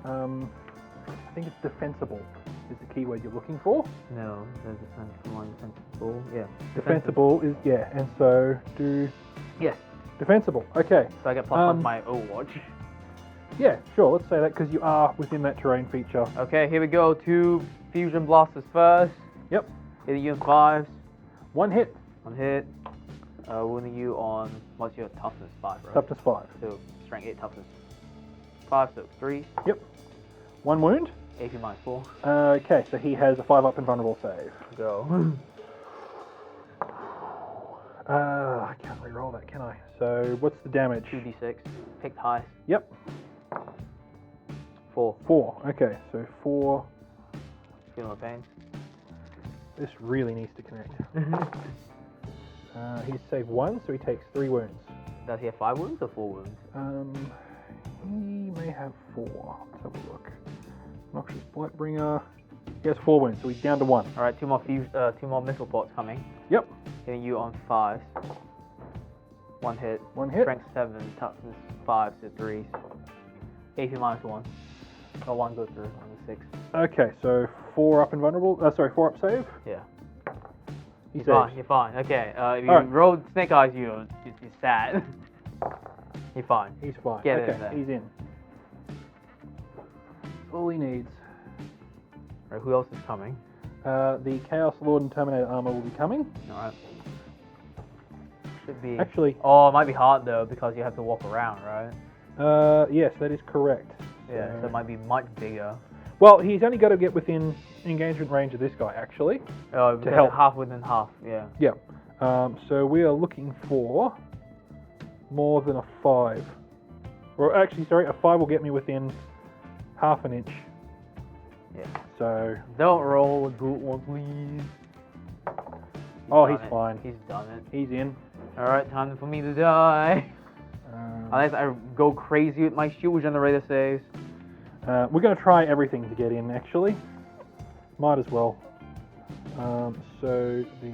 I think it's defensible. Is the keyword you're looking for? No, there's defensible. Yeah. Defensible is and so do. Yes. Defensible. Okay. So I get +1 my Overwatch. Yeah, sure. Let's say that because you are within that terrain feature. Okay, here we go. 2 fusion blasters first. Yep. Hitting you in 5s. 1 hit. 1 hit. Wounding you on what's your toughness 5, right? Toughness 5. So strength 8, toughness 5, so 3. Yep. 1 wound. AP -4. Okay, so he has a 5 up and vulnerable save. Go. I can't re-roll that, can I? So what's the damage? 2d6. Picked highest. Yep. 4. 4. Okay, so 4. Feel no pain. This really needs to connect. He's saved 1, so he takes 3 wounds. Does he have 5 wounds or 4 wounds? He may have 4. Let's have a look. Noxious Blightbringer. He has 4 wounds, so he's down to 1. Alright, 2 more missile pods coming. Yep. Hitting you on 5s. 1 hit. 1 hit. Strength 7, toughness 5, so 3s. AP -1. Got 1 go through on the 6. Okay, so 4 up and vulnerable. 4 up save. Yeah. He's You're fine. Okay, if you Alright. roll Snake Eyes, you're sad. You're fine. He's fine. Get okay, in there. he's in. All he needs. Alright, who else is coming? The Chaos Lord and Terminator armor will be coming. Alright. Should be. Actually, Oh, it might be hard though because you have to walk around, right? yes, that is correct. Yeah, so it might be much bigger. Well, he's only got to get within engagement range of this guy, actually. Oh, To help. half within half, yeah. Yeah. So we are looking for more than a 5. Or actually, sorry, a 5 will get me within half an inch. Yeah. So. Don't roll a good one, please. Oh, done he's it. fine. He's done it. He's in. Alright, time for me to die. Unless I go crazy with my shield generator saves. We're going to try everything to get in, actually. Might as well. So the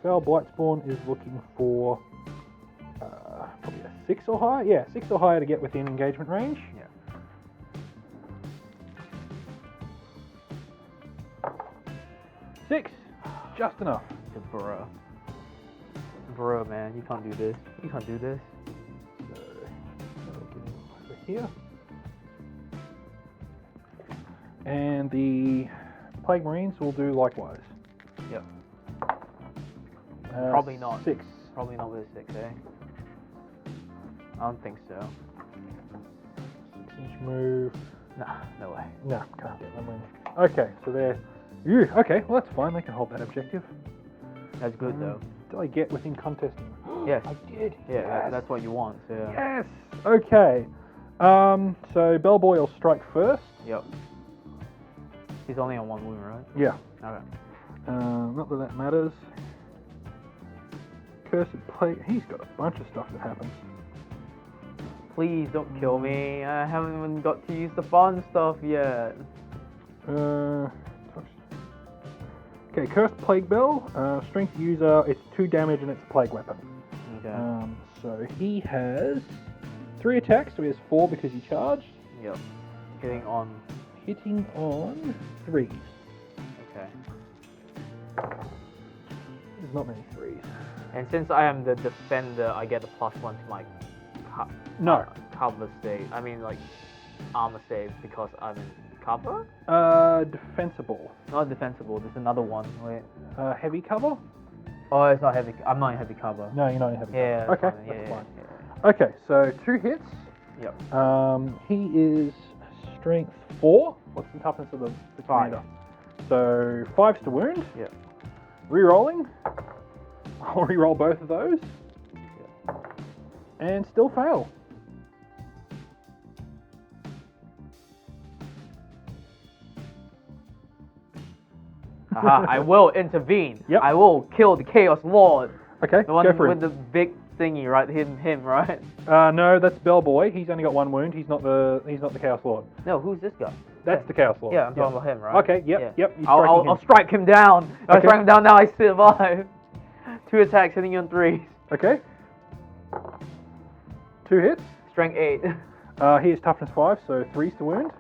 Foul Blightspawn is looking for probably a 6 or higher. Yeah, 6 or higher to get within engagement range. Yeah. 6, just enough. Bro, man, you can't do this. You can't do this. So, over here. And the Plague Marines will do likewise. Yep. Probably not. 6. Probably not with a 6, eh? I don't think so. 6-inch move. Nah, no way. No, can't get them in. Okay, so they're... Ew, okay, well that's fine, they can hold that objective. That's good though. Did I get within contesting? Yes. I did. Yeah, Yes. that's what you want. So. Yes. Okay. So Bellboy will strike first. Yep. He's only on 1 wound, right? Yeah. Okay. Not that that matters. Cursed Plate. He's got a bunch of stuff that happens. Please don't kill me. I haven't even got to use the fun stuff yet. Okay, Cursed Plague Bell. Strength user. It's 2 damage and it's a plague weapon. Okay. So he has 3 attacks. So he has 4 because he charged. Yep. Hitting on. Hitting on 3s. Okay. There's not many 3s. And since I am the defender, I get a +1 to my No. cover save. I mean, like armor save because I'm in cover. Defensible. Not defensible. There's another one. Wait. Heavy cover? Oh, it's not heavy. I'm not in heavy cover. No, you're not in heavy Yeah. cover. Okay, fine. that's Yeah, fine. yeah. Okay, so 2 hits. Yep. He is strength 4. What's the toughness of the 5. commander? So 5's to wound. Yep. Rerolling. I'll reroll both of those. Yep. And still fail. Haha, I will intervene. Yep. I will kill the Chaos Lord. Okay, The one go for with it. the big thingy, right? Him, right? No, that's Bellboy. He's only got 1 wound. He's not the Chaos Lord. No, who's this guy? That's the Chaos Lord. Yeah, I'm talking about him, right? Okay, yep, Yeah. yep. You're I'll striking strike him down. I Okay. strike him down now. I survive. 2 attacks hitting you on 3s. him. Okay. 2 hits. Strength 8. He is toughness 5, so 3's to wound.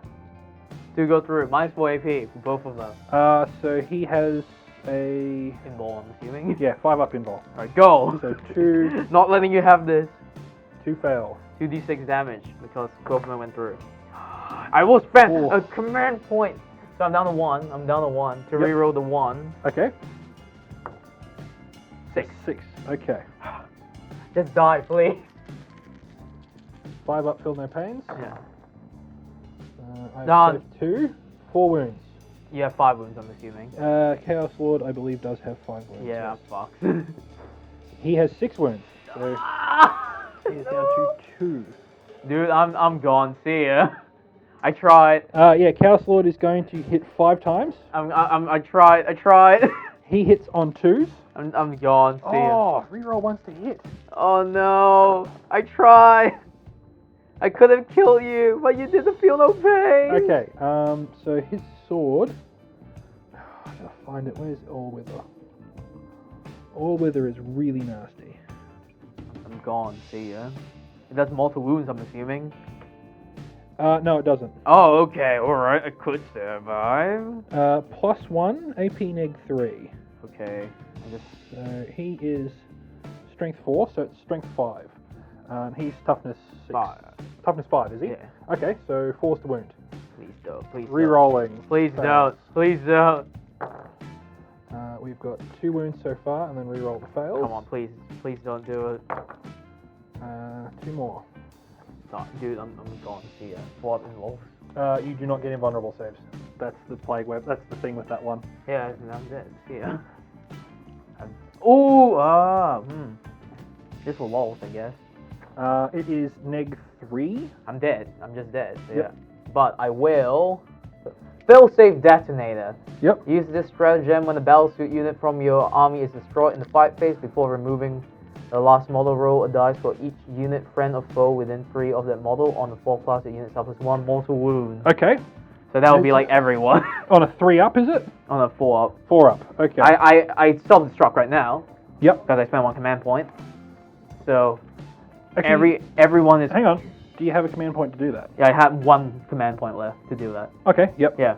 2 go through. -4 AP for both of them. So he has a Invul, I'm assuming. 5 up invul. Alright, go. So 2 Not letting you have this. 2 fail. 2d6 damage because both of them went through. I will spend Ooh. a command point. So I'm down to 1. I'm down to 1 to Yep. reroll the 1. Okay. 6. 6. Okay. Just die, please. 5 up, feel no pains. Yeah. I Done. have 2. 4 wounds. You have 5 wounds, I'm assuming. Chaos Lord, I believe, does have 5 wounds. Yeah, I'm yes. fucked. He has 6 wounds. So he is down to 2. Dude, I'm gone. See ya. I tried. Chaos Lord is going to hit 5 times. I tried. He hits on 2s. I'm gone. See ya. Oh, reroll once to hit. Oh no. I tried. I could have killed you, but you didn't feel no pain. Okay, so his sword. I gotta find it. Where's All-Wither? All-Wither is really nasty. I'm gone. See ya. It does mortal wounds, I'm assuming. No, it doesn't. Oh, okay. Alright. I could survive. +1, AP neg 3. Okay. I just... So he is strength 4, so it's strength 5. He's toughness 6. 5. Toughness 5, is he? Yeah. Okay, so 4's to wound. Please don't. Please don't. Rerolling. Please fails. don't. Please don't. We've got 2 wounds so far, and then reroll the fails. Come on, please. Please don't do it. 2 more. No, dude, I'm gone. See ya. What involves? You do not get invulnerable saves. That's the plague web. That's the thing with that one. Yeah, I'm dead. See ya. Ooh, This will lols, I guess. It is neg 3. I'm dead. I'm just dead. So Yep. yeah. But I will. Fail-safe detonator. Yep. Use this stratagem when the battlesuit unit from your army is destroyed in the fight phase before removing the last model. Roll a dice for each unit, friend or foe, within 3 of that model. On the 4th class, the unit suffers 1 mortal wound. Okay. So that would be like everyone. On a 3 up, is it? On a 4 up. 4 up. Okay. I self-destruct right now. Yep. Because I spent 1 command point. So Actually, everyone is... hang on. Do you have a command point to do that? Yeah, I have 1 command point left to do that. Okay. Yep. Yeah.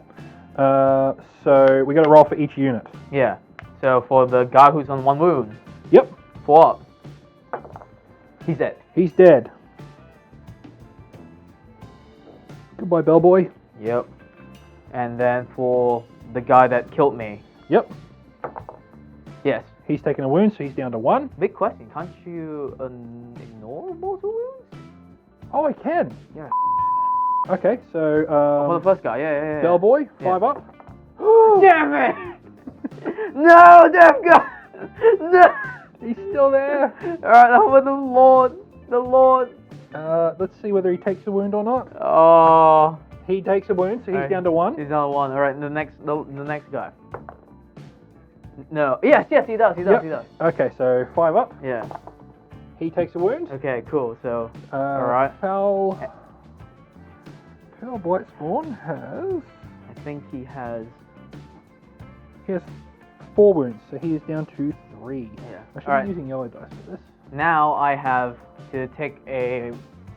So we got to roll for each unit. Yeah. So for the guy who's on 1 wound, Yep. 4 up. He's dead. He's dead. Goodbye, Bellboy. Yep. And then for the guy that killed me, Yep. yes, He's taken a wound, so he's down to 1. Big question, can't you ignore mortal wounds? Oh, I can. Yeah. Okay, so For the first guy, yeah. Bellboy, Yeah. 5 up. Damn it! No, Death Guy! No! He's still there. Alright, I'm with the Lord. The Lord. Let's see whether he takes a wound or not. Oh. He takes a wound, so he's Alright. down to 1. He's down to 1. Alright, the next guy. No. Yes, he does. He does. Okay, so 5 up. Yeah. He takes a wound. Okay, cool. So, alright. Foul Blight Spawn has... I think he has 4 wounds, so he is down to 3. Yeah. I should Alright. be using yellow dice for this. Now I have to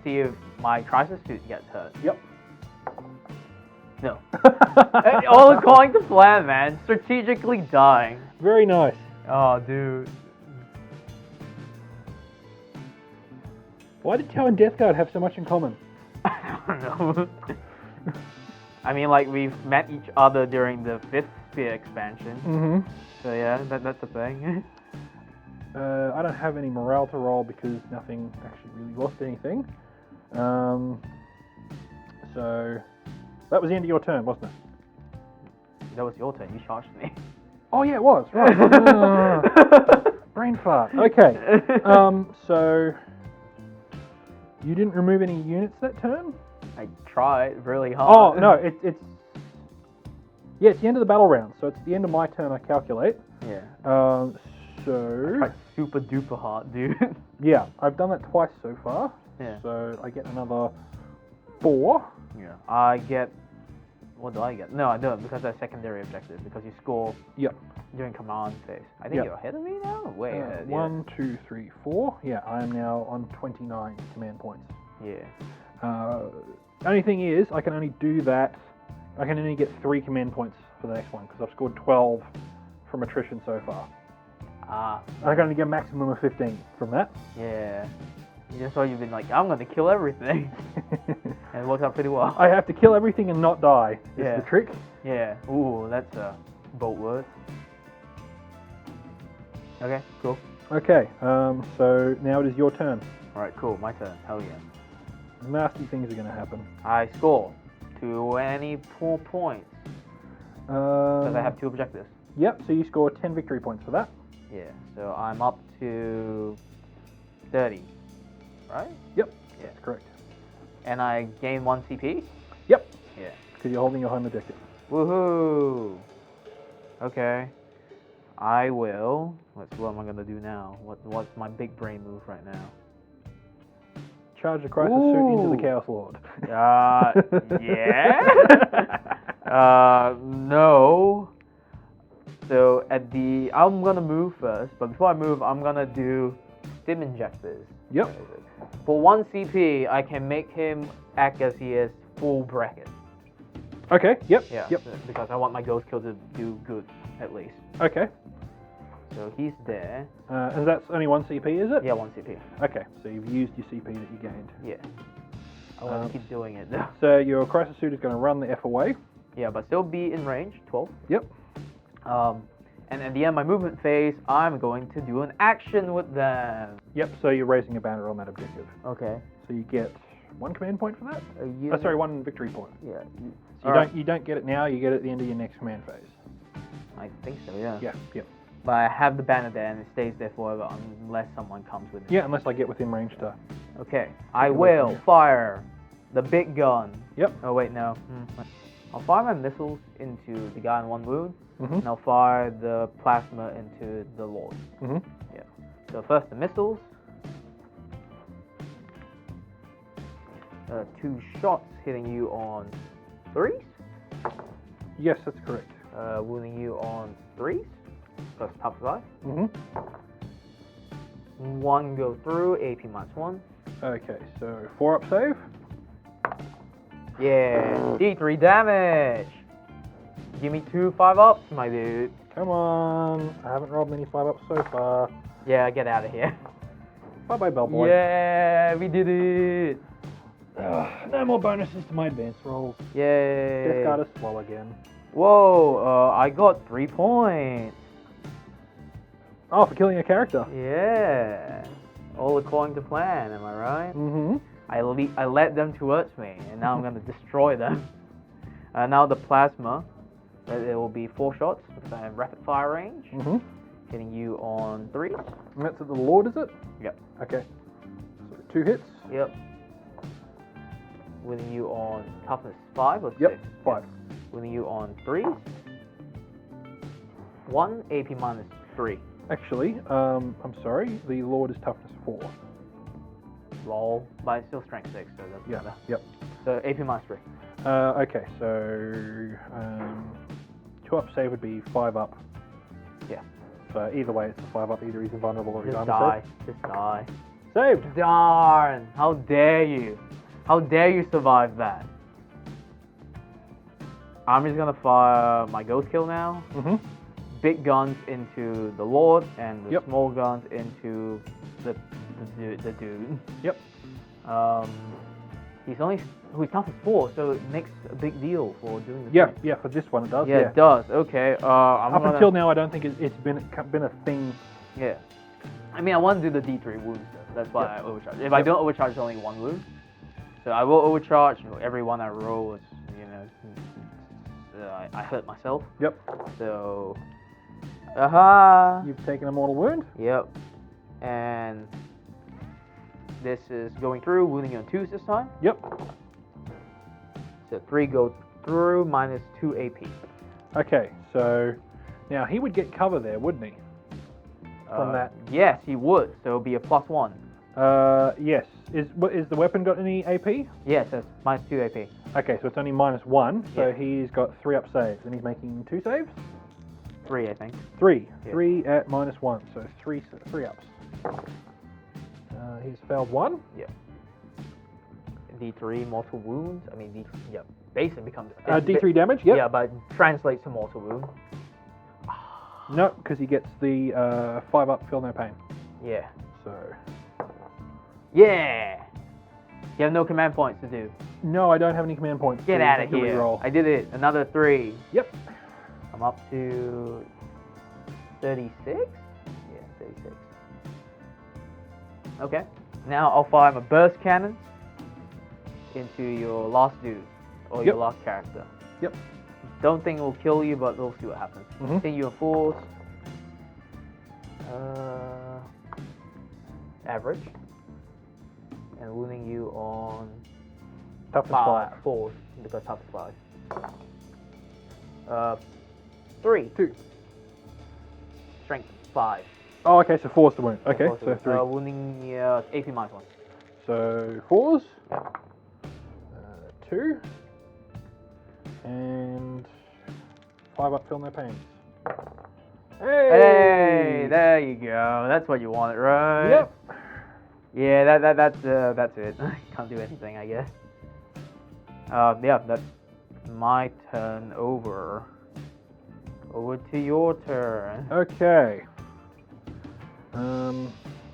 see if my crisis suit gets hurt. Yep. No. All according to plan, man. Strategically dying. Very nice. Oh, dude. Why did Tau and Death Guard have so much in common? I don't know. I mean, like, we've met each other during the 5th Sphere expansion. Mm-hmm. So yeah, that's the thing. I don't have any morale to roll because nothing actually really lost anything. So that was the end of your turn, wasn't it? That was your turn. You charged me. Oh yeah, it was. Right. Brain fart. Okay. So you didn't remove any units that turn? I tried really Oh hard. no, it's yeah, it's the end of the battle round, so it's the end of my turn. I calculate. Yeah. So I tried super duper hard, dude. yeah, I've done that twice so far. Yeah. So I get another 4. Yeah. I get. What do I get? No, I don't, because that's secondary objective. Because you score. Yep. During command phase. I think Yep. you're ahead of me now. Way ahead. 1, 2, 3, 4. Yeah, I am now on 29 command points. Yeah. Only thing is, I can only do that. I can only get 3 command points for the next one because I've scored 12 from attrition so far. Ah. I can only get a maximum of 15 from that. Yeah. That's why you've been like, I'm gonna kill everything. And it works out pretty well. I have to kill everything and not die. Is Yeah. the trick. Yeah. Ooh, that's a bold word. Okay, cool. Okay, so now it is your turn. Alright, cool. My turn. Hell yeah. Nasty things are going to happen. I score 24 points. Because I have 2 objectives. Yep, so you score 10 victory points for that. Yeah, so I'm up to 30. Right? Yep, Yeah. that's correct. And I gain 1 CP? Yep, Yeah. because you're holding your home objective. Woohoo! Okay. I will. What am I gonna do now? What's my big brain move right now? Charge the crisis suit into the Ooh. Chaos Lord. Yeah? No. So I'm gonna move first, but before I move, I'm gonna do stim injectors. Yep. For 1 CP, I can make him act as he is full bracket. Okay, yep, Yeah. yep. Because I want my ghost kill to do good, at least. Okay, So he's there. and that's only 1 CP, is it? Yeah, 1 CP. Okay, so you've used your CP that you gained. Yeah. I want to keep doing it though. So your crisis suit is going to run the F away. Yeah, but still be in range, 12. Yep. And at the end of my movement phase, I'm going to do an action with them. Yep, so you're raising a banner on that objective. Okay. So you get 1 command point for that? You, Oh, sorry, 1 victory point. Yeah. So you don't get it now, you get it at the end of your next command phase. I think so, yeah. Yeah, yep. But I have the banner there and it stays there forever unless someone comes with it. Yeah, unless I get within range to... Okay. I Take it away from will you. fire the big gun. Yep. Oh, wait, no. I'll fire my missiles into the guy in 1 wound. Mm-hmm. And I'll fire the plasma into the Lord. Mm-hmm. Yeah. So first the missiles. 2 shots hitting you on 3s. Yes, that's correct. Wounding you on 3s. First top 5. Mm-hmm. 1 go through, AP -1. Okay, so 4 up save. Yeah, D3 damage. Give me 2 5-ups, my dude. Come on. I haven't rolled many 5-ups so far. Yeah, get out of here. Bye-bye, Bellboy. Yeah, we did it. No more bonuses to my advanced rolls. Yay. Death Guard is slow again. Whoa, I got 3 points. Oh, for killing a character. Yeah. All according to plan, am I right? Mm-hmm. I led them towards me, and now I'm going to destroy them. Now the plasma, it will be 4 shots with a rapid fire range, hitting you on 3. And that's at the Lord, is it? Yep. Okay. So 2 hits. Yep. Winning you on toughness 5 or 6? Yep, 5. Yep. Winning you on 3. 1 AP minus 3. Actually, I'm sorry, the Lord is toughness 4. Lol, but it's still strength 6, so that's better. Yep. So AP minus 3. Okay, so 2 up save would be 5 up. Yeah. So either way, it's a 5 up. Either he's invulnerable or he's Just armor die. Just die. saved. Saved. Darn! How dare you? How dare you survive that? I'm just gonna fire my ghost kill now. Big guns into the Lord and the small guns into the dude. Yep. He's toughness 4, so it makes a big deal for doing the thing. Yeah, for this one it does. Yeah, it does. Okay. Up until now, I don't think it's been a thing. Yeah. I mean, I want to do the D3 wounds. That's why I overcharge. If I don't overcharge, it's only 1 wound. So I will overcharge. Every one I roll is, I hurt myself. Yep. So, aha. You've taken a mortal wound. Yep. And this is going through, wounding you on 2s this time. Yep. So 3 go through, minus 2 AP. Okay, so now he would get cover there, wouldn't he? From that. Yes, he would. So it'll be a +1. Yes. Is the weapon got any AP? Yes, that's minus 2 AP. Okay, so it's only -1. So Yeah. he's got 3 up saves, and he's making 2 saves. 3, I think. 3. Yeah. 3 at -1, so 3 ups. He's failed 1. Yeah. D3 mortal wounds. I mean, basically becomes D3 damage. Yep. Yeah, but translates to mortal wound. No, because he gets the 5 up, feel no pain. Yeah. So. Yeah. You have no command points to do. No, I don't have any command points. Get out of here. Reroll. I did it. Another 3. Yep. I'm up to 36? Yeah, 36. Okay. Now I'll fire my burst cannon into your last dude, or your last character. Yep. Don't think it will kill you, but we'll see what happens. Hitting you on 4s. Average. And wounding you on Toughness 5. 4s, because toughness 5. 3. 2. Strength 5. Oh, okay, so 4's the wound. Okay, so 3. Wounding AP minus 1. So 4s. 2. And 5 up, feel no pain. Hey, there you go. That's what you wanted, right? Yep. Yeah, that's it. Can't do anything, I guess. Yeah, that's my turn over. Over to your turn. Okay.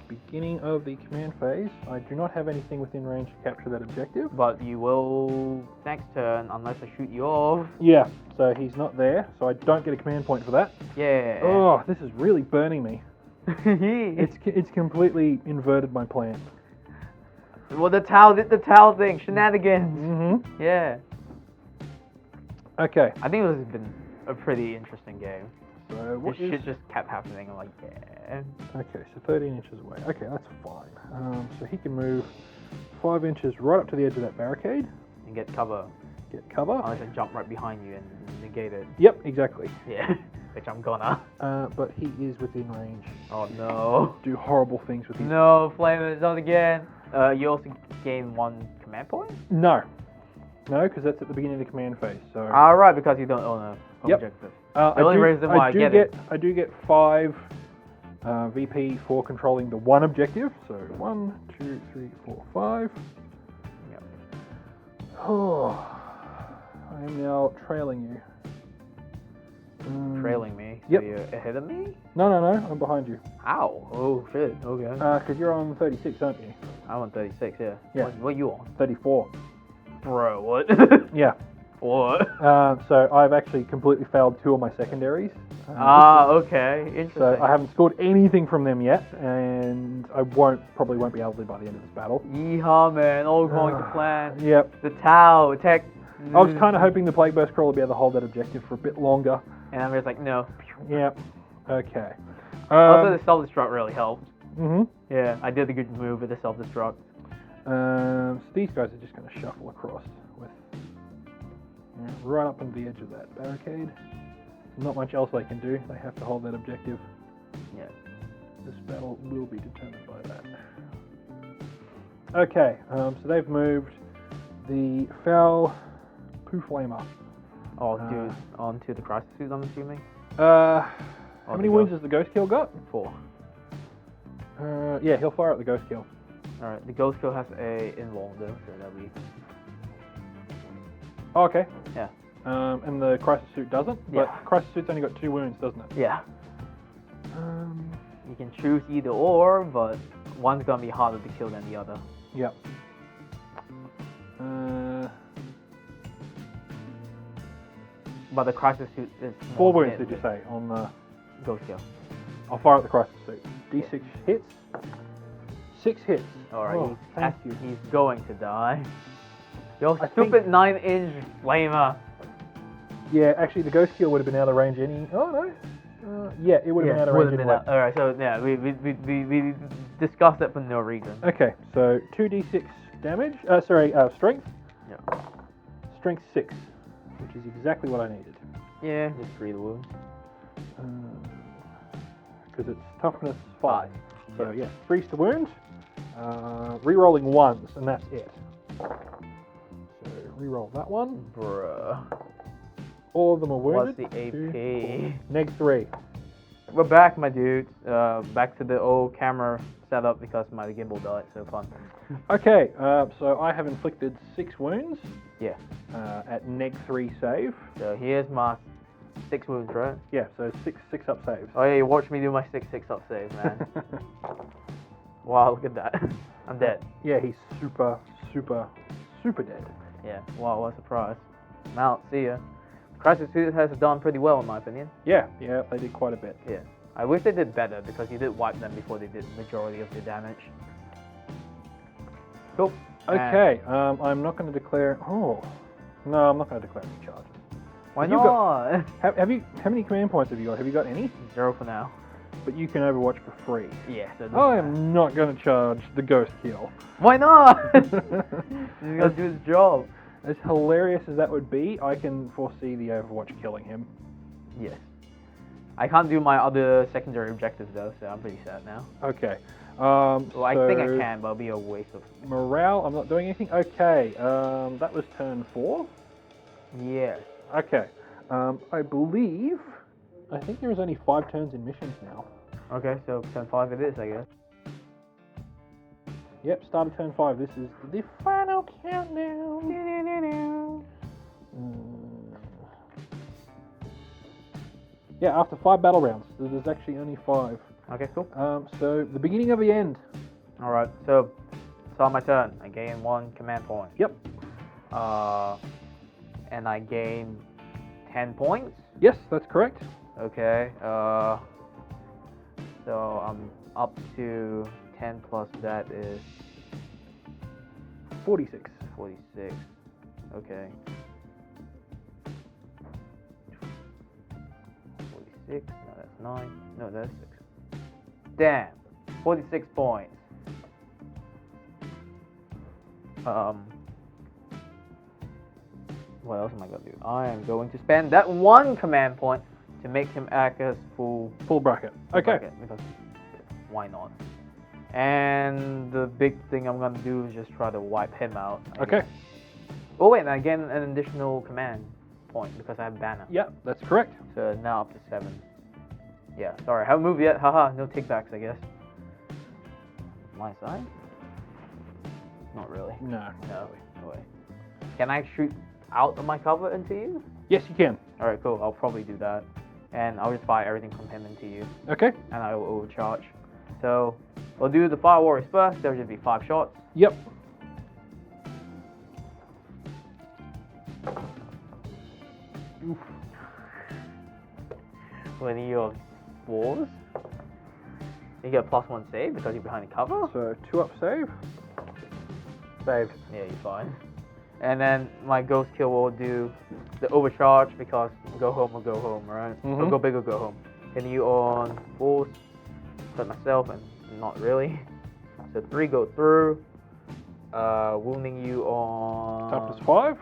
Beginning of the command phase. I do not have anything within range to capture that objective. But you will next turn, unless I shoot you off. Yeah, so he's not there, so I don't get a command point for that. Yeah. Oh, this is really burning me. It's completely inverted my plan. Well, the towel did the towel thing. Shenanigans. Mm-hmm. Yeah. Okay. I think this has been a pretty interesting game. So what This shit just kept happening. I'm like, yeah. Okay, so 13 inches away. Okay, that's fine. So he can move 5 inches right up to the edge of that barricade. And get cover. Get cover. Unless I jump right behind you and negate it. Yep, exactly. Yeah. Which I'm gonna. But he is within range. Oh no. Do horrible things with his... No, flame is not again. You also gain 1 command point? No, because that's at the beginning of the command phase. So. Alright, because you don't own a objective. The only reason why I get it. I do get 5 VP for controlling the 1 objective. So 1, 2, 3, 4, 5. Yep. Oh, I am now trailing you. Trailing me? Yep. So you're ahead of me? No, I'm behind you. Ow. Oh shit. Okay. Because you're on 36, aren't you? I'm on 36, yeah. Yeah. What are you on? 34. Bro, what? Yeah. What? So I've actually completely failed 2 of my secondaries. Okay, interesting. So I haven't scored anything from them yet, and I probably won't be able to by the end of this battle. Yeehaw, man, all going to plan. Yep. The Tau attack. I was kind of hoping the Plague Burst Crawler would be able to hold that objective for a bit longer. And I'm just like, no. Yep. Okay. Also, the self-destruct really helped. Mhm. Yeah, I did a good move with the self-destruct. So these guys are just going to shuffle across with right up on the edge of that barricade. Not much else they can do. They have to hold that objective. Yeah. This battle will be determined by that. Okay, so they've moved the foul poo flamer. Oh, dude, onto the crisis suit, I'm assuming. How many wounds has the ghost kill got? 4. Yeah, he'll fire at the ghost kill. Alright, the ghost kill has a invuln though, so that'll be. Oh, okay. Yeah. And the crisis suit doesn't. Yeah. But crisis suit's only got 2 wounds, doesn't it? Yeah. You can choose either or, but one's gonna be harder to kill than the other. Yep. But the crisis suit is 4 more wounds, hit did you say, on the ghost kill? I'll fire at the crisis suit. D6 hits. 6 hits. Alright, Oh, thank you. he's going to die. Yo, I stupid think- 9-inch flamer. Yeah, actually, the ghost kill would have been out of range any. Oh no. Yeah, it would have been out of range anyway. Alright, so yeah, we discussed that for no reason. Okay, so 2d6 damage. Strength. Yeah. Strength 6, which is exactly what I needed. Yeah, just 3 wounds. Because it's toughness 5. So yeah, 3's to wound. Rerolling 1s, and that's it. So reroll that one. Bruh. All of them are wounded. What's the AP? 2, 4. Neg 3. We're back, my dudes. Back to the old camera setup because my gimbal died. So fun. Okay, so I have inflicted 6 wounds. Yeah. At neg 3 save. So here's my 6 wounds, right? Yeah, so 6 up saves. Oh yeah, you watch me do my 6 up save, man. Wow, look at that. I'm dead. Yeah, he's super dead. Yeah. Wow, what a surprise. I'm out. See ya. Crisis Suit has done pretty well in my opinion. Yeah, they did quite a bit. Yeah. I wish they did better because you did wipe them before they did majority of the damage. Cool. Okay, I'm not going to declare. Oh, no, I'm not going to declare any charges. Why You've not? Have you? How many command points have you got? Have you got any? 0 for now. But you can Overwatch for free. Yeah. So I am not going to charge the ghost kill. Why not? He's gonna do his job. As hilarious as that would be, I can foresee the Overwatch killing him. Yes. I can't do my other secondary objectives though, so I'm pretty sad now. Okay. Well, I think I can, but it'll be a waste of. Morale, I'm not doing anything. Okay. That was turn 4. Yes. Okay. I think there is only 5 turns in missions now. Okay, so turn 5 it is, I guess. Yep, start of turn 5. This is the final countdown. Yeah, after 5 battle rounds. There's actually only 5. Okay, cool. So the beginning of the end. Alright, so start my turn. I gain 1 command point. Yep. And I gain 10 points. Yes, that's correct. Okay, so I'm up to 10 plus that is 46. 46. Okay. 46, no that's 9, no that's 6. Damn, 46 points. What else am I going to do? I am going to spend that 1 command point to make him act as full bracket. Okay. bracket, because why not? And the big thing I'm going to do is just try to wipe him out. Okay. Oh wait, and I get an additional command point because I have banner. Yep, that's correct. So now up to 7. Yeah, sorry, I haven't moved yet. Haha, no takebacks, I guess. My side? Not really. No. No way. Can I shoot out of my cover into you? Yes, you can. Alright, cool. I'll probably do that. And I'll just fire everything from him into you. Okay. And I will overcharge. So, we'll do the Fire Warriors first. There'll just be 5 shots. Yep. Oof. When you're fours, you get +1 save because you're behind the cover. So 2 up save. Saved. Yeah, you're fine. And then my ghost kill will do the overcharge because go home or go home, right? Or go big or go home. Hitting you on 4s, hurt myself and not really. So 3 go through. Wounding you on Toughness 5.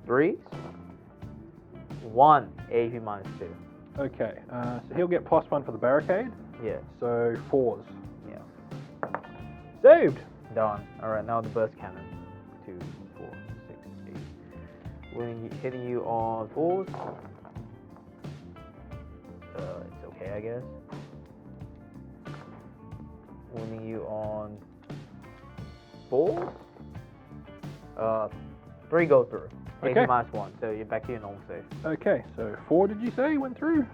3s. 1 AP -2. Okay, so he'll get +1 for the barricade. Yeah. So 4s. Yeah. Saved. Done. Alright, now the burst cannon. 2, 4, 6, 8. Hitting you on 4s. It's okay, I guess. Wounding you on 4s. 3 go through. Okay. AP -1, so you're back to your normal save. Okay, so 4 did you say went through?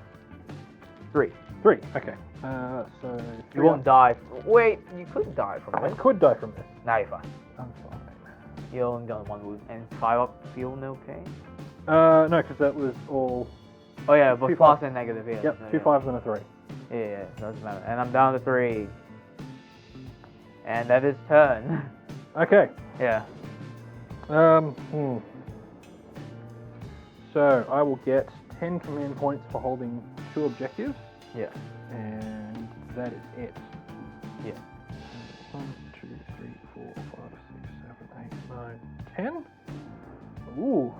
3. 3, okay. So You won't die. Wait, you could die from I this. could die from this. Now you're fine. I'm fine. You only got 1 wound. And 5 up, feel no pain? No, because that was all... Oh yeah, but 2 plus and negative, yeah. Yep, so 2 yeah. 5s and a 3. Yeah, doesn't matter. And I'm down to 3. And that is turn. Okay. Yeah. So I will get 10 command points for holding 2 objectives, Yeah. and that is it. Yeah. 1, 2, 3, 4, 5, 6, 7, 8, 9, 10. Ooh.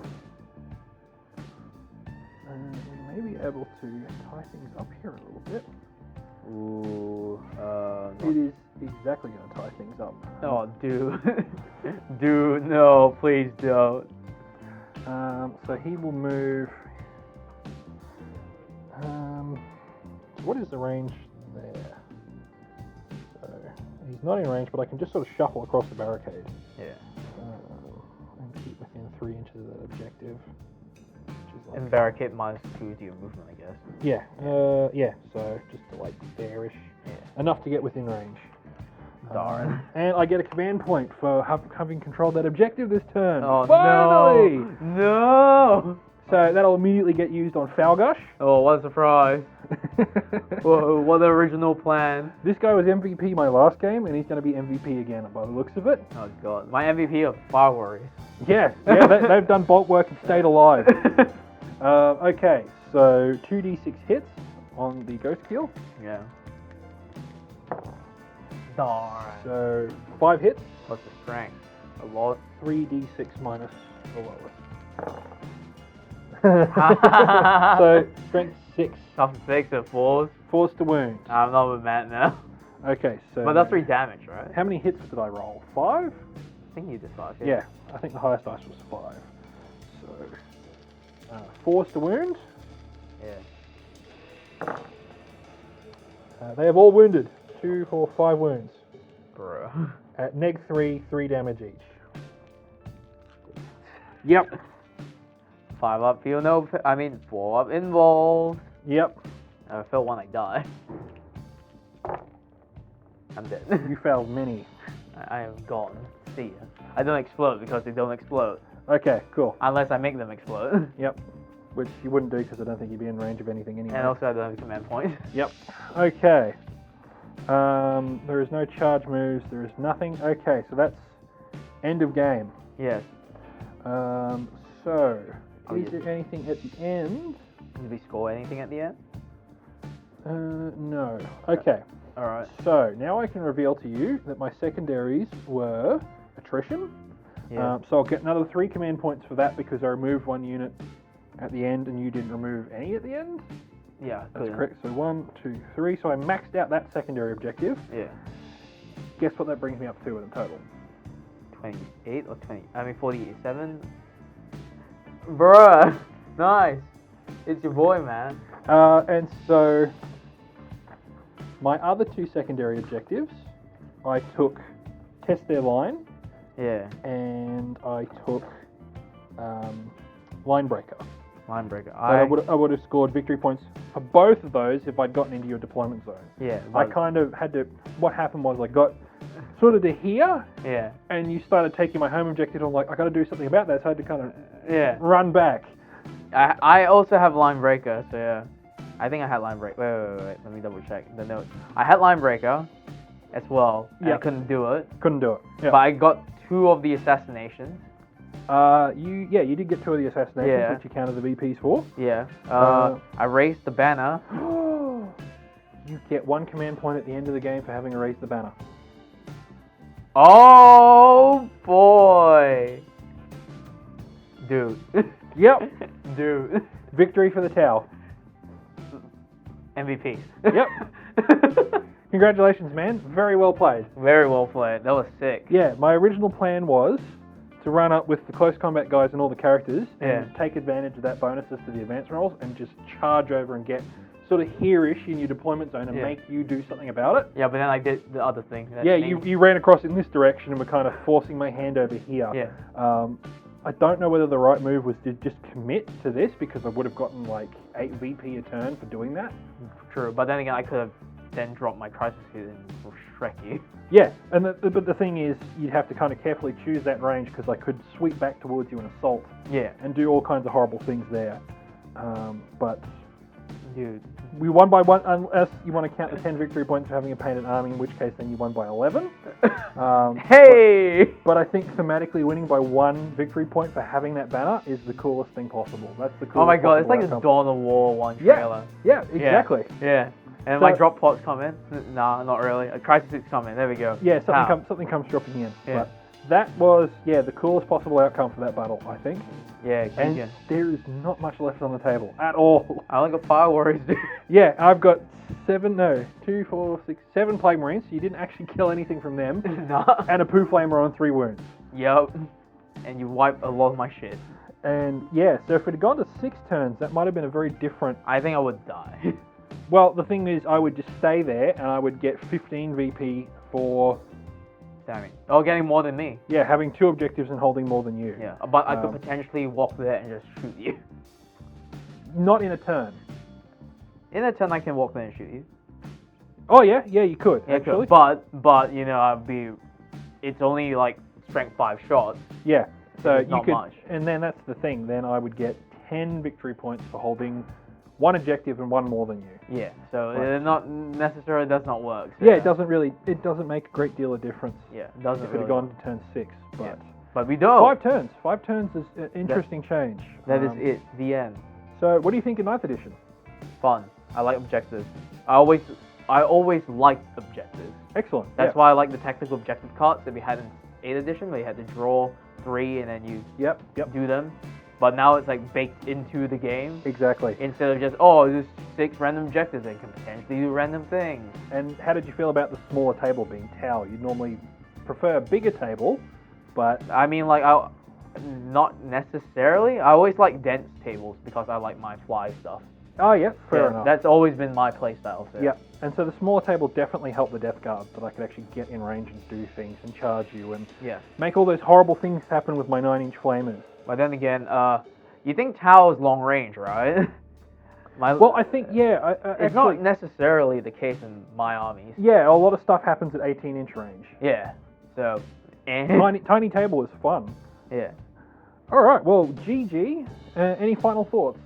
We may be able to tie things up here a little bit. Ooh. It is exactly going to tie things up. Oh, dude. Dude, no, please don't. So he will move. What is the range there? So he's not in range, but I can just sort of shuffle across the barricade. Yeah. And keep within 3 inches of that objective. Which is like, And barricade -2 to your movement, I guess. yeah, yeah. So just to like bearish, Yeah. enough to get within range. Darn. And I get a command point for having controlled that objective this turn. Oh, Finally! no! So that'll immediately get used on Falgush. Oh, what a surprise. Whoa, what an original plan. This guy was MVP my last game, and he's going to be MVP again by the looks of it. Oh, God. My MVP of Fire Warriors. Yeah, they've done bulk work and stayed alive. Okay, so 2d6 hits on the ghost kill. Yeah. Darn. So 5 hits, What's the strength? A lot. 3d6 minus the lowest. So strength 6. Tough 6 and 4s. Force to wound. I'm not with Matt now. Okay, so... But that's 3 damage, right? How many hits did I roll? 5? I think you did 5. Yeah, I think the highest dice was 5. So... force to wound. Yeah. They have all wounded. 2, 4, 5 wounds. Bro. At neg 3, 3 damage each. Yep. 5 up, feel no... 4 up involved. Yep. I felt when I die. I'm dead. You failed many. I am gone. See ya. I don't explode because they don't explode. Okay, cool. Unless I make them explode. Yep. Which you wouldn't do because I don't think you'd be in range of anything anyway. And also I don't have a command point. Yep. Okay. There is no charge moves. There is nothing. Okay, so that's end of game. Yes. So, Oh, is yes. there anything at the end? Did we score anything at the end? No. Okay. Alright. So, now I can reveal to you that my secondaries were attrition. Yeah. So I'll get another 3 command points for that because I removed 1 unit at the end and you didn't remove any at the end. Yeah. That's good. correct. So 1, 2, 3. So I maxed out that secondary objective. Yeah. Guess what that brings me up to in total? 28 or 20? 47? Bruh! Nice! It's your boy, man. And so my other 2 secondary objectives, I took test their line Yeah. and I took line breaker. Line breaker. I would have scored victory points for both of those if I'd gotten into your deployment zone. Yeah. I but- kind of had to. What happened was I got sort of to here, Yeah. and you started taking my home objective. I'm like, I got to do something about that, so I had to kind of Yeah. run back. I also have line breaker, so yeah. I think I had Line Breaker. Wait. Let me double check the notes. I had Line Breaker as well. And I couldn't do it. Couldn't do it. Yeah. But I got 2 of the assassinations. You did get 2 of the assassinations, which you counted the VPs for. Yeah. I raised the banner. You get 1 command point at the end of the game for having erased the banner. Oh boy. Dude. Yep. Dude. Victory for the Tau. MVP. Yep. Congratulations, man. Very well played. Very well played. That was sick. Yeah, my original plan was to run up with the close combat guys and all the characters and take advantage of that bonuses to the advanced rolls and just charge over and get sort of here-ish in your deployment zone and make you do something about it. Yeah, but then I did the other thing. You ran across in this direction and were kind of forcing my hand over here. Yeah. I don't know whether the right move was to just commit to this because I would have gotten like 8 VP a turn for doing that. True, but then again, I could have then dropped my crisis suit and Shrek you. Yeah, but the thing is, you'd have to kind of carefully choose that range because I could sweep back towards you and assault. Yeah. And do all kinds of horrible things there. But dude, we won by 1, unless you want to count the 10 victory points for having a painted army, in which case then you won by 11. Hey! But I think thematically winning by 1 victory point for having that banner is the coolest thing possible. That's the coolest. Oh my god, it's like outcome. a Dawn of War 1 trailer. Yeah, exactly. Yeah. And my drop pods come in. Nah, not really. A crisis suits come in. There we go. Yeah, something comes dropping in. Yeah. But that was, the coolest possible outcome for that battle, I think. Yeah, and there is not much left on the table at all. I only got 5 warriors, dude. Yeah, I've got 7 Plague Marines, so you didn't actually kill anything from them. Nah. And a Poo Flamer on 3 wounds. Yup. And you wiped a lot of my shit. And yeah, so if it had gone to 6 turns, that might have been a very different... I think I would die. Well, the thing is, I would just stay there, and I would get 15 VP for... Damn it. Oh, getting more than me. Yeah, having 2 objectives and holding more than you. Yeah, but I could potentially walk there and just shoot you. Not in a turn. In a turn, I can walk there and shoot you. Oh yeah, you could, actually. But I'd be... It's only like strength 5 shots. Yeah, so you not could... much. And then that's the thing, then I would get 10 victory points for holding 1 objective and 1 more than you. Yeah, so it not necessarily does not work. So yeah, it doesn't make a great deal of difference. Yeah, it doesn't if it had gone to turn 6, but... Yeah. But we don't. 5 turns. 5 turns is an interesting change. That is it, the end. So, what do you think of 9th edition? Fun. I like objectives. I always liked objectives. Excellent. That's why I like the tactical objective cards that we had in 8th edition, where you had to draw 3 and then you do them. But now it's like baked into the game. Exactly. Instead of just, there's 6 random objectives and can potentially do random things. And how did you feel about the smaller table being Tau? You'd normally prefer a bigger table, but... I mean, like, not necessarily. I always like dense tables because I like my fly stuff. Oh, yeah, fair enough. That's always been my playstyle. So. Yeah, and so the smaller table definitely helped the Death Guard, that I could actually get in range and do things and charge you and make all those horrible things happen with my 9-inch flamers. But then again, you think Tau is long range, right? Well, I think, it's actually, not necessarily the case in my armies. Yeah, a lot of stuff happens at 18-inch range. Yeah, so... Tiny table is fun. Yeah. Alright, well, GG. Any final thoughts?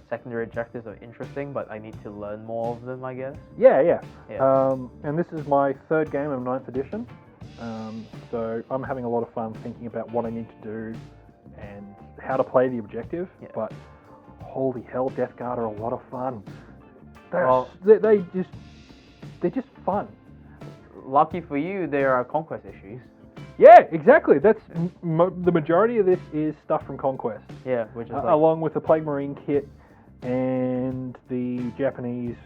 Secondary objectives are interesting, but I need to learn more of them, I guess. Yeah. And this is my 3rd game of 9th edition. So I'm having a lot of fun thinking about what I need to do and how to play the objective. Yeah. But holy hell, Death Guard are a lot of fun. They're just fun. Lucky for you, there are conquest issues. Yeah, exactly. That's the majority of this is stuff from Conquest. Yeah, which is along with the Plague Marine kit and the Japanese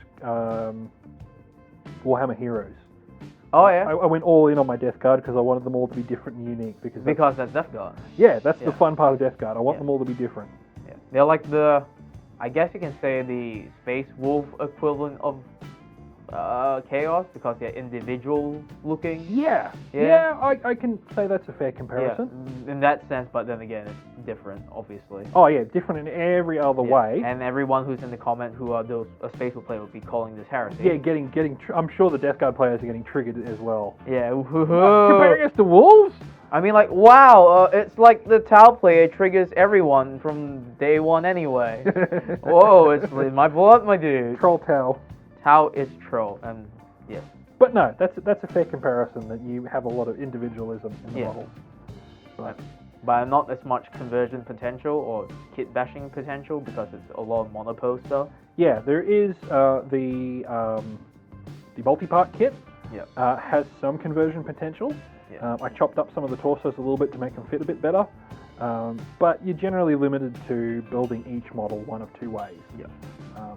Warhammer Heroes. Oh yeah. I went all in on my Death Guard because I wanted them all to be different and unique. Because that's Death Guard. Yeah, that's the fun part of Death Guard. I want them all to be different. Yeah, they're like I guess you can say the Space Wolf equivalent of Chaos because they're individual looking. Yeah, I can say that's a fair comparison. Yeah, in that sense, but then again, it's different, obviously. Oh yeah, different in every other way. And everyone who's in the comment who are those a Space Wolf player would be calling this heresy. Yeah, getting. I'm sure the Death Guard players are getting triggered as well. Yeah. Comparing us to wolves? I mean, like, wow, it's like the Tau player triggers everyone from day one anyway. Whoa, it's in my blood, my dude. Troll Tau. Tau is troll, and yes. But no, that's a fair comparison, that you have a lot of individualism in the models. But not as much conversion potential or kit bashing potential because it's a lot of monopose stuff. Yeah, there is the multi-part kit. Yep. Has some conversion potential. Yeah. I chopped up some of the torsos a little bit to make them fit a bit better. But you're generally limited to building each model one of two ways. Yep.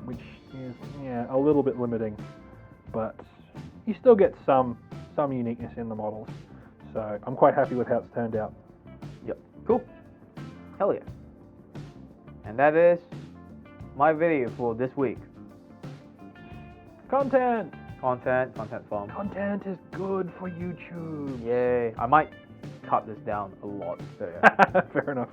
Which is a little bit limiting, but you still get some uniqueness in the models. So I'm quite happy with how it's turned out. Yep. Cool. Hell yeah. And that is my video for this week. Content fun. Content is good for YouTube. Yay. I might cut this down a lot. So yeah. Fair enough.